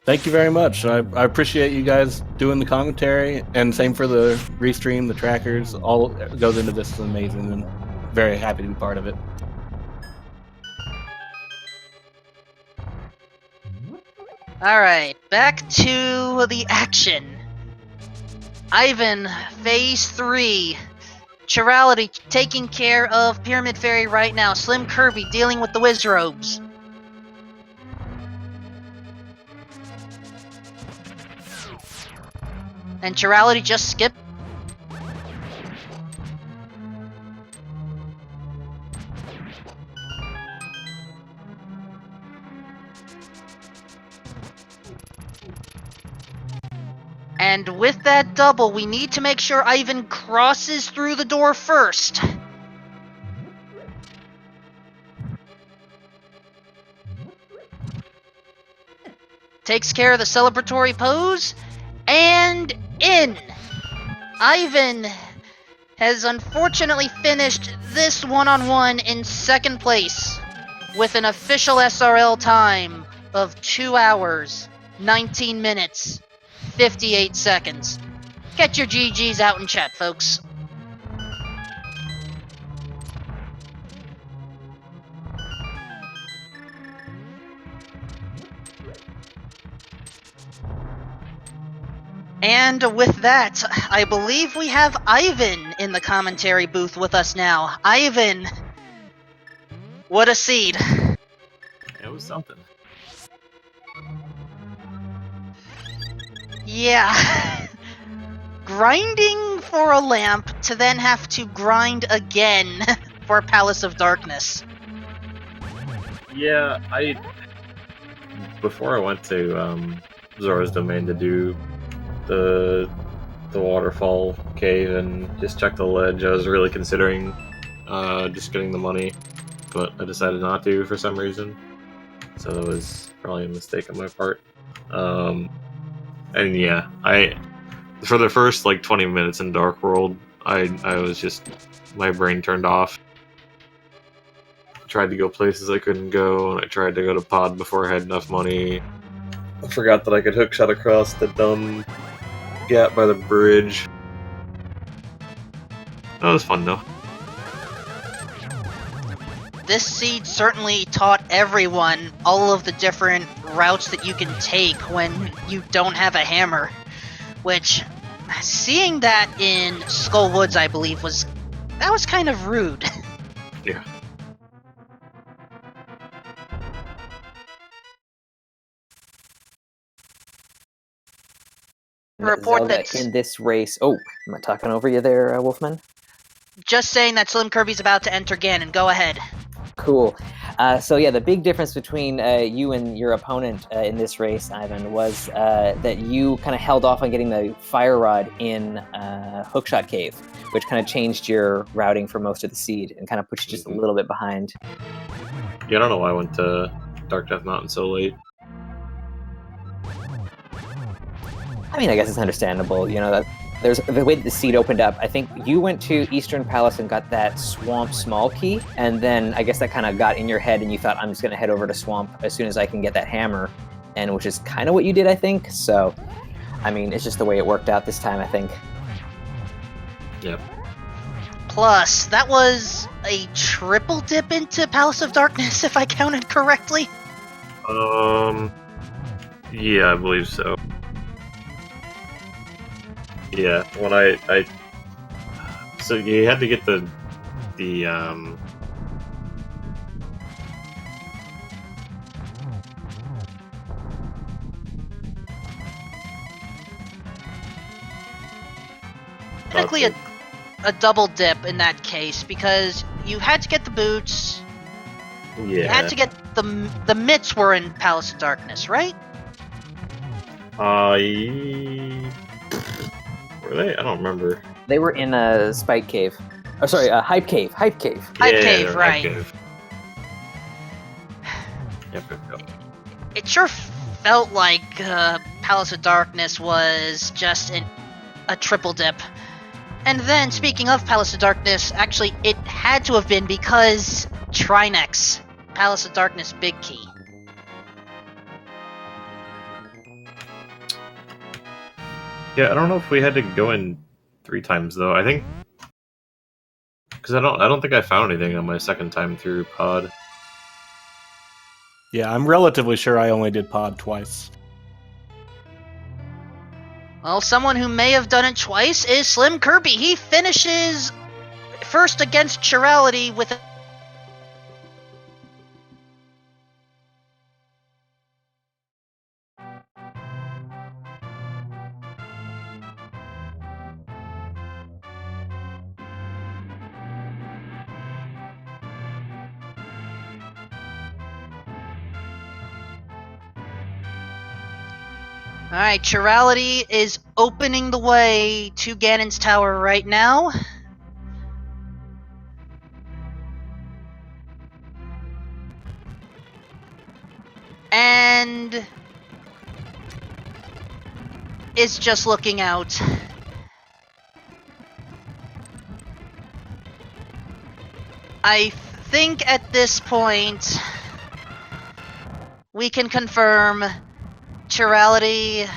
Thank you very much. I appreciate you guys doing the commentary, and same for the restream, the trackers. All goes into this is amazing, and very happy to be part of it. Alright, back to the action. Ivan, phase 3. AChirality taking care of Pyramid Fairy right now. SlimKirby dealing with the Wizrobes. And AChirality just skipped. And with that double, we need to make sure Ivan crosses through the door first. Takes care of the celebratory pose, and in! Ivan has unfortunately finished this one-on-one in second place with an official SRL time of 2 hours, 19 minutes, 58 seconds. Get your GGs out in chat, folks. And with that, I believe we have Ivan in the commentary booth with us now. Ivan, what a seed. It was something. Yeah. Grinding for a lamp to then have to grind again for Palace of Darkness. Yeah, before I went to Zora's Domain to do the waterfall cave and just check the ledge, I was really considering just getting the money, but I decided not to for some reason. So that was probably a mistake on my part. And yeah, for the first like 20 minutes in Dark World, I was just, my brain turned off. I tried to go places I couldn't go, and I tried to go to Pod before I had enough money. I forgot that I could hookshot across the dumb gap by the bridge. That was fun though. This seed certainly taught everyone all of the different routes that you can take when you don't have a hammer. Which, seeing that in Skull Woods, I believe, was kind of rude. Yeah. Report Zelda that in this race. Oh, am I talking over you there, Wolfman? just saying that SlimKirby's about to enter Ganon. Go ahead. Cool. So yeah, the big difference between you and your opponent in this race, Ivan, was that you kind of held off on getting the fire rod in Hookshot Cave, which kind of changed your routing for most of the seed and kind of put you just a little bit behind. Yeah, I don't know why I went to Dark Death Mountain so late. I mean, I guess it's understandable. You know, that there's the way that the seed opened up. I think you went to Eastern Palace and got that Swamp Small Key, and then I guess that kind of got in your head, and you thought, I'm just going to head over to Swamp as soon as I can get that hammer, and which is kind of what you did, I think. So, I mean, it's just the way it worked out this time, I think. Yep. Plus, that was a triple dip into Palace of Darkness, if I counted correctly. Yeah, I believe so. Yeah, when I so you had to get the technically a double dip in that case, because you had to get the boots, you had Yeah. to get the mitts were in Palace of Darkness, right? Were they? I don't remember. They were in a Spike Cave. Oh, sorry, a Hype Cave. Hype Cave. Hype Yeah, Cave, they're right. Hype Cave. Yep. It sure felt like Palace of Darkness was just a triple dip. And then, speaking of Palace of Darkness, actually, it had to have been because Trinex, Palace of Darkness Big Key. Yeah, I don't know if we had to go in 3 times though. I think because I don't think I found anything on my second time through pod. Yeah, I'm relatively sure I only did pod twice. Well, someone who may have done it twice is SlimKirby. He finishes first against aChirality with Alright, aChirality is opening the way to Ganon's Tower right now. And is just looking out. I think at this point we can confirm aChirality,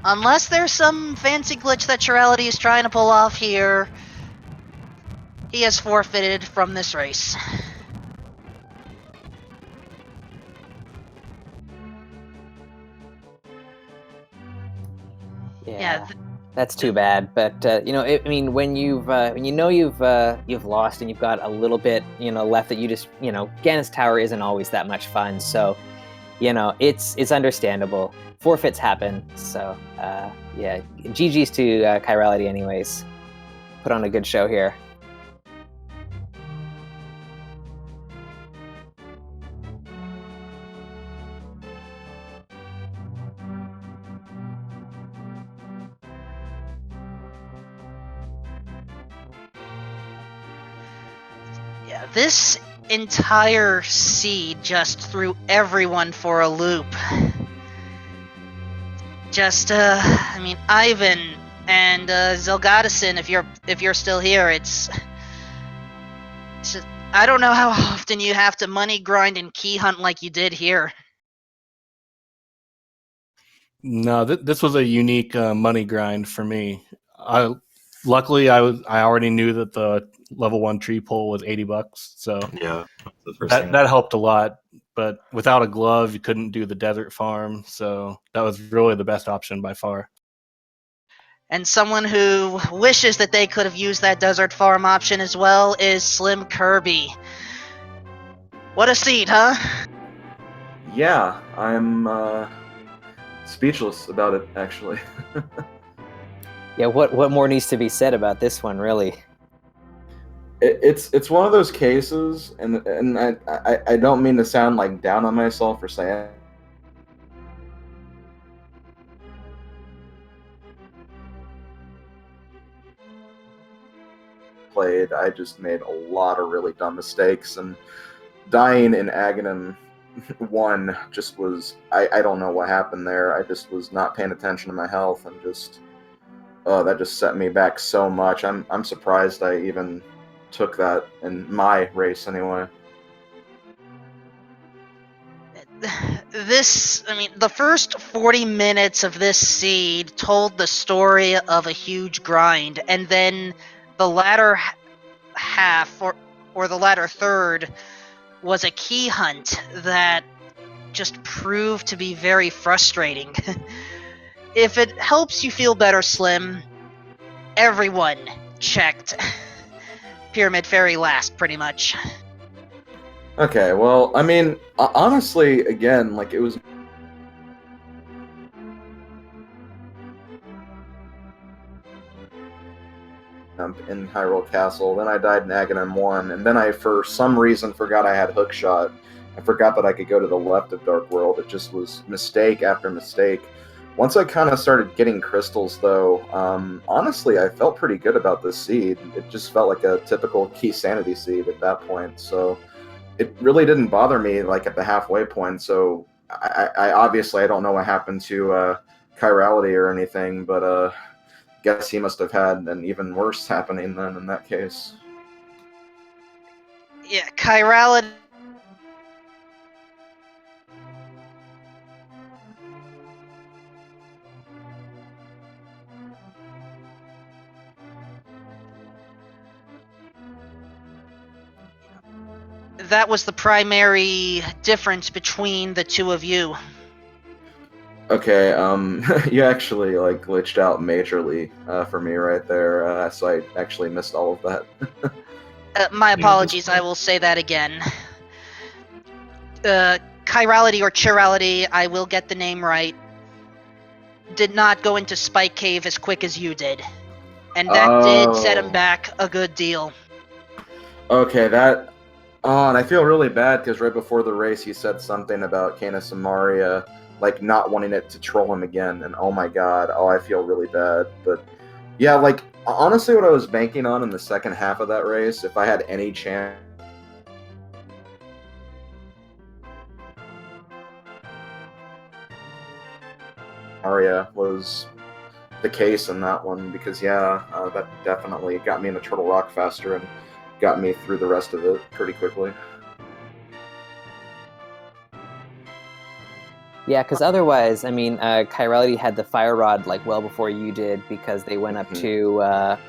unless there's some fancy glitch that aChirality is trying to pull off here, he has forfeited from this race. Yeah, that's too bad. But you know, I mean, when you've you've lost and you've got a little bit left, that you just Ganon's Tower isn't always that much fun. So it's understandable. Forfeits happen. So yeah, GG's to aChirality anyways. Put on a good show here. Yeah, this entire seed just threw everyone for a loop. Just, I mean, Ivan and zelgadissan, if you're still here, it's just, I don't know how often you have to money grind and key hunt like you did here. No, this was a unique money grind for me. Luckily, I already knew that the level 1 tree pull was $80, so Yeah, that's the first thing. that helped a lot. But without a glove, you couldn't do the desert farm, so that was really the best option by far. And someone who wishes that they could have used that desert farm option as well is SlimKirby. What a seed, huh? Yeah, I'm speechless about it, actually. Yeah, what more needs to be said about this one, really? It's one of those cases, and I don't mean to sound like down on myself for saying it. Played, I just made a lot of really dumb mistakes, and dying in Agahnim 1 just was, I don't know what happened there. I just was not paying attention to my health, and just that just set me back so much. I'm surprised I even took that in my race anyway. The first 40 minutes of this seed told the story of a huge grind, and then the latter half, or the latter third, was a key hunt that just proved to be very frustrating. If it helps you feel better, Slim, everyone checked Pyramid Fairy last, pretty much. Okay, well, I mean, honestly, again, like, it was... in Hyrule Castle. Then I died in Agahnim 1, and then I, for some reason, forgot I had Hookshot. I forgot that I could go to the left of Dark World. It just was mistake after mistake. Once I kind of started getting crystals, though, honestly, I felt pretty good about this seed. It just felt like a typical Keysanity seed at that point, so it really didn't bother me, like, at the halfway point, so I obviously, I don't know what happened to Chirality or anything, but guess he must have had an even worse happening then in that case. Yeah, chirality. That was the primary difference between the two of you. Okay, you actually, like, glitched out majorly for me right there, so I actually missed all of that. My apologies, I will say that again. Chirality or Chirality, I will get the name right, did not go into Spike Cave as quick as you did. And that did set him back a good deal. Okay, that... Oh, and I feel really bad because right before the race he said something about Canis and Maria, like, not wanting it to troll him again, and oh my god, I feel really bad. But yeah, like, honestly what I was banking on in the second half of that race, if I had any chance... Maria was the case in that one, because yeah, that definitely got me into Turtle Rock faster and got me through the rest of it pretty quickly. Yeah, because otherwise, I mean, Chirality had the fire rod like well before you did, because they went up to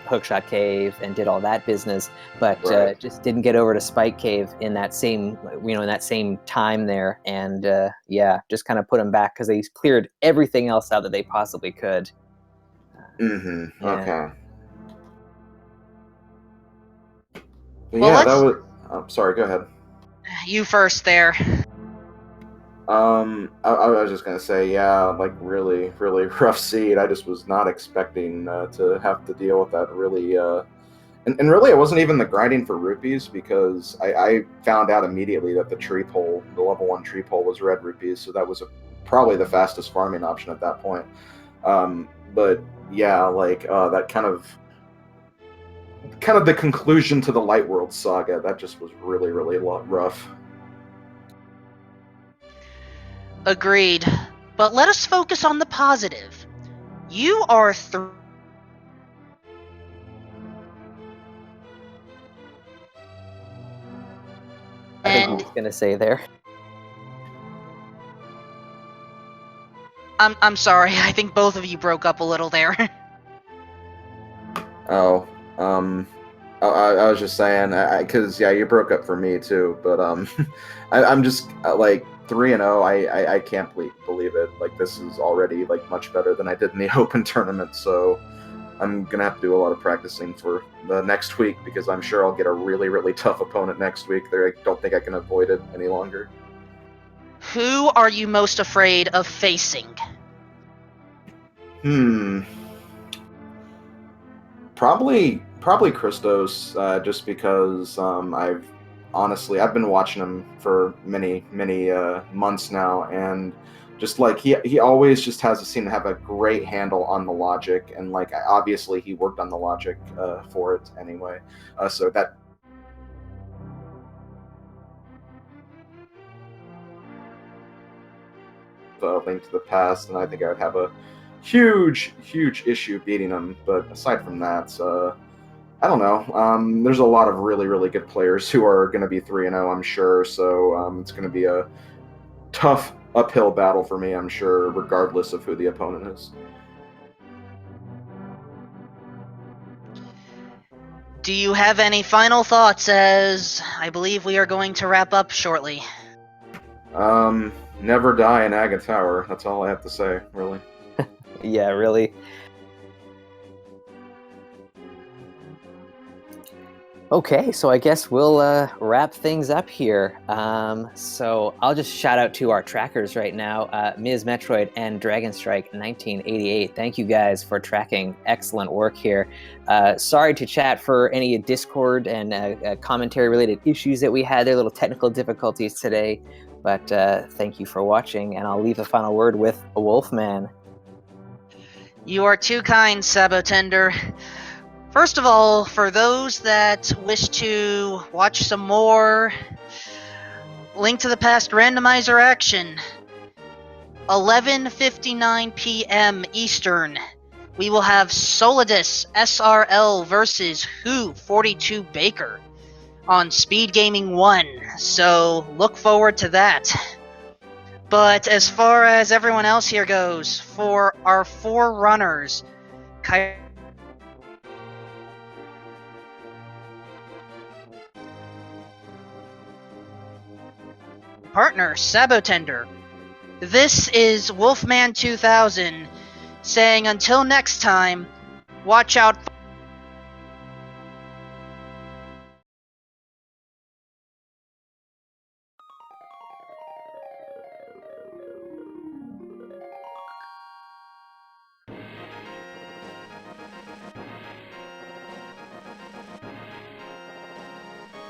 Hookshot Cave and did all that business, but Right. just didn't get over to Spike Cave in that same, in that same time there, and yeah, just kind of put them back because they cleared everything else out that they possibly could. Mm-hmm. Yeah. Okay. Well, Yeah, that let's- was... sorry, go ahead. You first there. I was just gonna say, yeah, like, really, really rough seed. I just was not expecting to have to deal with that really, and really it wasn't even the grinding for rupees, because I found out immediately that the tree pole, the level 1 tree pole, was red rupees, so that was probably the fastest farming option at that point. But yeah, like, that kind of the conclusion to the Light World saga, that just was really, really rough. Agreed. But let us focus on the positive. You are I think and he's gonna say there. I'm sorry, I think both of you broke up a little there. Oh, I was just saying, because yeah, you broke up for me too. But I'm just like 3-0. I can't believe it. Like, this is already like much better than I did in the Open tournament. So I'm gonna have to do a lot of practicing for the next week, because I'm sure I'll get a really, really tough opponent next week. There, I don't think I can avoid it any longer. Who are you most afraid of facing? Probably Christos, just because I've been watching him for many months now, and just like he always just seemed to have a great handle on the logic, and like obviously he worked on the logic for it anyway, so that. Link to the Past, and I think I would have a huge issue beating him. But aside from that, I don't know. There's a lot of really, really good players who are going to be 3-0, I'm sure. So it's going to be a tough uphill battle for me, I'm sure, regardless of who the opponent is. Do you have any final thoughts, as I believe we are going to wrap up shortly? Never die in Agahnim Tower. That's all I have to say, really. Yeah, really. Okay, so I guess we'll wrap things up here. So I'll just shout out to our trackers right now, Ms. Metroid and Dragonstrike 1988. Thank you guys for tracking. Excellent work here. Sorry to chat for any Discord and commentary-related issues that we had. There, little technical difficulties today, but thank you for watching, and I'll leave the final word with Wolfman. You are too kind, Sabotender. First of all, for those that wish to watch some more Link to the Past Randomizer action, 11:59 p.m. Eastern, we will have Solidus SRL versus Who 42 Baker on Speed Gaming 1, so look forward to that. But as far as everyone else here goes, for our 4 runners, partner, Sabotender. This is Wolfman 2000 saying until next time, watch out